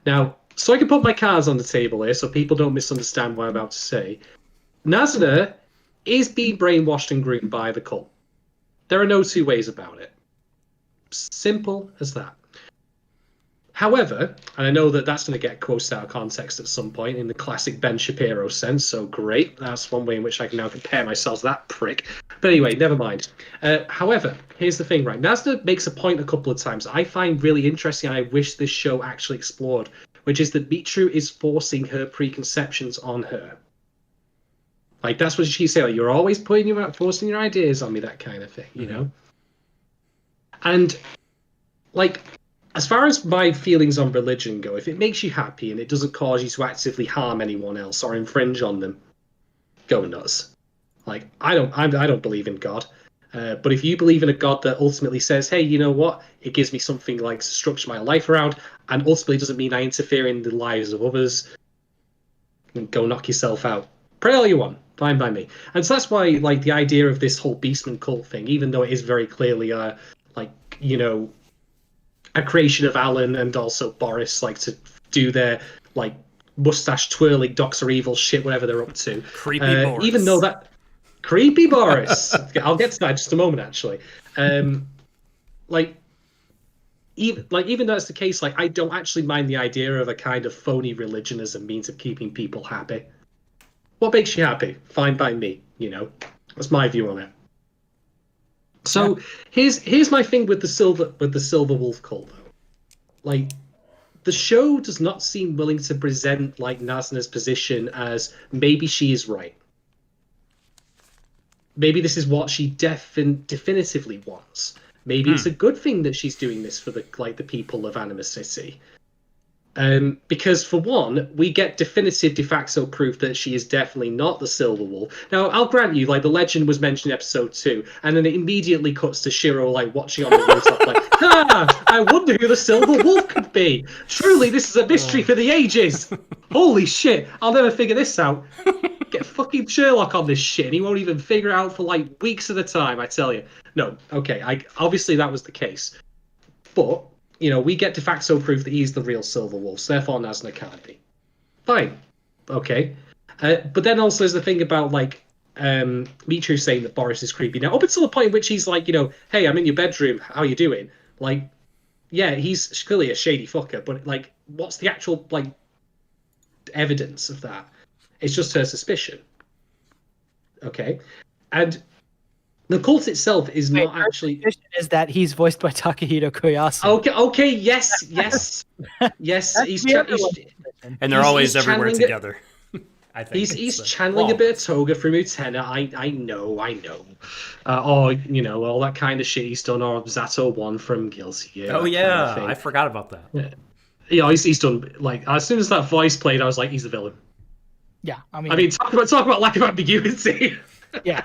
Now, so I can put my cards on the table here so people don't misunderstand what I'm about to say. Nasna is being brainwashed and groomed by the cult. There are no two ways about it. Simple as that. However, and I know that that's going to get quoted out of context at some point in the classic Ben Shapiro sense, so great. That's one way in which I can now compare myself to that prick. But anyway, never mind. However, here's the thing, right? Nasna makes a point a couple of times I find really interesting, and I wish this show actually explored, which is that Mitru is forcing her preconceptions on her. That's what she said. You're always forcing your ideas on me, that kind of thing, you know? And, as far as my feelings on religion go, if it makes you happy and it doesn't cause you to actively harm anyone else or infringe on them, go nuts. I don't believe in God, but if you believe in a God that ultimately says, hey, you know what, it gives me something to structure my life around, and ultimately doesn't mean I interfere in the lives of others, go knock yourself out. Pray all you want, fine by me. And so that's why the idea of this whole Beastman cult thing, even though it is very clearly a creation of Alan and also Boris, to do their mustache twirling Doctor Evil shit, whatever they're up to. Creepy Boris. Even though that creepy Boris, I'll get to that in just a moment. Actually, even though that's the case, I don't actually mind the idea of a kind of phony religion as a means of keeping people happy. What makes you happy? Fine by me. That's my view on it. So here's my thing with the silver wolf cult though. Like, the show does not seem willing to present like Nazna's position as maybe she is right. Maybe this is what she definitively wants. Maybe it's a good thing that she's doing this for the people of Anima City. Because for one, we get definitive de facto proof that she is definitely not the Silver Wolf. Now, I'll grant you, like, the legend was mentioned in episode 2, and then it immediately cuts to Shiro, like, watching on the rooftop, like, I wonder who the Silver Wolf could be. Truly, this is a mystery for the ages. Holy shit, I'll never figure this out. Get fucking Sherlock on this shit, and he won't even figure it out for, like, weeks at a time, I tell you. No, okay, obviously that was the case. But we get de facto proof that he's the real Silver Wolf, so therefore Nazna can't be. Fine. Okay. But then also there's the thing about, like, Michiru saying that Boris is creepy. Now, up until the point in which he's like, hey, I'm in your bedroom, how you doing? Like, yeah, he's clearly a shady fucker, but, like, what's the actual, like, evidence of that? It's just her suspicion. Okay? And the cult itself is not actually. Is that he's voiced by Takahito Koyasu? Okay, yes. And they're always everywhere together. I think he's channeling a bit of Toga from Utena. I know. All that kind of shit he's done, or Zato 1 from Guilty Gear. Oh yeah, kind of I forgot about that. Yeah, he's done. Like, as soon as that voice played, I was like, he's the villain. Yeah, I mean, talk about lack of ambiguity. Yeah.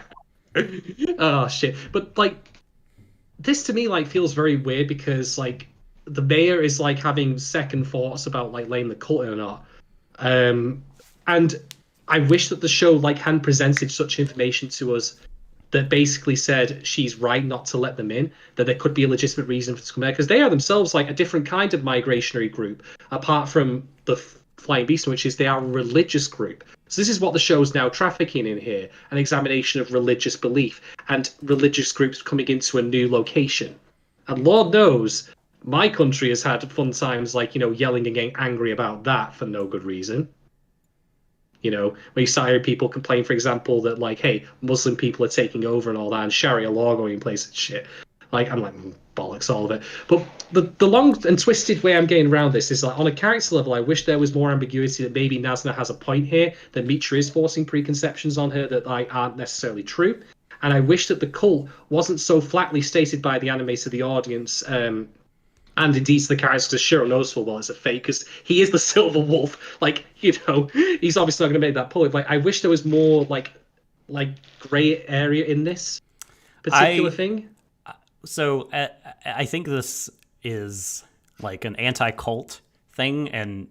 Oh shit! But like, this to me like feels very weird because like the mayor is like having second thoughts about like letting the cult in or not, and I wish that the show like hadn't presented such information to us that basically said she's right not to let them in, that there could be a legitimate reason for it to come there, because they are themselves like a different kind of migrationary group apart from the Flying Beast, which is they are a religious group. So this is what the show's now trafficking in here, an examination of religious belief and religious groups coming into a new location. And Lord knows, my country has had fun times like, yelling and getting angry about that for no good reason. When you start hearing people complain, for example, that like, hey, Muslim people are taking over and all that, and Sharia law going in place and shit. Like, I'm like, bollocks, all of it. But the long and twisted way I'm getting around this is like, on a character level, I wish there was more ambiguity, that maybe Nazna has a point here, that Mitra is forcing preconceptions on her that like aren't necessarily true. And I wish that the cult wasn't so flatly stated by the anime to the audience, and indeed to the characters, because Shiro knows full well it's a fake, because he is the Silver Wolf. Like, he's obviously not going to make that point. Like, I wish there was more like grey area in this particular thing. So I think this is like an anti-cult thing, and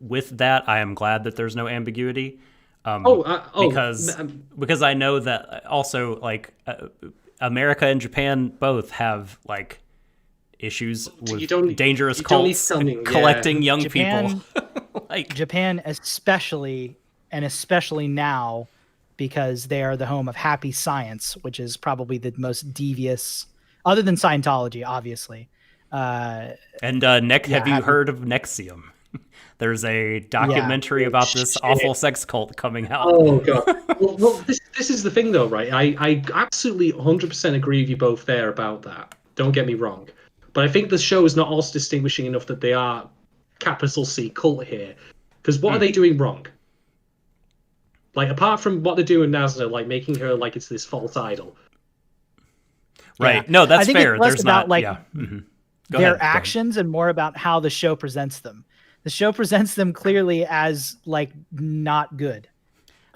with that, I am glad that there's no ambiguity. Because I know that also like America and Japan both have like issues with dangerous cults collecting young people. Like Japan, especially now, because they are the home of Happy Science, which is probably the most devious, other than Scientology, obviously. Have you heard of Nexium? There's a documentary about this awful sex cult coming out. Oh god. well, this is the thing though, right? I absolutely 100% agree with you both there about that. Don't get me wrong. But I think the show is not also distinguishing enough that they are capital C cult here. Because what are they doing wrong? Like, apart from what they're doing Nazna, like making her like it's this false idol. Right. Yeah. No, that's I think fair. It's less There's about not like their actions and more about how the show presents them. The show presents them clearly as like not good.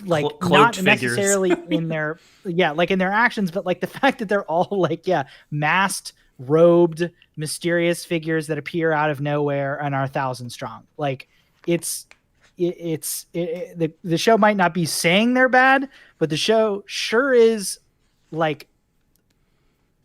Like not figures. Necessarily in their like in their actions, but like the fact that they're all like masked, robed, mysterious figures that appear out of nowhere and are 1,000 strong. Like the show might not be saying they're bad, but the show sure is like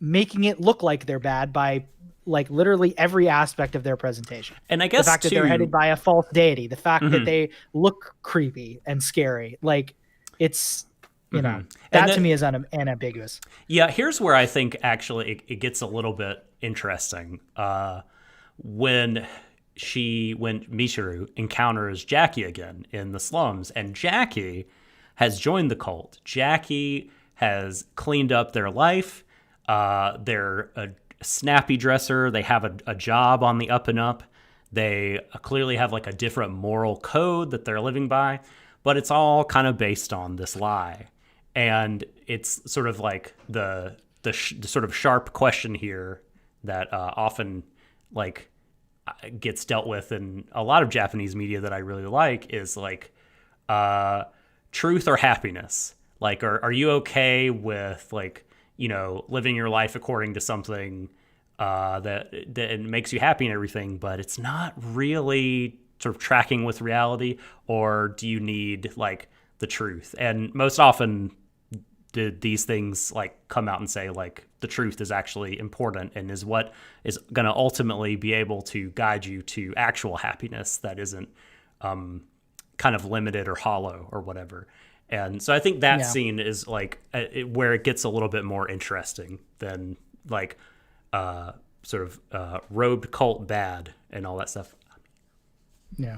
making it look like they're bad by like literally every aspect of their presentation. And I guess the fact that they're headed by a false deity, the fact that they look creepy and scary, like it's that to me is unambiguous. Yeah, here's where I think actually it gets a little bit interesting. When Michiru encounters Jackie again in the slums, and Jackie has joined the cult. Jackie has cleaned up their life. They're a snappy dresser. They have a job on the up and up. They clearly have like a different moral code that they're living by, but it's all kind of based on this lie. And it's sort of like the sort of sharp question here that often like gets dealt with in a lot of Japanese media that I really like is like truth or happiness. Like, are you okay with like, you know, living your life according to something that makes you happy and everything, but it's not really sort of tracking with reality, or do you need like the truth? And most often these things like come out and say like the truth is actually important and is what is going to ultimately be able to guide you to actual happiness that isn't kind of limited or hollow or whatever. And so I think that scene is like where it gets a little bit more interesting than like sort of robed cult bad and all that stuff. Yeah.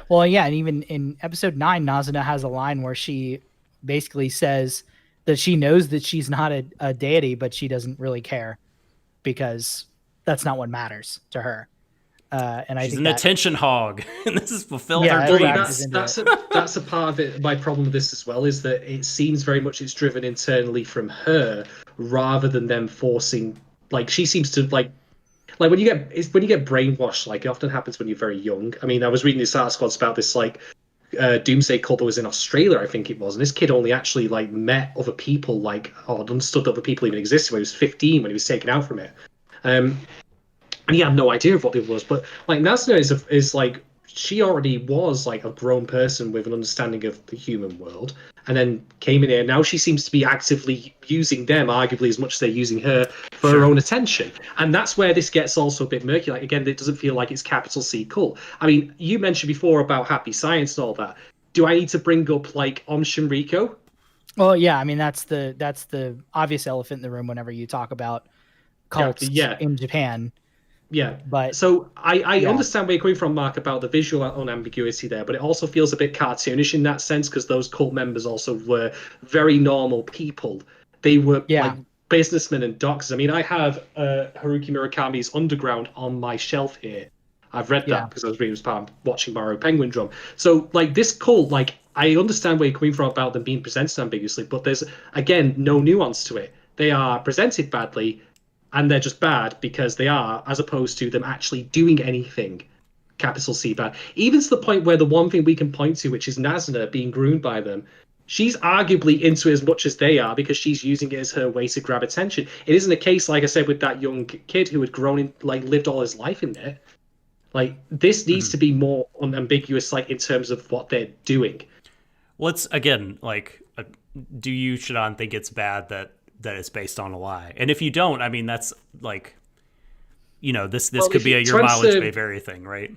Well, yeah, and even in episode 9, Nazuna has a line where she basically says that she knows that she's not a deity, but she doesn't really care because that's not what matters to her. And she's I think an attention hog, and this is fulfilled her dreams. That's a part of it. My problem with this as well is that it seems very much it's driven internally from her rather than them forcing. Like she seems to like when you get brainwashed, like it often happens when you're very young. I mean, I was reading this article about this like doomsday cult that was in Australia, I think it was, and this kid only actually like met other people, like understood that other people even existed when he was 15 when he was taken out from it. And he had no idea of what it was. But like Nazuna is like she already was like a grown person with an understanding of the human world, and then came in here. Now she seems to be actively using them, arguably as much as they're using her for her own attention. And that's where this gets also a bit murky. Like again, it doesn't feel like it's capital C cult. I mean, you mentioned before about happy science and all that. Do I need to bring up like Om Shinriko? Well, yeah, I mean that's the obvious elephant in the room whenever you talk about cults in Japan. Yeah, but so I understand where you're coming from, Mark, about the visual unambiguity there, but it also feels a bit cartoonish in that sense because those cult members also were very normal people. They were like businessmen and doctors. I mean, I have Haruki Murakami's Underground on my shelf here. I've read that because I was reading as part of watching Mario Penguin Drum. So, like, this cult, like, I understand where you're coming from about them being presented ambiguously, but there's, again, no nuance to it. They are presented badly, and they're just bad because they are, as opposed to them actually doing anything. Capital C bad. Even to the point where the one thing we can point to, which is Nazuna being groomed by them, she's arguably into it as much as they are because she's using it as her way to grab attention. It isn't a case, like I said, with that young kid who had grown in, like, lived all his life in there. Like, this needs to be more unambiguous, like, in terms of what they're doing. Well, it's, again, like, do you, Shadon, think it's bad that it's based on a lie? And if you don't, I mean, that's like, you know, this could be a your mileage may vary thing, right?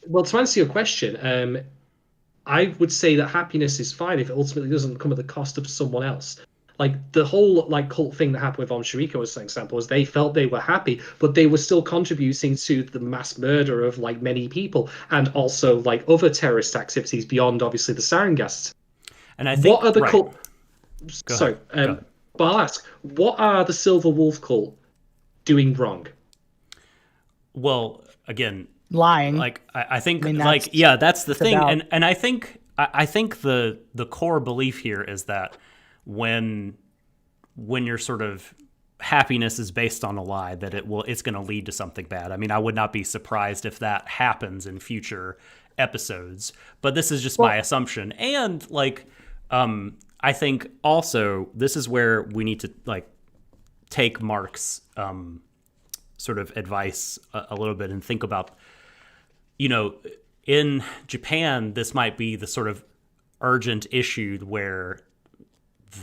Well, to answer your question, I would say that happiness is fine if it ultimately doesn't come at the cost of someone else. Like the whole like cult thing that happened with Om Shinriko as an example is they felt they were happy, but they were still contributing to the mass murder of like many people and also like other terrorist activities beyond obviously the sarin gas. And I think what are the cult? Sorry, but I'll ask, what are the Silver Wolf cult doing wrong? Well, again, lying. Like I think, like that's the thing, and I think the core belief here is that when your sort of happiness is based on a lie, that it's going to lead to something bad. I mean, I would not be surprised if that happens in future episodes, but this is just my assumption. And like, I think also this is where we need to like take Marc's sort of advice a little bit and think about, you know, in Japan, this might be the sort of urgent issue where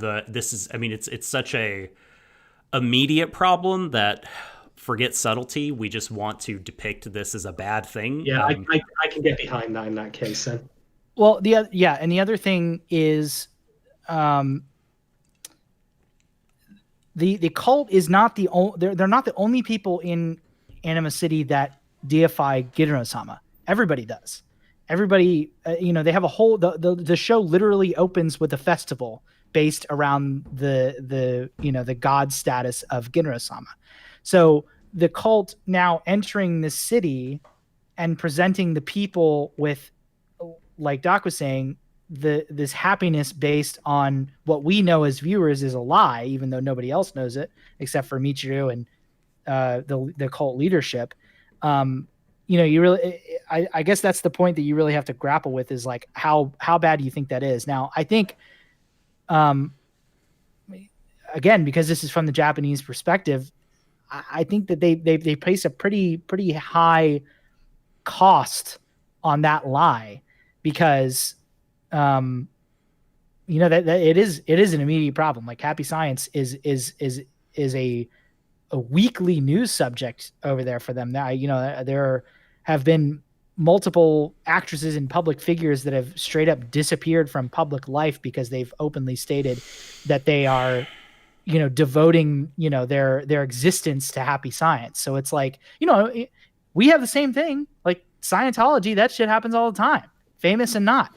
it's such a immediate problem that forget subtlety. We just want to depict this as a bad thing. Yeah, I can get behind that in that case then. Well, and the other thing is, the cult is not they're not the only people in Anima City that deify Gideon-sama. Everybody does. Everybody, they have a whole the show literally opens with a festival based around the the god status of Ginro-sama. So the cult now entering the city and presenting the people with, like Doc was saying, this happiness based on what we know as viewers is a lie, even though nobody else knows it except for Michiru and the cult leadership. You really, I guess that's the point that you really have to grapple with, is like how bad do you think that is? Now, I think, again, because this is from the Japanese perspective, I think that they place a pretty high cost on that lie, because that it is an immediate problem. Like Happy Science is a weekly news subject over there for them. Now, there have been multiple actresses and public figures that have straight up disappeared from public life because they've openly stated that they are, devoting, their existence to Happy Science. So it's like, we have the same thing. Like Scientology, that shit happens all the time, famous and not.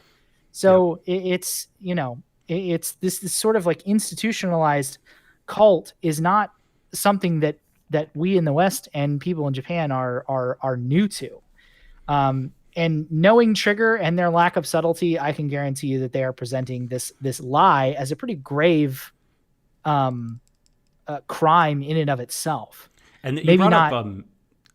So it's this sort of like institutionalized cult is not something that we in the West and people in Japan are new to. And knowing Trigger and their lack of subtlety, I can guarantee you that they are presenting this lie as a pretty grave crime in and of itself. And you maybe brought not. Up,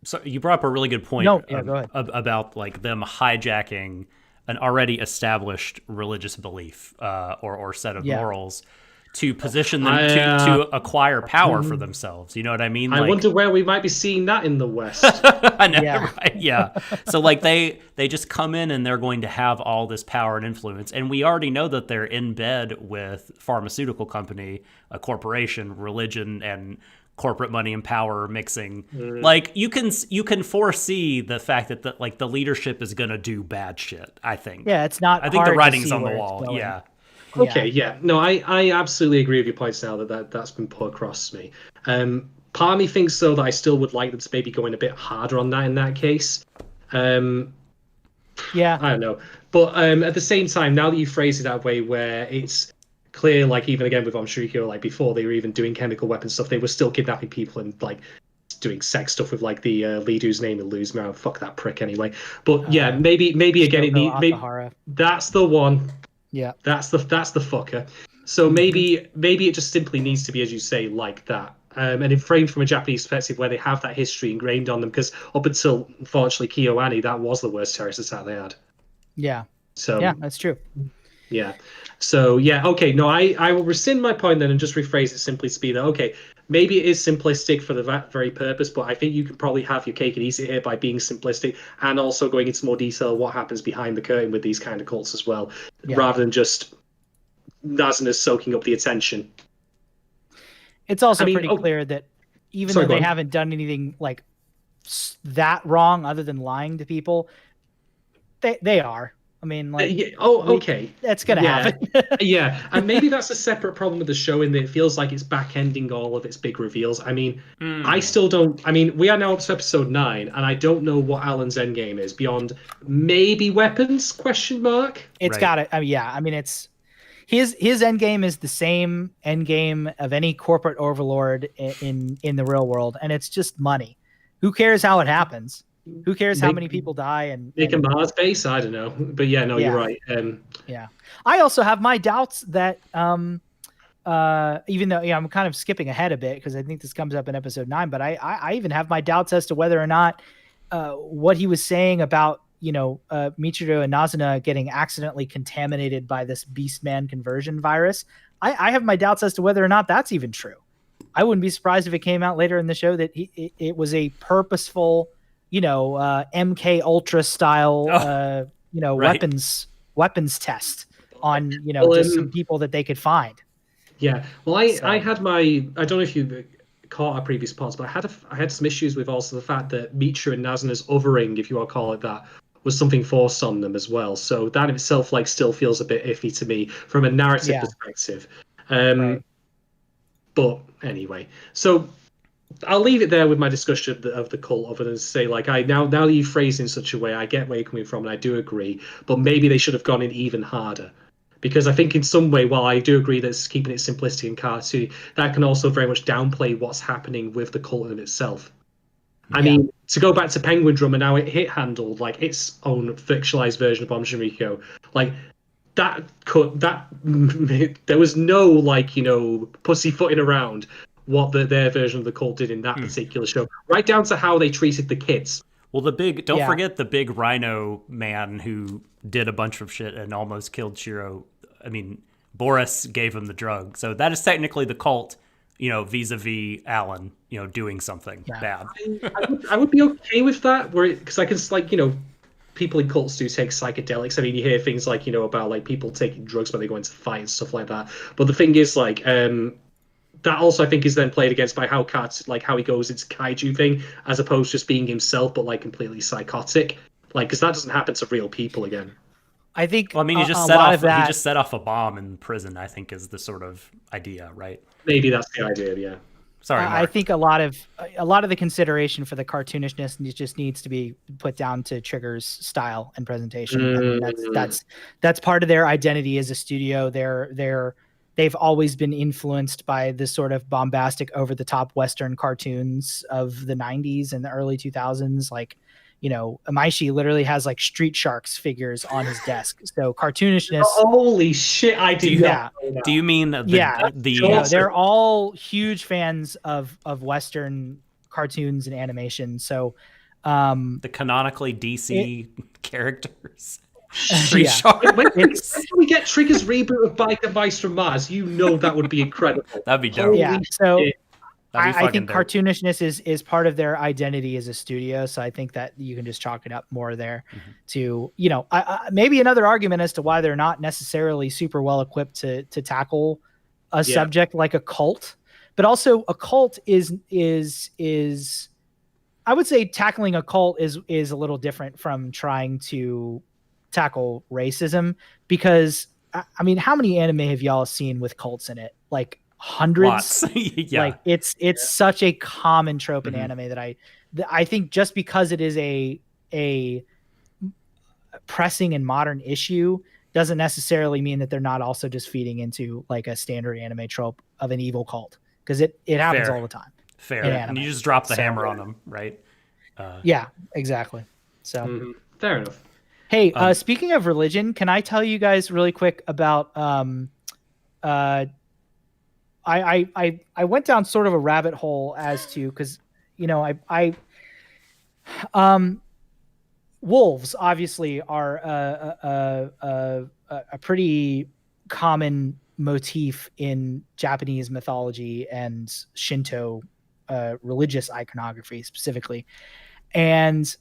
so you brought up a really good point. No, yeah, go ahead. About like them hijacking an already established religious belief or set of morals to position them to acquire power for themselves. You know what I mean? I wonder where we might be seeing that in the West. I know, right? Yeah. So like they just come in and they're going to have all this power and influence. And we already know that they're in bed with pharmaceutical company, a corporation, religion, and corporate money and power mixing. Like you can foresee the fact that the leadership is going to do bad shit, I think. Yeah, it's not. I think the writing's on the wall. Yeah. Okay, yeah. No, I absolutely agree with your points now that's been put across to me. Part of me thinks, though, that I still would like them to maybe go in a bit harder on that in that case. Yeah. I don't know. But at the same time, now that you phrase it that way, where it's clear, like even again with Onshiriko, like before they were even doing chemical weapon stuff, they were still kidnapping people and like doing sex stuff with like the lead whose name eludes me. Fuck that prick anyway. But yeah, maybe again it needs. That's the one. Yeah, that's the fucker. So maybe it just simply needs to be, as you say, like that. And in framed from a Japanese perspective, where they have that history ingrained on them, because up until unfortunately KyoAni, that was the worst terrorist attack they had. Yeah. So yeah, that's true. Yeah. So yeah, okay. No, I will rescind my point then and just rephrase it simply to be that okay, maybe it is simplistic for that very purpose, but I think you can probably have your cake and eat it here by being simplistic and also going into more detail what happens behind the curtain with these kind of cults as well, rather than just Nazena's soaking up the attention. It's also pretty clear that even though they haven't done anything like that wrong other than lying to people, they are. I mean, like, okay. That's going to happen. Yeah. And maybe that's a separate problem with the show in that it feels like it's back-ending all of its big reveals. I mean, I still don't... I mean, we are now up to episode 9, and I don't know what Alan's endgame is beyond maybe weapons, question mark? It's got it. I mean, yeah. I mean, it's... His endgame is the same endgame of any corporate overlord in the real world, and it's just money. Who cares how it happens? Who cares how many people die and make a Mars base? I don't know, but yeah, no, you're right. Yeah, I also have my doubts that even though I'm kind of skipping ahead a bit because I think this comes up in episode 9, but I even have my doubts as to whether or not what he was saying about Michiru and Nazena getting accidentally contaminated by this Beastman conversion virus. I have my doubts as to whether or not that's even true. I wouldn't be surprised if it came out later in the show that it was a purposeful, MK Ultra style, weapons test on, just some people that they could find. Yeah. Well, I had I don't know if you caught our previous parts, but I had some issues with also the fact that Michiru and Nazena's othering, if you want to call it that, was something forced on them as well. So that in itself, like, still feels a bit iffy to me from a narrative perspective. Right. But anyway, so I'll leave it there with my discussion of the cult, other than to say, like, now that you phrase it in such a way, I get where you're coming from, and I do agree. But maybe they should have gone in even harder, Because I think in some way, while I do agree that it's keeping it simplistic and cartoony, that can also very much downplay what's happening with the cult in itself. I mean, to go back to Penguin Drum and how it handled like its own fictionalized version of Bomb Shinrikyo, like there was no like pussyfooting around what their version of the cult did in that particular show, right down to how they treated the kids. Well, don't forget the big rhino man who did a bunch of shit and almost killed Shiro. I mean, Boris gave him the drug. So that is technically the cult, vis-a-vis Alan, doing something bad. I would be okay with that, because I can, like, people in cults do take psychedelics. I mean, you hear things like, about like people taking drugs when they go into fight and stuff like that. But the thing is, like, that also I think is then played against by how he goes into kaiju thing, as opposed to just being himself, but like completely psychotic. Like, because that doesn't happen to real people again. I think. Well, I mean, he just set off a bomb in prison, I think, is the sort of idea, right? Maybe that's the idea. Yeah. Sorry, Marc. I think a lot of the consideration for the cartoonishness just needs to be put down to Trigger's style and presentation. I mean, that's part of their identity as a studio. They've always been influenced by this sort of bombastic, over-the-top Western cartoons of the 90s and the early 2000s. Like, Amaishi literally has like Street Sharks figures on his desk. So cartoonishness. Holy shit! I do. Yeah. Do you mean they're all huge fans of Western cartoons and animation. So the canonically DC characters. Street Sharks. When we get Trigger's reboot of Bike Advice from Mars, that would be incredible. That'd be dope. Yeah. So I think dope. cartoonishness is part of their identity as a studio. So I think that you can just chalk it up more there to, maybe another argument as to why they're not necessarily super well equipped to tackle a subject like a cult. But also a cult is I would say tackling a cult is a little different from trying to tackle racism, because I mean, how many anime have y'all seen with cults in it? Like hundreds. Yeah. Like it's such a common trope in anime that I think just because it is a pressing and modern issue doesn't necessarily mean that they're not also just feeding into like a standard anime trope of an evil cult, because it happens all the time. Fair. And you just drop the hammer on them, right? Yeah, exactly. So fair enough. Hey, speaking of religion, can I tell you guys really quick about I went down sort of a rabbit hole as to, because wolves obviously are a pretty common motif in Japanese mythology and Shinto religious iconography specifically, and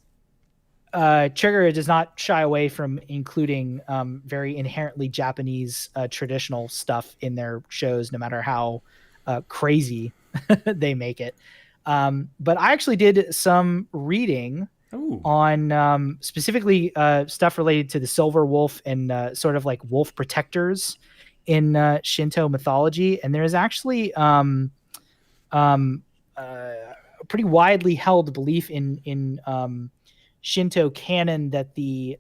Trigger does not shy away from including very inherently Japanese traditional stuff in their shows, no matter how crazy they make it. But I actually did some reading on specifically stuff related to the silver wolf and sort of like wolf protectors in Shinto mythology. And there is actually a pretty widely held belief in Shinto canon that the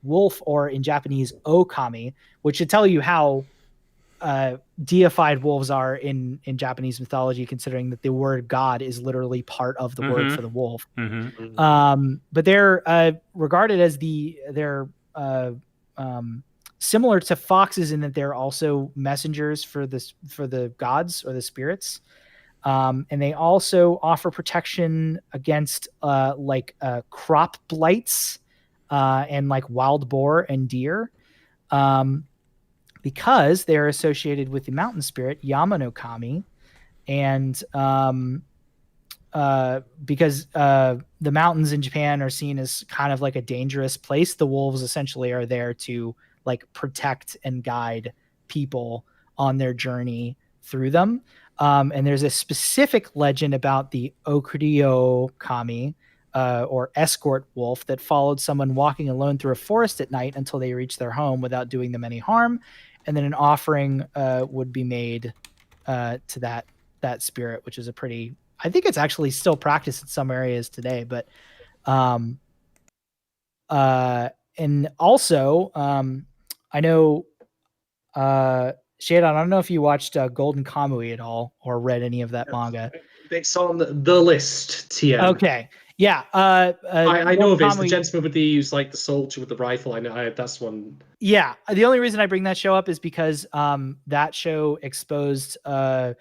wolf, or in Japanese okami, which should tell you how deified wolves are in Japanese mythology, considering that the word God is literally part of the word for the wolf. But they're regarded as they're similar to foxes in that they're also messengers for the gods or the spirits. And they also offer protection against crop blights and like wild boar and deer, because they're associated with the mountain spirit Yamanokami, and because the mountains in Japan are seen as kind of like a dangerous place, the wolves essentially are there to like protect and guide people on their journey through them. And there's a specific legend about the Okuryo Kami, or escort wolf, that followed someone walking alone through a forest at night until they reached their home without doing them any harm. And then an offering would be made to that spirit, which is I think it's actually still practiced in some areas today. But and also I know Shadon, I don't know if you watched Golden Kamui at all or read any of that manga. It's on the list, TM. Okay. Yeah. I know of it. It's the Kamui- gentleman with the the soldier with the rifle. I know that's one. Yeah. The only reason I bring that show up is because that show exposed a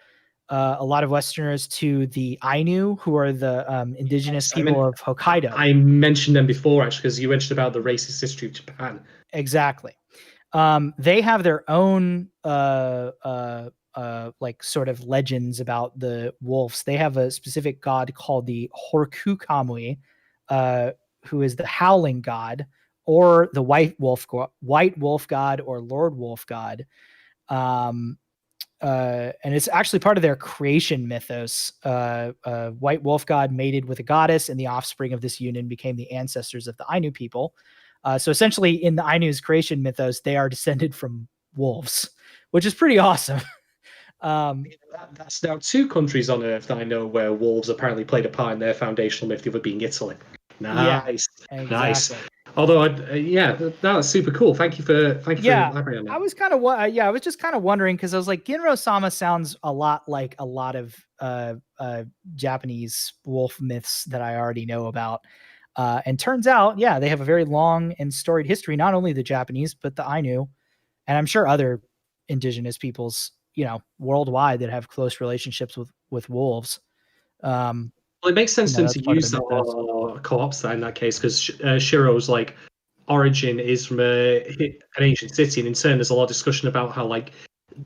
lot of Westerners to the Ainu, who are the indigenous people of Hokkaido. I mentioned them before, actually, because you mentioned about the racist history of Japan. Exactly. They have their own like sort of legends about the wolves. They have a specific god called the Horku Kamui, who is the howling god, or the white wolf god, or Lord Wolf god. And it's actually part of their creation mythos. White wolf god mated with a goddess, and the offspring of this union became the ancestors of the Ainu people. So essentially, in the Ainu's creation mythos, they are descended from wolves, which is pretty awesome. That's now 2 countries on Earth that I know where wolves apparently played a part in their foundational myth, the other being Italy. Nice, yeah, exactly. Nice. Although, that's super cool. Thank you for elaborating on that. I was kind of I was just kind of wondering, because I was like, Ginro-sama sounds a lot like a lot of Japanese wolf myths that I already know about. And turns out, they have a very long and storied history, not only the Japanese, but the Ainu, and I'm sure other indigenous peoples, worldwide, that have close relationships with wolves. Well, it makes sense to use that co-ops in that case, because Shiro's origin is from an ancient city, and in turn, there's a lot of discussion about how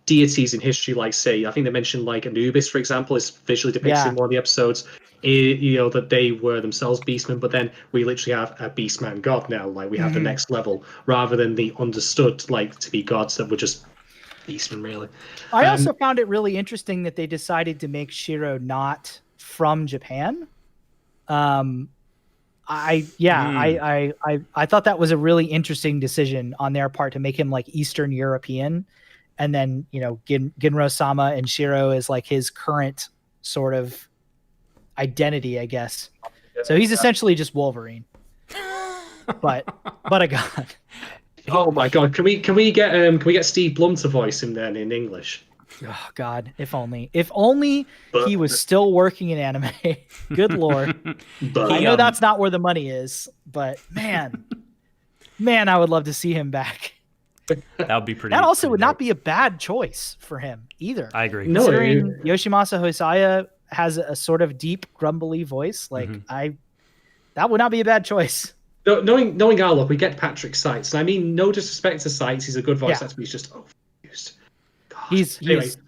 deities in history, say, I think they mentioned Anubis, for example, is visually depicted in one of the episodes. That they were themselves beastmen, but then we literally have a beastman god now. We have the next level, rather than the understood to be gods that were just beastmen, really. I also found it really interesting that they decided to make Shiro not from Japan. I thought that was a really interesting decision on their part to make him Eastern European, and then Ginro-sama and Shiro is his current sort of identity, I guess. So he's essentially just Wolverine, but a god. Oh my god! Can we get Steve Blum to voice him then in English? Oh God! If only he was still working in anime. Good lord! I know that's not where the money is, but man, I would love to see him back. That would be pretty. That also would dope. not be a bad choice for him either. I agree. Considering Yoshimasa Hosaya has a sort of deep, grumbly voice, that would not be a bad choice. Knowing our luck, we get Patrick Seitz, and I mean no disrespect to Seitz, he's a good voice actor, but he's just overused.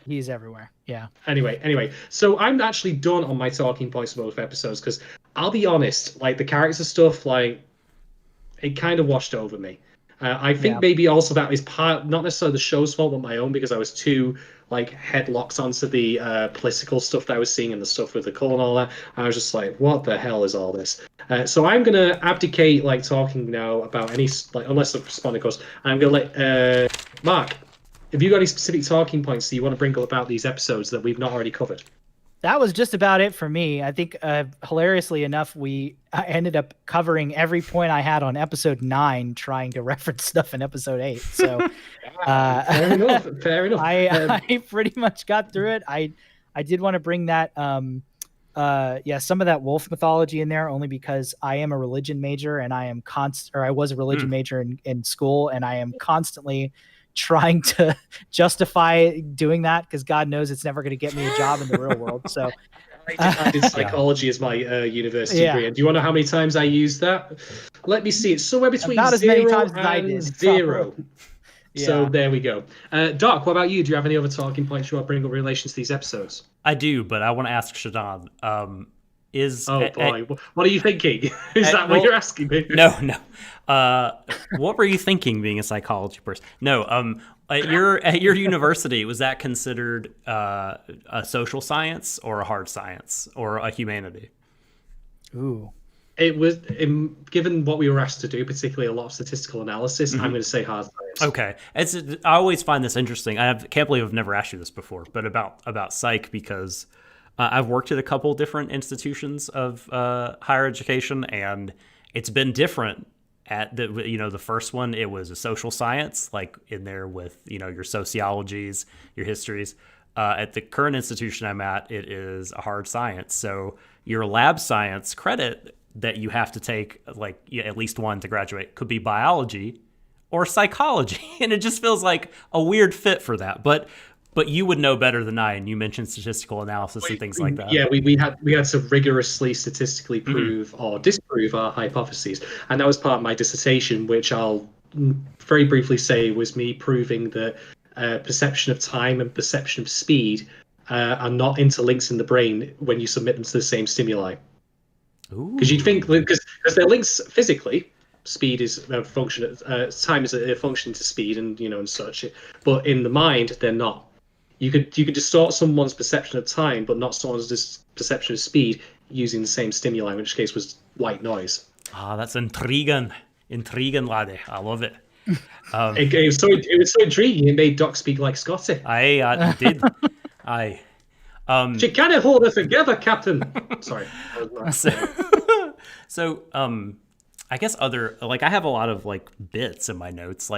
He's everywhere. Yeah. Anyway, so I'm actually done on my talking points for both episodes, because I'll be honest, the character stuff, it kind of washed over me. I think maybe also that is part, not necessarily the show's fault, but my own, because I was too headlocked onto the political stuff that I was seeing and the stuff with the call and all that. I was just like, what the hell is all this? So I'm gonna abdicate talking now about any unless the responding goes. I'm gonna let Marc. Have you got any specific talking points that you want to bring up about these episodes that we've not already covered? That was just about it for me. I think, hilariously enough, I ended up covering every point I had on episode 9, trying to reference stuff in episode 8. So, fair enough. I pretty much got through it. I did want to bring that, some of that wolf mythology in there, only because I am a religion major, and I was a religion major in school, and I am constantly trying to justify doing that, because God knows it's never going to get me a job in the real world. So I did psychology as my university degree, and do you want to know how many times I used that? Let me see. It's somewhere between about 0 as many times as I and did. 0. So there we go. Doc, what about you? Do you have any other talking points you want to bring up in relation to these episodes? I do, but I want to ask Shadon. What are you thinking? Is that what you're asking me? No. What were you thinking, being a psychology person? No. At your university, was that considered a social science or a hard science or a humanity? Ooh. It was, given what we were asked to do, particularly a lot of statistical analysis, I'm going to say hard science. Okay. I always find this interesting. Can't believe I've never asked you this before, but about psych, because I've worked at a couple different institutions of higher education, and it's been different at the first one, it was a social science, like in there with your sociologies, your histories. At the current institution I'm at, it is a hard science. So your lab science credit that you have to take, like at least one to graduate, could be biology or psychology, and it just feels like a weird fit for that. But you would know better than I, and you mentioned statistical analysis and things like that. Yeah, we had to rigorously statistically prove or disprove our hypotheses, and that was part of my dissertation, which I'll very briefly say was me proving that perception of time and perception of speed are not interlinks in the brain when you submit them to the same stimuli. Because you'd think, because they're links physically. Speed is a function. Time is a function to speed, and such. But in the mind, they're not. You could distort someone's perception of time, but not someone's perception of speed using the same stimuli, in which case was white noise. That's intriguing, laddie. I love it. It was so intriguing. It made Doc speak like Scotty. I did. She can't hold us together, Captain. Sorry. So, I guess I have a lot of bits in my notes.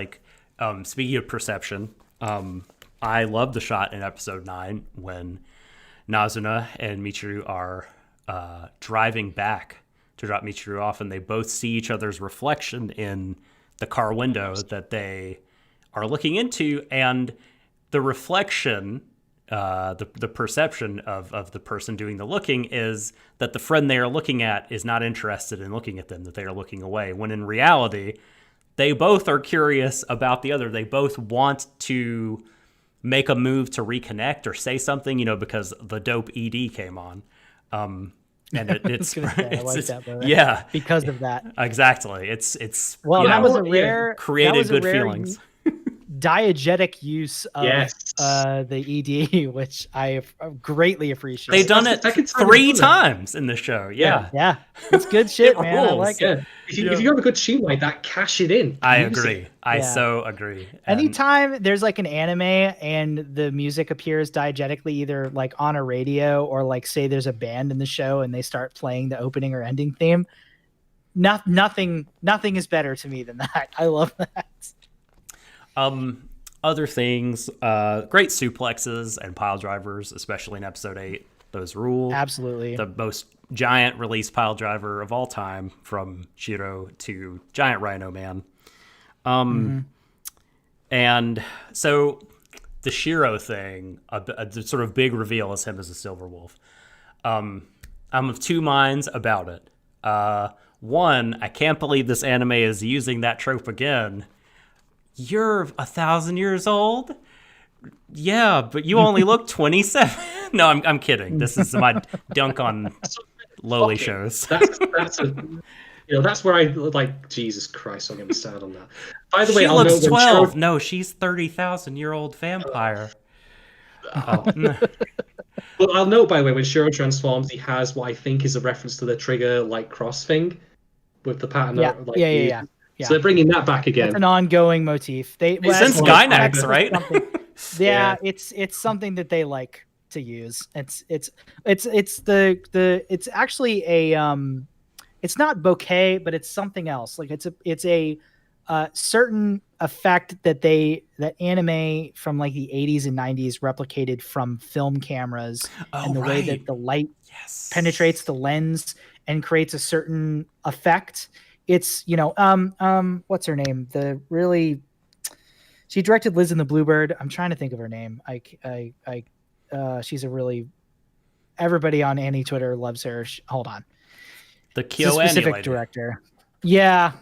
Speaking of perception, I love the shot in episode 9 when Nazuna and Michiru are driving back to drop Michiru off, and they both see each other's reflection in the car window that they are looking into, and the reflection, the perception of the person doing the looking is that the friend they are looking at is not interested in looking at them, that they are looking away, when in reality, they both are curious about the other. They both want to make a move to reconnect or say something, because the dope ED came on. And it's I like that, brother. Yeah, because of that. Exactly. It's well, that was a rare created good feelings. Diegetic use of the ED, which I greatly appreciate. They've done it 3 times in the show. Yeah. It's good shit, man. I like it. If you have a good tune like that, cash it in. I agree. I so agree. Anytime there's an anime and the music appears diegetically, either on a radio or say there's a band in the show and they start playing the opening or ending theme, nothing is better to me than that. I love that. Other things, great suplexes and pile drivers, especially in episode 8. Those rule. Absolutely. The most giant release pile driver of all time, from Shiro to Giant Rhino Man. And so the Shiro thing, the sort of big reveal is him as a silver wolf. I'm of 2 minds about it. One, I can't believe this anime is using that trope again. You're 1,000 years old? Yeah, but you only look 27. No, I'm kidding. This is my dunk on lowly shows. That's where I Jesus Christ. I'll get me started on that. By the way, she looks 12. No, she's 30,000-year-old vampire. Well, I'll note, by the way, when Shiro transforms, he has what I think is a reference to the trigger cross thing with the pattern. Yeah. So they're bringing that back again. It's an ongoing motif. Since Gynax, right? Yeah, it's something that they like to use. It's actually a it's not bokeh, but it's something else. It's a certain effect that anime from the 80s and 90s replicated from film cameras, and the way that the light penetrates the lens and creates a certain effect. It's what's her name? She directed Liz and the Bluebird. I'm trying to think of her name. She's a really, everybody on Annie Twitter loves her. Hold on. The KyoAni specific director. Yeah.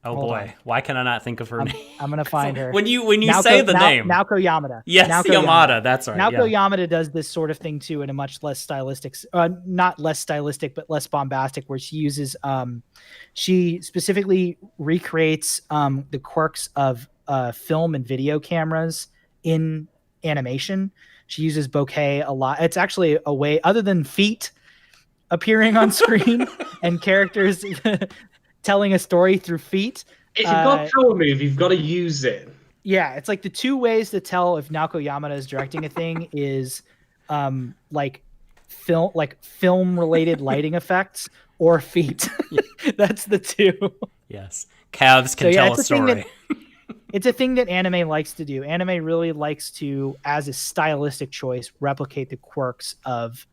Oh boy, why can I not think of her name? I'm gonna find her. When you say the name, Naoko Yamada. Yes, Yamada. That's right. Naoko Yamada does this sort of thing too, in a much less stylistic, not less stylistic, but less bombastic, where she uses, she specifically recreates the quirks of film and video cameras in animation. She uses bokeh a lot. It's actually a way, other than feet appearing on screen and characters telling a story through feet. If you've got a power move, you've got to use it. Yeah, it's the 2 ways to tell if Naoko Yamada is directing a thing is film related lighting effects or feet. That's the 2. Yes. Calves can tell it's a story. It's a thing that anime likes to do. Anime really likes to, as a stylistic choice, replicate the quirks of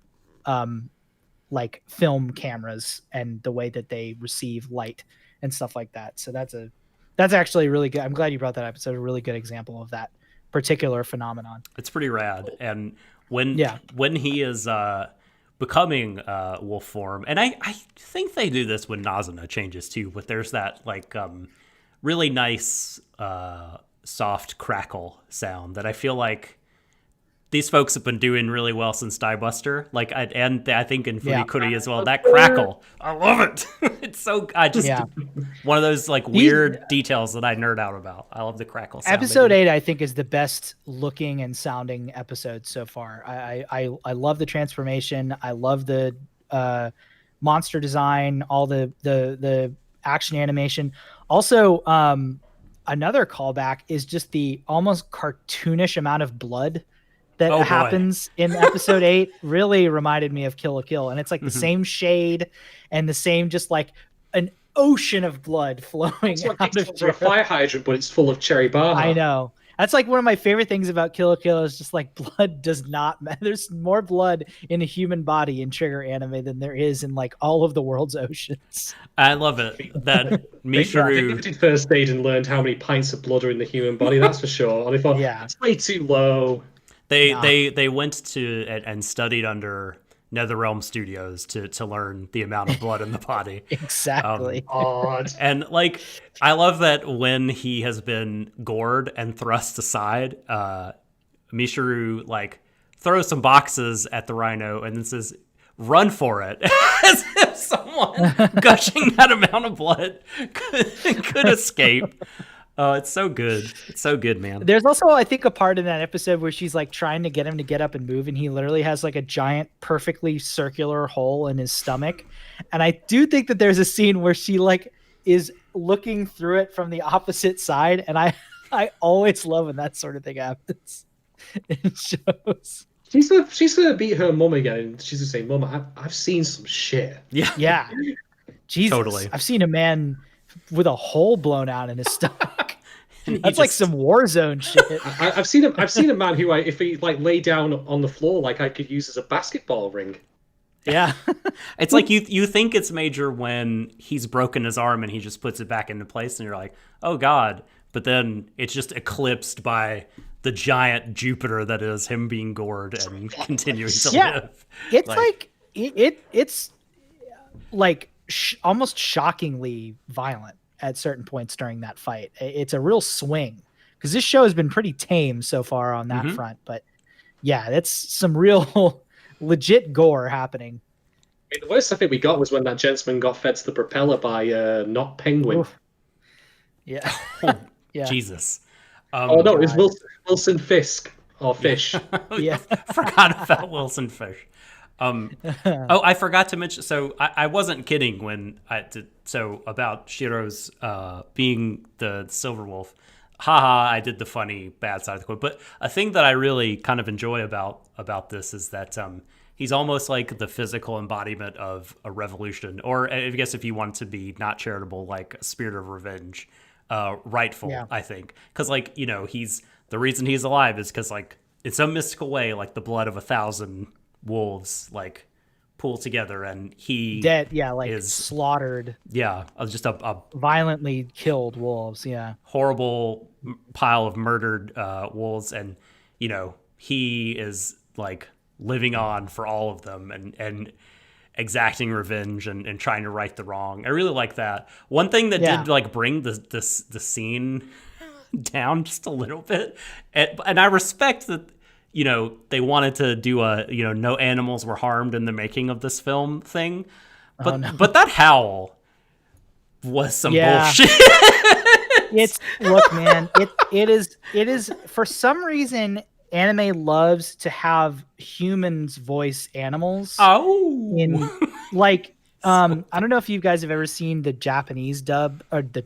like film cameras and the way that they receive light and stuff like that. So that's actually really good. I'm glad you brought that up. It's a really good example of that particular phenomenon. It's pretty rad. And when he is becoming wolf form, and I think they do this when Nazuna changes too, but there's that like really nice soft crackle sound that I feel like these folks have been doing really well since Die Buster. Like, I think in Furikuri as well. That crackle, I love it. It's so one of those like weird details that I nerd out about. I love the crackle sound. Episode 8, I think, is the best looking and sounding episode so far. I love the transformation. I love the monster design, all the action animation. Also, another callback is just the almost cartoonish amount of blood that happens in episode 8 really reminded me of Kill la Kill. And it's like the same shade and the same, just like an ocean of blood flowing out of a fire hydrant, but it's full of cherry bar. I know. That's like one of my favorite things about Kill la Kill is just like blood does not matter. There's more blood in a human body in Trigger anime than there is in like all of the world's oceans. I love it. That Michiru did first aid and learned how many pints of blood are in the human body, that's for sure. And I thought, it's way too low. They went to and studied under NetherRealm Studios to learn the amount of blood in the body. Exactly. And like, I love that when he has been gored and thrust aside, Michiru like throws some boxes at the rhino and then says, "Run for it," as if someone gushing that amount of blood could escape. Oh, it's so good. It's so good, man. There's also, I think, a part in that episode where she's like trying to get him to get up and move, and he literally has like a giant, perfectly circular hole in his stomach. And I do think that there's a scene where she like is looking through it from the opposite side, and I always love when that sort of thing happens in shows. She's gonna beat her mum again, and she's gonna say, "Mum, I've seen some shit." Yeah. Jesus. Totally. I've seen a man with a hole blown out in his stomach. That's like some Warzone shit. I've seen a man who, if he like lay down on the floor, like I could use as a basketball ring. Yeah. It's like you think it's major when he's broken his arm and he just puts it back into place, and you're like, oh God. But then it's just eclipsed by the giant Jupiter that is him being gored and continuing to live. It's like it's like almost shockingly violent at certain points during that fight. It's a real swing because this show has been pretty tame so far on that front. But yeah, that's some real legit gore happening. The worst I think we got was when that gentleman got fed to the propeller by not Penguin. Oof. Yeah. Yeah. Jesus. Oh no, it was Wilson Fisk or Fish. Yeah. Forgot about Wilson Fish. I forgot to mention. So I wasn't kidding when about Shiro's being the Silver Wolf. Haha! I did the funny bad side of the quote. But a thing that I really kind of enjoy about this is that he's almost like the physical embodiment of a revolution, or I guess if you want to be not charitable, like a spirit of revenge. Rightful, yeah. I think, because like he's the reason he's alive is because like in some mystical way, like the blood of 1,000 wolves like pull together and he dead, is slaughtered, just a violently killed wolves, horrible pile of murdered wolves, and he is like living on for all of them and exacting revenge and trying to right the wrong. I really like that. One thing that did like bring the scene down just a little bit, and I respect that they wanted to do a no animals were harmed in the making of this film thing, but that howl was some bullshit. Look, man, it is for some reason anime loves to have humans voice animals. In like I don't know if you guys have ever seen the Japanese dub or the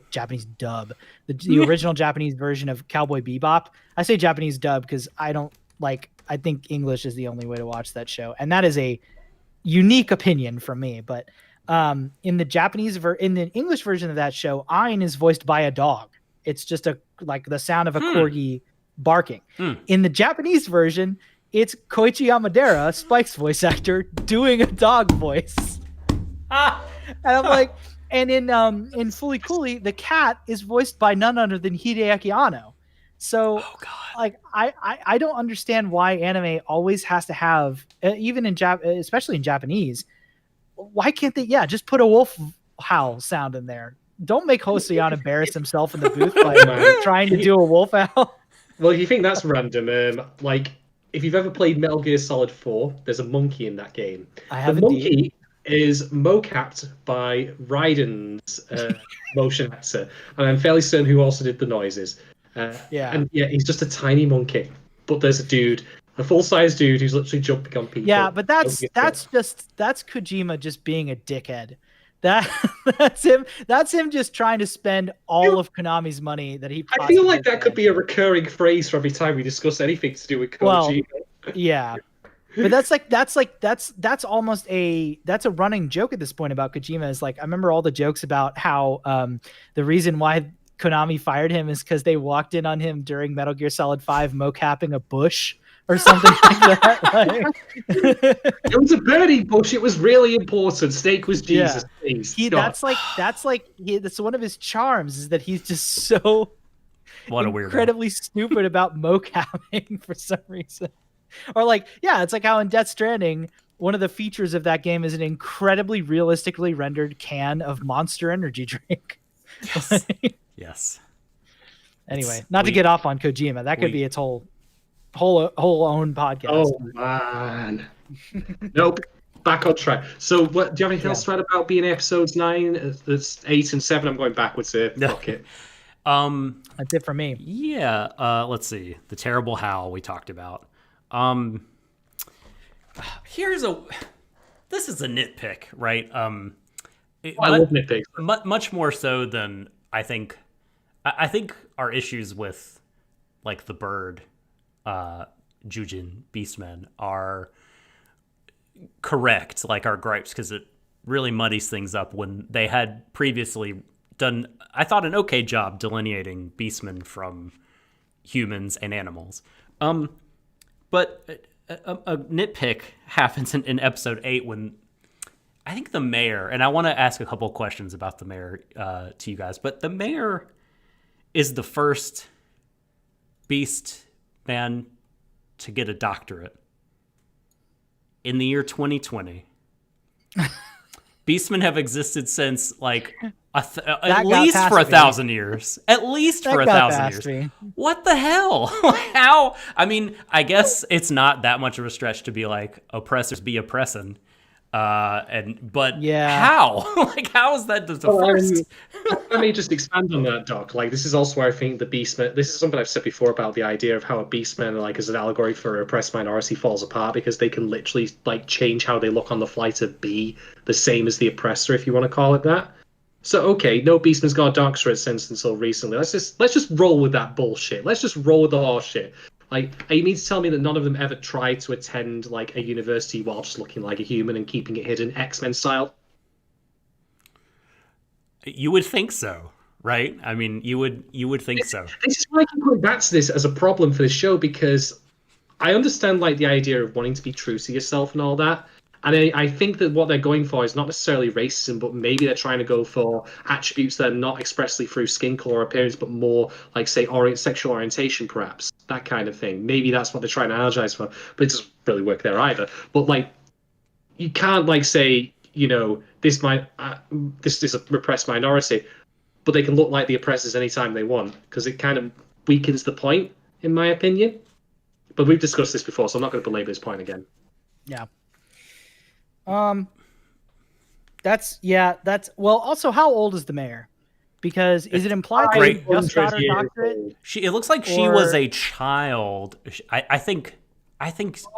the original Japanese version of Cowboy Bebop. I say Japanese dub because I think English is the only way to watch that show, and that is a unique opinion from me. But In the in the English version of that show, Ein is voiced by a dog. It's just like the sound of a corgi barking. In the Japanese version, it's Koichi Yamadera, Spike's voice actor, doing a dog voice. And I'm like, and in Fully Cooley, the cat is voiced by none other than Hideaki Anno. So, like, I don't understand why anime always has to have, even in especially in Japanese, why can't they? Yeah, just put a wolf howl sound in there. Don't make Hosoyan embarrass himself in the booth by trying to do a wolf howl. Well, you think that's random? Like, if you've ever played Metal Gear Solid 4, there's a monkey in that game. I have the monkey is mocapped by Raiden's motion actor, and I'm fairly certain who also did the noises. And he's just a tiny monkey, but there's a full-size dude who's literally jumping on people. Yeah, but that's Kojima just being a dickhead. That's him. That's him just trying to spend all of Konami's money that he. I feel like that could be a recurring phrase for every time we discuss anything to do with Kojima. Well, yeah, but that's almost that's a running joke at this point about Kojima. Is like, I remember all the jokes about how the reason why Konami fired him is because they walked in on him during Metal Gear Solid 5 mocapping a bush or something like that. It was a burning bush. It was really important. Snake was Jesus. Yeah. That's one of his charms, is that he's just so incredibly stupid about mocapping for some reason. Or like, yeah, it's like how in Death Stranding, one of the features of that game is an incredibly realistically rendered can of Monster Energy drink. Yes. Yes. Anyway, not to get off on Kojima, that could be its whole own podcast. Oh man. Nope. Back on track. So, what do you have anything else to add about BNA episodes 9? That's 8 and 7. I'm going backwards here. Fuck it. That's it for me. Yeah. Let's see. The terrible howl we talked about. This is a nitpick, right? I love nitpicks. Much more so than I think our issues with like the bird, Jujin Beastmen are correct, like our gripes, because it really muddies things up when they had previously done, I thought, an okay job delineating Beastmen from humans and animals. But a nitpick happens in episode 8 when I think the mayor, and I want to ask a couple questions about the mayor to you guys, but the mayor is the first beast man to get a doctorate in the year 2020. Beastmen have existed since like at least for 1,000 years. At least for 1,000 years. What the hell? How? I mean, I guess it's not that much of a stretch to be like, oppressors be oppressing. But how? Like, how is that the first? Let me just expand on that, Doc. Like, this is also where I think the Beastmen, this is something I've said before about the idea of how a Beastman, like, as an allegory for a oppressed minority, falls apart, because they can literally, like, change how they look on the fly to be the same as the oppressor, if you want to call it that. So, okay, no Beastman's got a doctorate since until recently. Let's just roll with that bullshit. Let's just roll with the horse shit. Like, you mean to tell me that none of them ever tried to attend, like, a university while just looking like a human and keeping it hidden, X-Men style? You would think so, right? I mean, you would think so. This is why I keep going back to this as a problem for the show, because I understand, like, the idea of wanting to be true to yourself and all that. And I think that what they're going for is not necessarily racism, but maybe they're trying to go for attributes that are not expressly through skin color or appearance, but more like, say, sexual orientation, perhaps. That kind of thing. Maybe that's what they're trying to analogize for, but it doesn't really work there either. But, like, you can't, like, say, you know, this is a repressed minority, but they can look like the oppressors anytime they want, because it kind of weakens the point, in my opinion. But we've discussed this before, so I'm not going to belabor this point again. Yeah. That's well, also, how old is the mayor? Because is it implied that she just got her doctorate? It looks like she was a child. I think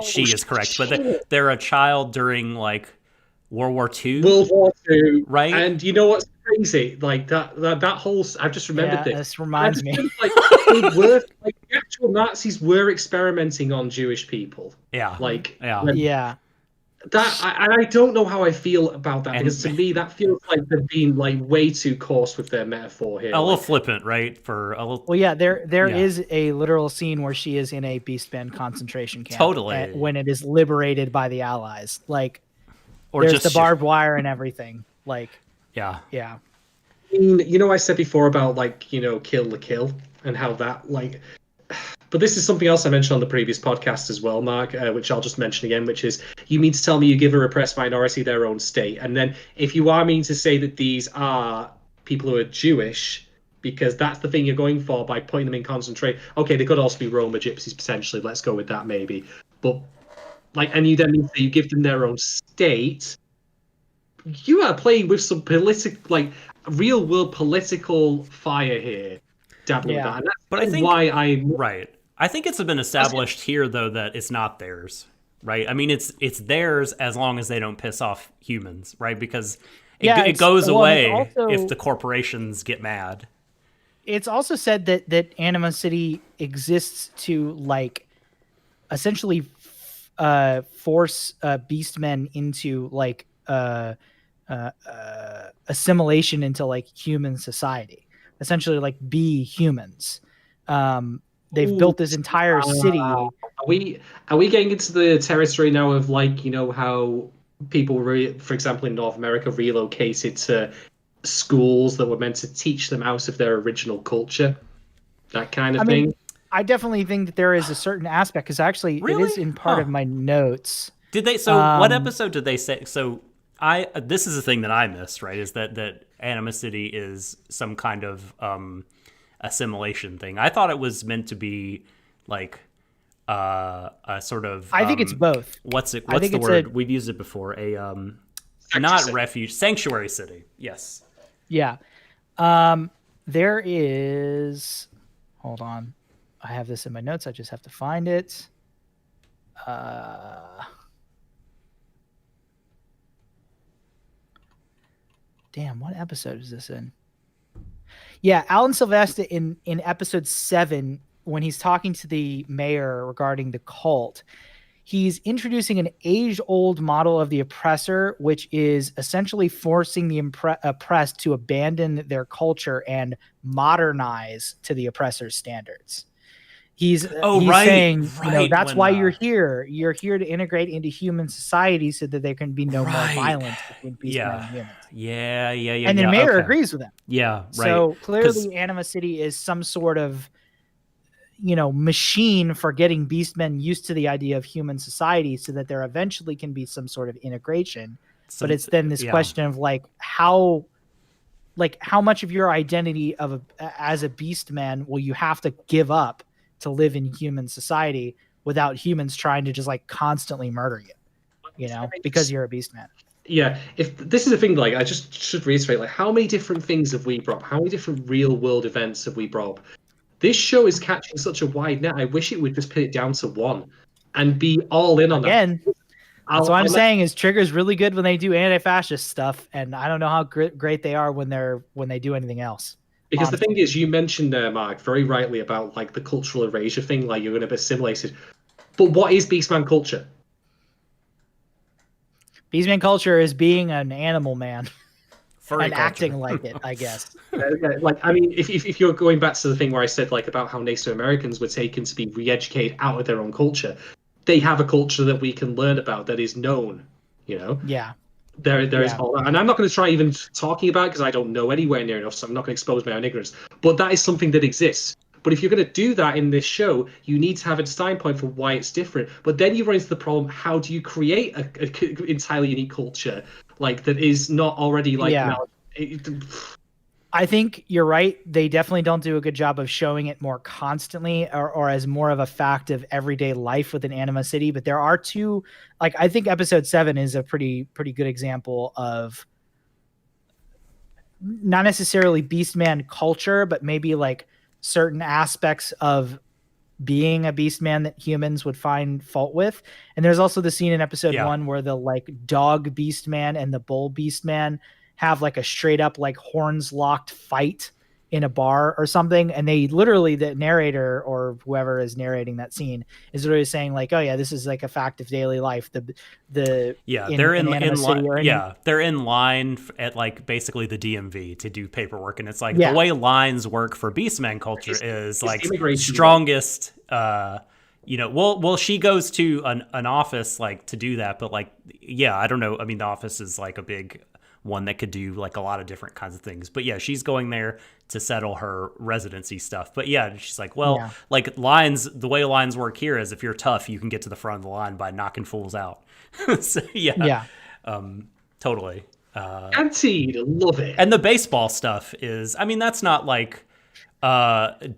she is correct, but they're a child during, like, World War II. World War II, right? And you know what's crazy? Like that whole. I've just remembered this. This reminds me. Like, the actual Nazis were experimenting on Jewish people. Yeah. Like. Yeah. I don't know how I feel about that, And- because to me that feels like they're being like way too coarse with their metaphor here. A little Like, flippant, right? For a little. Well, yeah, there Yeah. is a literal scene where she is in a Beastman concentration camp. Totally. When it is liberated by the Allies. Like, Or there's just the barbed wire and everything. Like, Yeah. yeah. I mean, you know, I said before about like, you know, kill the kill and how that like. But this is something else I mentioned on the previous podcast as well, Mark, which I'll just mention again, which is you mean to tell me you give a repressed minority their own state, and then if you are meaning to say that these are people who are Jewish, because that's the thing you're going for by putting them in concentration. Okay, they could also be Roma gypsies potentially. Let's go with that maybe. But like, and you then mean that you give them their own state. You are playing with some political, like real world political fire here, dabbling with Yeah. that. And that's But I think why I right. I think it's been established here though that it's not theirs, right? I mean, it's theirs as long as they don't piss off humans, right? Because it goes away also, if the corporations get mad. It's also said that Anima City exists to like essentially force beastmen into like assimilation into like human society, essentially like be humans. They've built this entire city. Are we getting into the territory now of like, you know, how people, for example, in North America, relocated to schools that were meant to teach them out of their original culture, that kind of thing? I definitely think that there is a certain aspect, because actually Really? it is in part of my notes. Did they? So what episode did they say? So this is the thing that I missed, right? Is that Anima City is some kind of assimilation thing. I thought it was meant to be like a sort of. I think it's both. What's I think the it's word? We've used it before. Not refuge, sanctuary city. Yes. Yeah. There is. Hold on. I have this in my notes. I just have to find it. Damn, what episode is this in? Yeah, Alan Silvestre in episode 7, when he's talking to the mayor regarding the cult, he's introducing an age-old model of the oppressor, which is essentially forcing the oppressed to abandon their culture and modernize to the oppressor's standards. He's saying, you know, that's why you're here. You're here to integrate into human society so that there can be no more violence between beastmen and humans. Yeah. And the mayor agrees with him. Yeah, right. So clearly Anima City is some sort of, you know, machine for getting beastmen used to the idea of human society so that there eventually can be some sort of integration. But it's then this question of like how much of your identity as a beastman will you have to give up to live in human society without humans trying to just like constantly murder you know, because you're a beastman. Yeah, if this is the thing, like I just should reiterate, like how many different things have we brought? How many different real world events have we brought? This show is catching such a wide net. I wish it would just put it down to one and be all in on that. Again, that's what I'm saying is Trigger's really good when they do anti-fascist stuff, and I don't know how great they are when they do anything else. Because honestly, the thing is, you mentioned there, Mark, very rightly about like the cultural erasure thing, like you're going to be assimilated. But what is Beastman culture? Beastman culture is being an animal man. And acting like it, I guess. Like, I mean, if you're going back to the thing where I said like about how Native Americans were taken to be re-educated out of their own culture, they have a culture that we can learn about that is known, you know? Yeah. There is all that. And I'm not going to try even talking about it because I don't know anywhere near enough, so I'm not going to expose my own ignorance. But that is something that exists. But if you're going to do that in this show, you need to have a starting point for why it's different. But then you run into the problem, how do you create a entirely unique culture like that is not already like... Yeah. I think you're right. They definitely don't do a good job of showing it more constantly or as more of a fact of everyday life within Anima City. But there are two, like, I think episode 7 is a pretty good example of not necessarily Beastman culture, but maybe like certain aspects of being a Beastman that humans would find fault with. And there's also the scene in episode 1 where the like dog Beastman and the bull Beastman have like a straight up like horns locked fight in a bar or something, and they literally, the narrator or whoever is narrating that scene is literally saying like, oh yeah, this is like a fact of daily life. They're in line at like basically the DMV to do paperwork, and it's like the way lines work for Beastman culture is like strongest. Well, she goes to an office like to do that, but like, yeah, I don't know. I mean, the office is like a big one that could do like a lot of different kinds of things. But yeah, she's going there to settle her residency stuff. But yeah, she's like, well, like lines, the way lines work here is if you're tough, you can get to the front of the line by knocking fools out. So totally. Guaranteed, love it. And the baseball stuff is, I mean, that's not like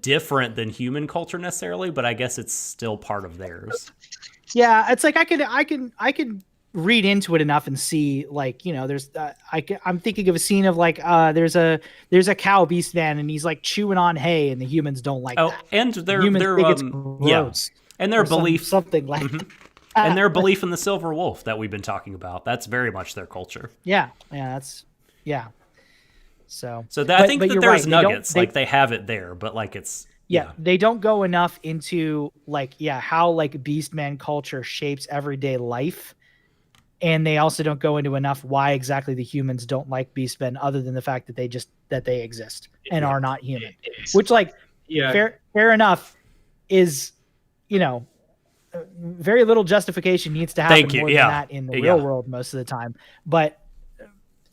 different than human culture necessarily, but I guess it's still part of theirs. Yeah, it's like I can read into it enough and see, like, there's I'm thinking of a scene of like there's a cow Beastman and he's like chewing on hay and the humans don't like that. And their and their belief something like and their belief in the silver wolf that we've been talking about, that's very much their culture. So I think that there's nuggets, like they have it there, but like it's they don't go enough into like how like Beastman culture shapes everyday life. And they also don't go into enough why exactly the humans don't like Beastmen, other than the fact that they exist and are not human. Which, like, fair enough, is very little justification needs to happen more than that in the real world most of the time. But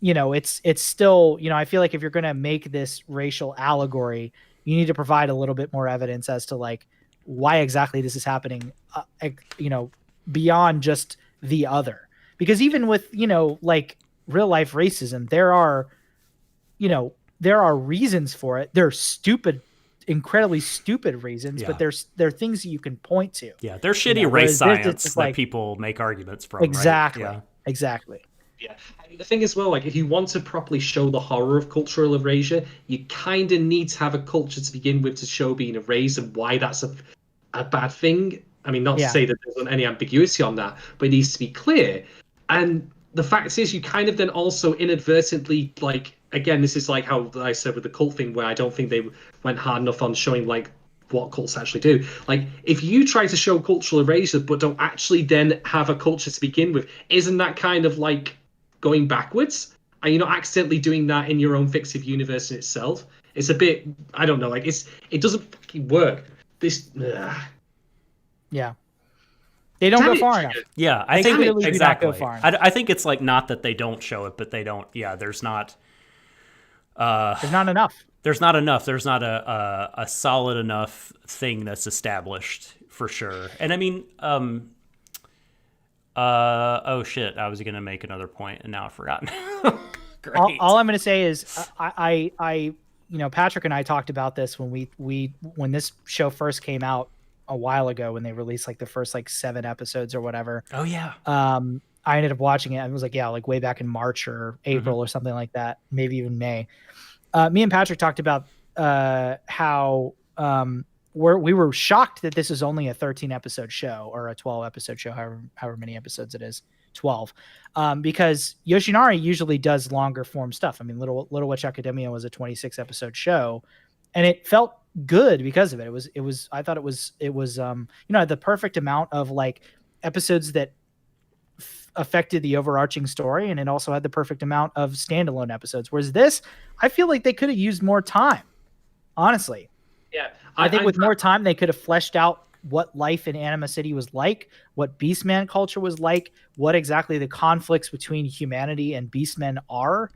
it's still, I feel like if you're going to make this racial allegory, you need to provide a little bit more evidence as to like why exactly this is happening. Beyond just the other. Because even with, like real life racism, there are reasons for it. They're stupid, incredibly stupid reasons, but there are things that you can point to. Yeah, they're shitty race science that people make arguments from. Exactly. Right? Exactly. Yeah. The thing is, well, like if you want to properly show the horror of cultural erasure, you kind of need to have a culture to begin with to show being erased and why that's a bad thing. I mean, not to say that there's any ambiguity on that, but it needs to be clear. And the fact is, you kind of then also inadvertently, like, again, this is like how I said with the cult thing, where I don't think they went hard enough on showing, like, what cults actually do. Like, if you try to show cultural erasure, but don't actually then have a culture to begin with, isn't that kind of like going backwards? Are you not accidentally doing that in your own fictive universe in itself? It's a bit, I don't know, like, it doesn't fucking work. Yeah. They don't go far enough. Yeah, I think exactly. I think it's like not that they don't show it, but they don't. Yeah, there's not. There's not enough. There's not enough. There's not a solid enough thing that's established for sure. And I mean, oh shit! I was gonna make another point, and now I've forgotten. Great. All I'm gonna say is, I Patrick and I talked about this when when this show first came out a while ago, when they released like the first like 7 episodes or whatever. Oh yeah. I ended up watching it. It was like, like way back in March or April or something like that. Maybe even May. Me and Patrick talked about how we were shocked that this is only a 13 episode show or a 12 episode show, however many episodes it is, 12. Because Yoshinari usually does longer form stuff. I mean, Little Witch Academia was a 26 episode show, and it felt good because of it. I thought it was the perfect amount of like episodes that affected the overarching story, and it also had the perfect amount of standalone episodes. Whereas this, I feel like they could have used more time, honestly. Yeah, I think with more time they could have fleshed out what life in Anima City was like, what Beastman culture was like, what exactly the conflicts between humanity and Beastmen are,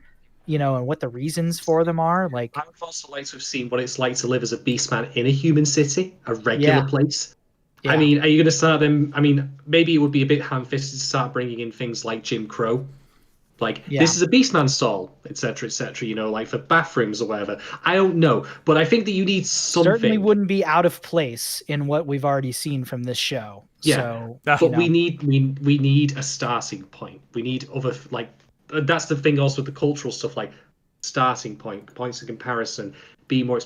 and what the reasons for them are. Like, I would also like to have seen what it's like to live as a Beastman in a human city, a regular place. Yeah. I mean, are you going to start them? I mean, maybe it would be a bit ham-fisted to start bringing in things like Jim Crow. Like, this is a Beastman stall, etc., like for bathrooms or whatever. I don't know. But I think that you need something. Certainly wouldn't be out of place in what we've already seen from this show. Yeah. So, but we need a starting point. We need other, like, that's the thing also with the cultural stuff, like starting point, points of comparison, be more.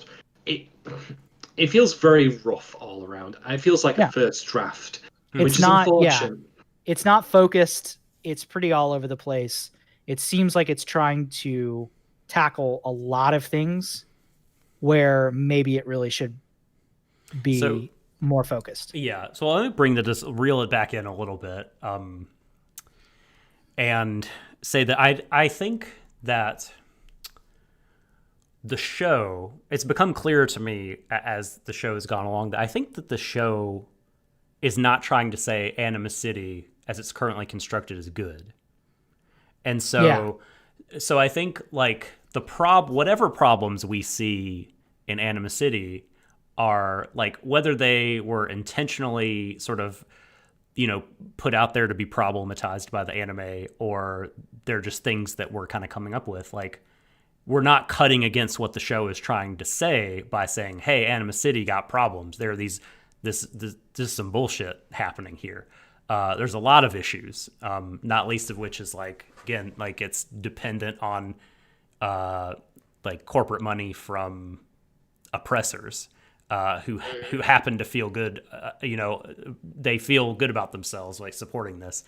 It feels very rough all around. It feels like a first draft, which is unfortunate. It's not focused. It's pretty all over the place. It seems like it's trying to tackle a lot of things where maybe it really should be more focused. Yeah. So let me reel it back in a little bit, and say that I think that the show, it's become clearer to me as the show has gone along that I think that the show is not trying to say Anima City as it's currently constructed is good. And so I think like whatever problems we see in Anima City are like whether they were intentionally sort of, put out there to be problematized by the anime, or they're just things that we're kind of coming up with. Like, we're not cutting against what the show is trying to say by saying, hey, Anima City got problems. There are this some bullshit happening here. There's a lot of issues, not least of which is like, again, like it's dependent on like corporate money from oppressors who happen to feel good. They feel good about themselves, like supporting this.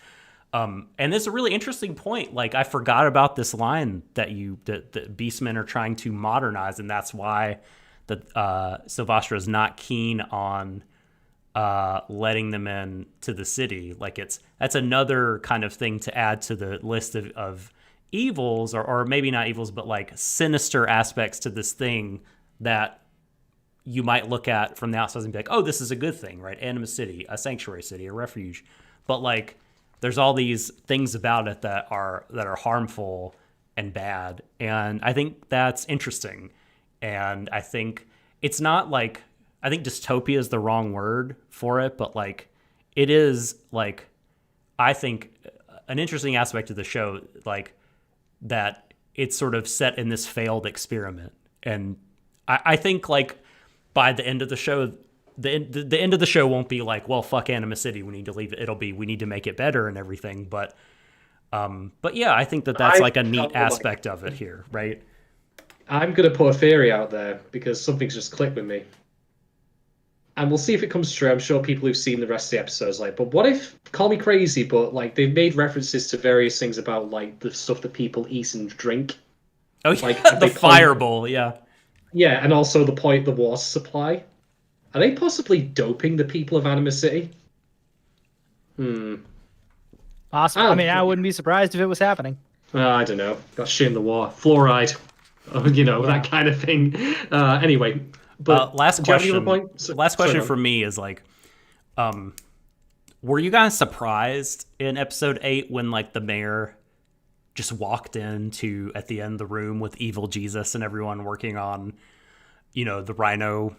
And it's a really interesting point. Like, I forgot about this line that Beastmen are trying to modernize, and that's why Silvastra is not keen on letting them in to the city. Like, that's another kind of thing to add to the list of evils, or maybe not evils, but like sinister aspects to this thing that you might look at from the outside and be like, oh, this is a good thing, right? Anima City, a sanctuary city, a refuge. But like, there's all these things about it that are harmful and bad. And I think that's interesting. And I think it's not like, I think dystopia is the wrong word for it, but like, it is like, I think an interesting aspect of the show, like that it's sort of set in this failed experiment. And I think like by the end of the show, the end of the show won't be like, well, fuck Anima City, we need to leave it. It'll be, we need to make it better and everything. But yeah, I think that's like a neat aspect of it here, right? I'm going to put a theory out there because something's just clicked with me. And we'll see if it comes true. I'm sure people who've seen the rest of the episodes like, but what if, call me crazy, but like they've made references to various things about like the stuff that people eat and drink. Oh, yeah, like the fireball, yeah. Yeah, and also the water supply. Are they possibly doping the people of Anima City? Awesome. I mean, I wouldn't be surprised if it was happening. I don't know. Got shit in the water. Fluoride. That kind of thing. Anyway. But last question. Last question for me is like, were you guys surprised in episode 8 when like the mayor just walked into at the end of the room with evil Jesus and everyone working on, the rhino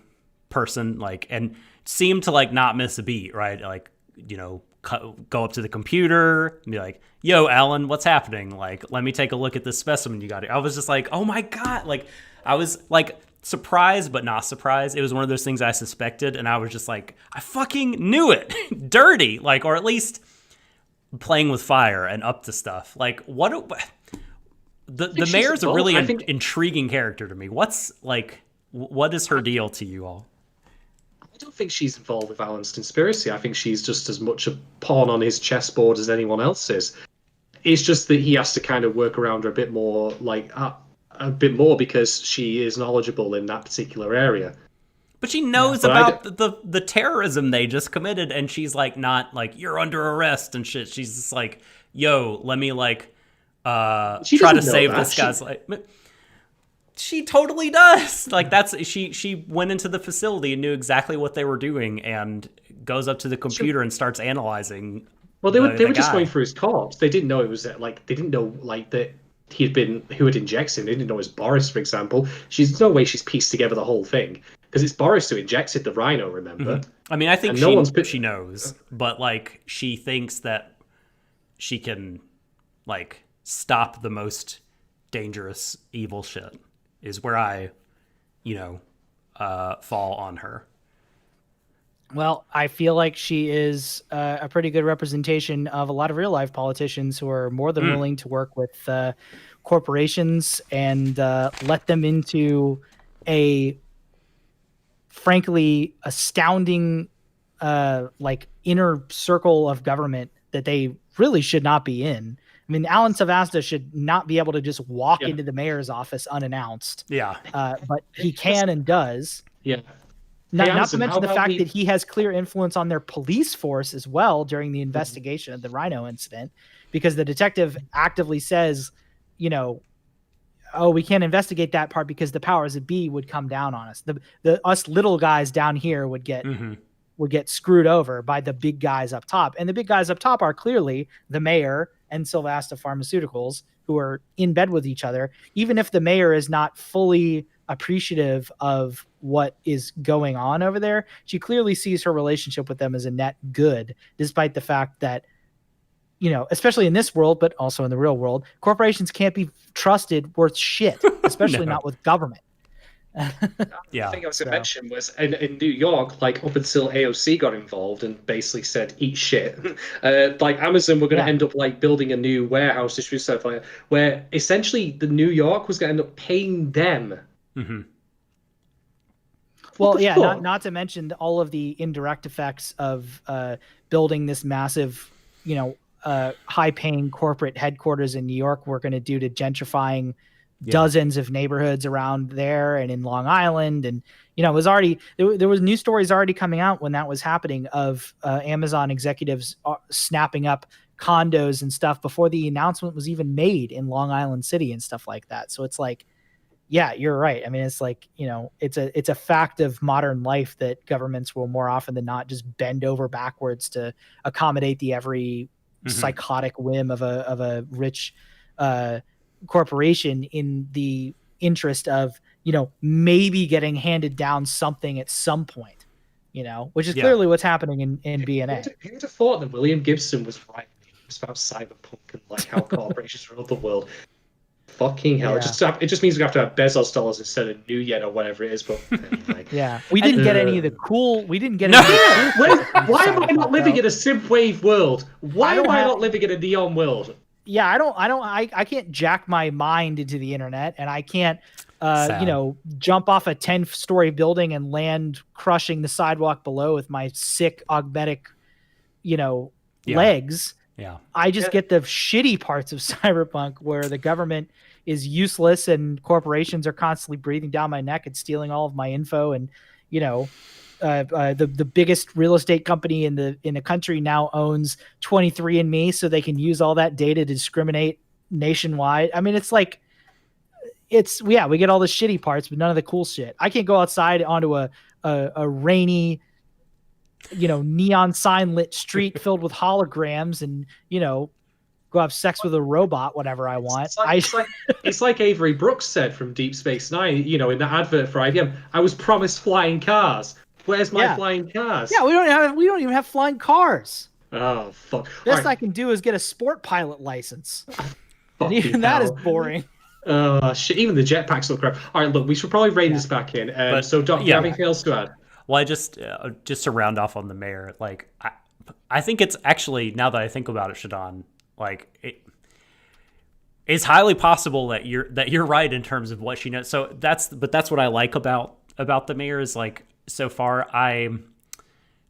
person, like, and seemed to like not miss a beat, right? Like, go up to the computer and be like, yo, Alan, what's happening? Like, let me take a look at this specimen you got here. I was just like, oh my God. Like, I was like surprised, but not surprised. It was one of those things I suspected. And I was just like, I fucking knew it. Dirty. Like, or at least playing with fire and up to stuff. Like, the mayor's a really intriguing character to me. What is her deal to you all? I don't think she's involved with Alan's conspiracy. I think she's just as much a pawn on his chessboard as anyone else is. It's just that he has to kind of work around her a bit more, because she is knowledgeable in that particular area. But she knows about the terrorism they just committed, and she's like, not like, you're under arrest and shit. She's just like, yo, let me like try to save this guy's life. She totally does. Like, she went into the facility and knew exactly what they were doing and goes up to the computer and starts analyzing. Well, they were just going through his corpse. They didn't know it was like, they didn't know like that who had injected him. They didn't know it was Boris, for example. There's no way she's pieced together the whole thing because it's Boris who injected the rhino, remember? Mm-hmm. I mean, I think she knows, but like she thinks that she can like stop the most dangerous evil shit is where I, fall on her. Well, I feel like she is a pretty good representation of a lot of real life politicians who are more than willing to work with corporations and let them into a frankly astounding like inner circle of government that they really should not be in. I I mean, Alan Savasta should not be able to just walk Yeah. into the mayor's office unannounced. Yeah. But he can and does. Yeah. Not to Amazon, mention the how about fact we- that he has clear influence on their police force as well during the investigation of the Rhino incident, because the detective actively says, you know, oh, we can't investigate that part because the powers that be would come down on us. The us little guys down here would get screwed over by the big guys up top. And the big guys up top are clearly the mayor and Sylvasta Pharmaceuticals, who are in bed with each other. Even if the mayor is not fully appreciative of what is going on over there, she clearly sees her relationship with them as a net good, despite the fact that, you know, especially in this world, but also in the real world, corporations can't be trusted worth shit, especially No. not with government. Yeah. The thing I was going to mention was in New York, like up until AOC got involved and basically said, eat shit, like Amazon were going to end up like building a new warehouse distribution center like, where essentially the New York was going to end up paying them. Well, yeah, not to mention all of the indirect effects of building this massive, you know, high-paying corporate headquarters in New York we're going to do to gentrifying dozens of neighborhoods around there and in Long Island. And, you know, it was already, there was news stories already coming out when that was happening of Amazon executives snapping up condos and stuff before the announcement was even made in Long Island City and stuff like that. So it's like, yeah, you're right. I mean, it's like, you know, it's a fact of modern life that governments will more often than not just bend over backwards to accommodate the every psychotic whim of a rich corporation in the interest of, you know, maybe getting handed down something at some point, you know, which is clearly what's happening in BNA. Who'd have thought that William Gibson was right? It was about cyberpunk and like how corporations rule the world. Fucking hell! Yeah. It just means we have to have Bezos dollars instead of New Yen or whatever it is. But anyway. Yeah, we didn't get any of the cool. We didn't get. No. Why am I not living in a synthwave world? Why am I not living in a neon world? Yeah, I can't jack my mind into the internet, and I can't, you know, jump off a 10-story building and land crushing the sidewalk below with my sick augmetic, you know, legs. Yeah. I just get the shitty parts of cyberpunk where the government is useless and corporations are constantly breathing down my neck and stealing all of my info. And, you know, the biggest real estate company in the country now owns 23andMe, so they can use all that data to discriminate nationwide. I mean, it's like, we get all the shitty parts, but none of the cool shit. I can't go outside onto a rainy, you know, neon sign lit street filled with holograms and, you know, go have sex with a robot, whatever I want. It's like Avery Brooks said from Deep Space Nine, you know, in the advert for IBM, I was promised flying cars. Where's my flying cars? Yeah, we don't even have flying cars. Oh, fuck. Best I can do is get a sport pilot license. And even that is boring. Shit, even the jetpacks look crap. All right, look, we should probably rein this back in. So, Doc, do you have anything else to add? Well, I just to round off on the mayor, like I think it's actually, now that I think about it, Shadon, like it's highly possible that you're right in terms of what she knows. So that's what I like about the mayor is, like, so far I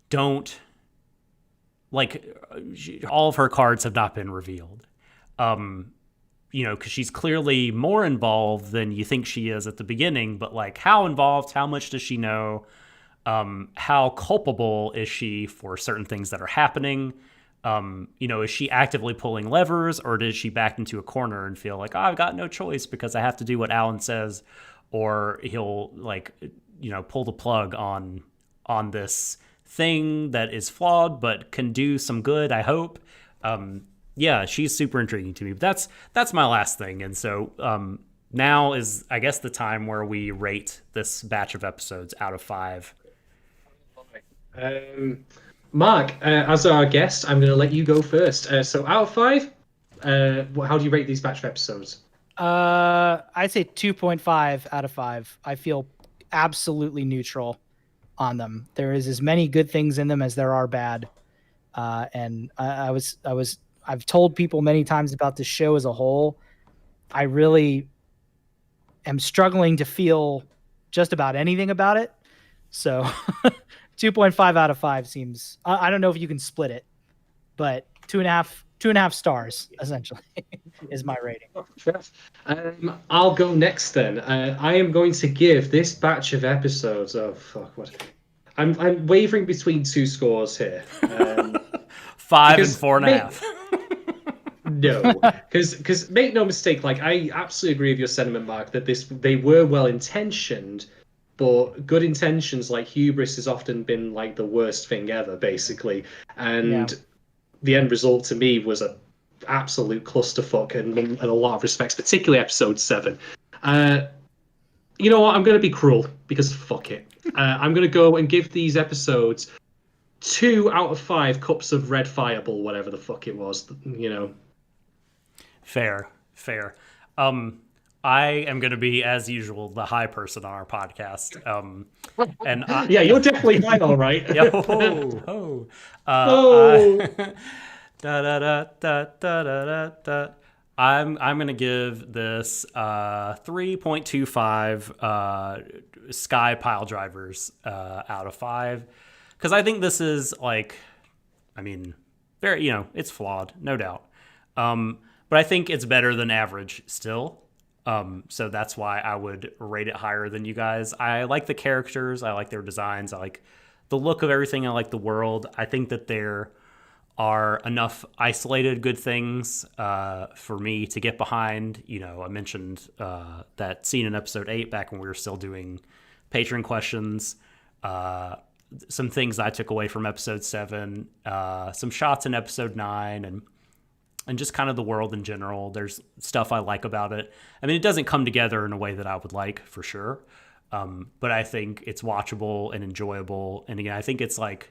don't like all of her cards have not been revealed. You know, because she's clearly more involved than you think she is at the beginning, but like how involved, how much does she know? How culpable is she for certain things that are happening? You know, is she actively pulling levers, or does she back into a corner and feel like, oh, I've got no choice because I have to do what Alan says, or he'll, like, you know, pull the plug on this thing that is flawed but can do some good, I hope. Yeah, she's super intriguing to me. But that's my last thing. And so now is, I guess, the time where we rate this batch of episodes out of 5. Marc, as our guest, I'm going to let you go first. So out of 5, how do you rate these batch of episodes? I'd say 2.5 out of 5. I feel absolutely neutral on them. There is as many good things in them as there are bad. And I've told people many times about this show as a whole. I really am struggling to feel just about anything about it. So 2.5 out of 5 seems, I don't know if you can split it, but 2.5 2.5 stars, essentially, is my rating. I'll go next then. I am going to give this batch of episodes. Oh fuck! What? I'm wavering between two scores here. 5 and 4.5. No, because make no mistake, like I absolutely agree with your sentiment, Mark, that they were well intentioned, but good intentions like hubris has often been like the worst thing ever, basically. And the end result to me was a absolute clusterfuck in a lot of respects, particularly episode 7. You know what? I'm going to be cruel because fuck it. I'm going to go and give these episodes 2 out of 5 cups of red fireball, whatever the fuck it was. You know. Fair. I am going to be, as usual, the high person on our podcast. And yeah, you're definitely high, all right. I'm going to give this 3.25 Sky Pile Drivers out of 5, because I think this is like, I mean, very, it's flawed, no doubt. But I think it's better than average still. So that's why I would rate it higher than you guys. I like the characters. I like their designs. I like the look of everything. I like the world. I think that there are enough isolated good things for me to get behind. I mentioned that scene in episode 8 back when we were still doing patron questions. Some things I took away from episode 7. Some shots in episode 9, and just kind of the world in general. There's stuff I like about it. I mean, it doesn't come together in a way that I would like, for sure. But I think it's watchable and enjoyable. And again, I think it's like,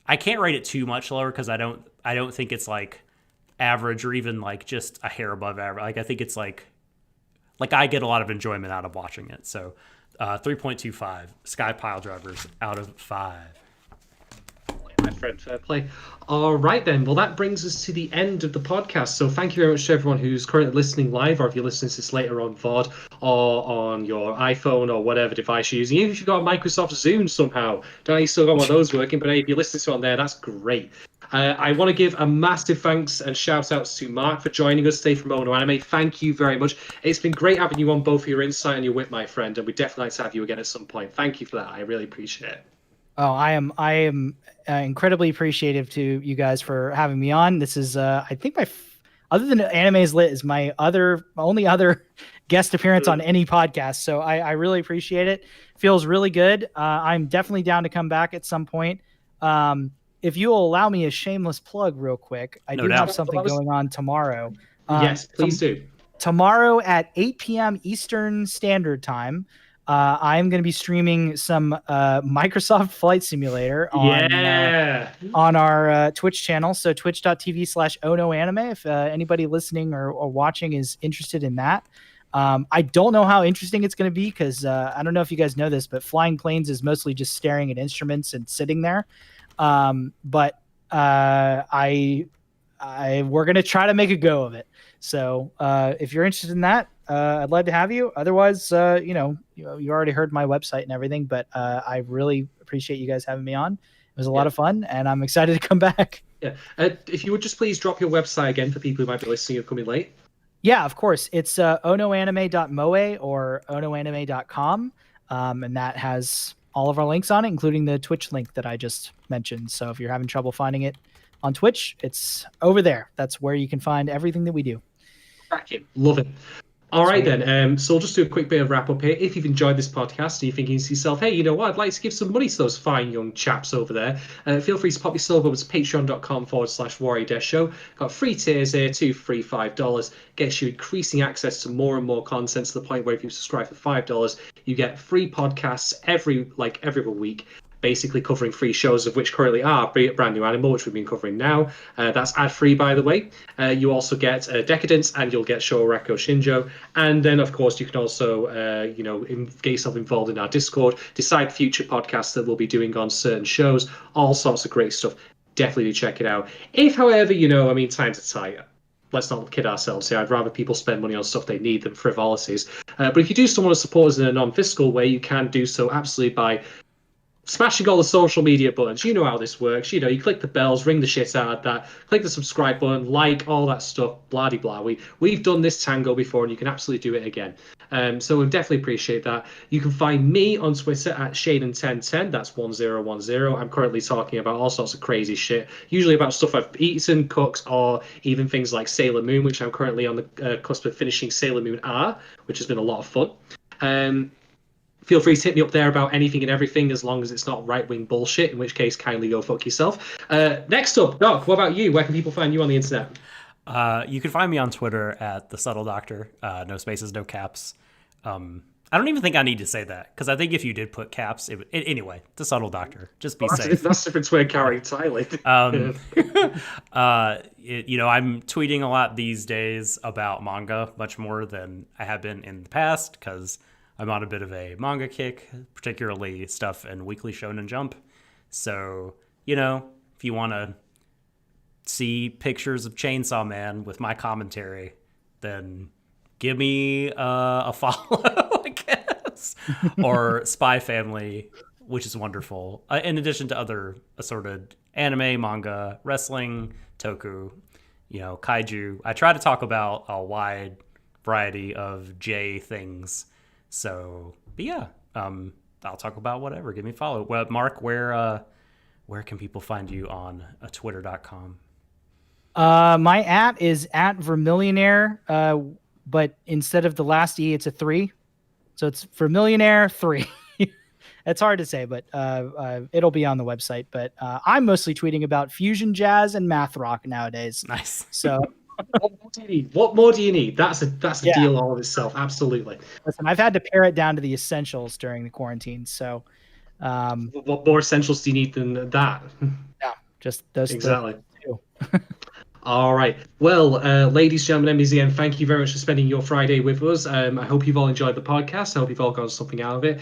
I can't rate it too much lower because I don't think it's like average or even like just a hair above average. Like I think it's like I get a lot of enjoyment out of watching it. So 3.25 Sky Pile Drivers out of 5. My friend, fair play. All right, then. Well, that brings us to the end of the podcast. So thank you very much to everyone who's currently listening live, or if you're listening to this later on VOD, or on your iPhone, or whatever device you're using. Even if you've got a Microsoft Zoom somehow. Don't know you still got one of those working, but hey, if you're listening to it on there, that's great. I want to give a massive thanks and shout outs to Mark for joining us today from Ono Anime. Thank you very much. It's been great having you on, both for your insight and your wit, my friend, and we'd definitely like to have you again at some point. Thank you for that. I really appreciate it. Oh, I am incredibly appreciative to you guys for having me on. This is, I think, other than Anime is Lit, is my only other guest appearance on any podcast. So I really appreciate it. Feels really good. I'm definitely down to come back at some point. If you will allow me a shameless plug real quick, I do have something going on tomorrow. Yes, please do. Tomorrow at 8 p.m. Eastern Standard Time, I'm going to be streaming some Microsoft Flight Simulator on our Twitch channel. So twitch.tv/OhNoAnime. If anybody listening or watching is interested in that. I don't know how interesting it's going to be because I don't know if you guys know this, but flying planes is mostly just staring at instruments and sitting there. But we're going to try to make a go of it. So if you're interested in that, I'd love to have you. Otherwise, you already heard my website and everything, but I really appreciate you guys having me on. It was a lot of fun, and I'm excited to come back. Yeah. If you would just please drop your website again for people who might be listening and coming late. Yeah, of course. It's ohnoanime.moe or ohnoanime.com, and that has all of our links on it, including the Twitch link that I just mentioned. So if you're having trouble finding it on Twitch, it's over there. That's where you can find everything that we do. Cracking. Love it. All right, then. So I'll just do a quick bit of wrap up here. If you've enjoyed this podcast and you're thinking to yourself, hey, you know what, I'd like to give some money to those fine young chaps over there, feel free to pop yourself over to patreon.com/Warui Deshou. Got free tiers here, 2 free $5. Gets you increasing access to more and more content to the point where if you subscribe for $5, you get free podcasts every week, basically covering free shows, of which currently are Brand New Animal, which we've been covering now. That's ad-free, by the way. You also get Decadence, and you'll get Shoreko Shinjo. And then, of course, you can also, get yourself involved in our Discord, decide future podcasts that we'll be doing on certain shows, all sorts of great stuff. Definitely do check it out. If, however, times are tight, let's not kid ourselves here. I'd rather people spend money on stuff they need than frivolities. But if you do still want to support us in a non-fiscal way, you can do so absolutely by smashing all the social media buttons. You know how this works. You click the bells, ring the shit out of that, click the subscribe button, like all that stuff, blah de blah. We've done this tango before, and you can absolutely do it again. So we definitely appreciate that. You can find me on Twitter at Shadon1010. That's 1010. I'm currently talking about all sorts of crazy shit, usually about stuff I've eaten, cooked, or even things like Sailor Moon, which I'm currently on the cusp of finishing Sailor Moon R, which has been a lot of fun. Feel free to hit me up there about anything and everything, as long as it's not right-wing bullshit, in which case kindly go fuck yourself. Next up, Doc, what about you? Where can people find you on the internet? You can find me on Twitter at The Subtle Doctor. No spaces, no caps. I don't even think I need to say that, because I think if you did put caps, anyway, The Subtle Doctor. Just be safe. That's different to where Carrie entirely. I'm tweeting a lot these days about manga, much more than I have been in the past, because I'm on a bit of a manga kick, particularly stuff in Weekly Shonen Jump. So, if you want to see pictures of Chainsaw Man with my commentary, then give me a follow, I guess. Or Spy Family, which is wonderful. In addition to other assorted anime, manga, wrestling, toku, kaiju. I try to talk about a wide variety of J things. So, but yeah, I'll talk about whatever. Give me a follow. Well, Marc, where can people find you on Twitter.com? My @ is @Vermillionaire, but instead of the last E, it's a 3. So it's Vermillionaire 3. It's hard to say, but it'll be on the website. But I'm mostly tweeting about fusion jazz and math rock nowadays. Nice. So what more do you need? That's a deal all of itself. Absolutely. Listen, I've had to pare it down to the essentials during the quarantine. So what more essentials do you need than that? Yeah, just those exactly. Two. All right. Well, ladies, gentlemen, MBZN, thank you very much for spending your Friday with us. I hope you've all enjoyed the podcast. I hope you've all got something out of it.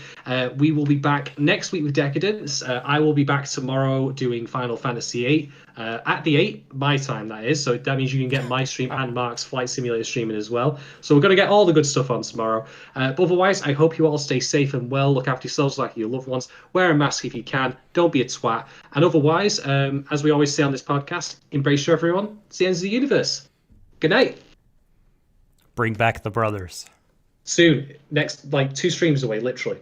We will be back next week with Decadence. I will be back tomorrow doing Final Fantasy VIII at the 8, my time, that is. So that means you can get my stream and Marc's Flight Simulator streaming as well. So we're going to get all the good stuff on tomorrow. But otherwise, I hope you all stay safe and well. Look after yourselves like your loved ones. Wear a mask if you can. Don't be a twat. And otherwise, as we always say on this podcast, embrace your everyone. It's the ends of the universe. Good night. Bring back the brothers. Soon. Next, 2 streams away, literally.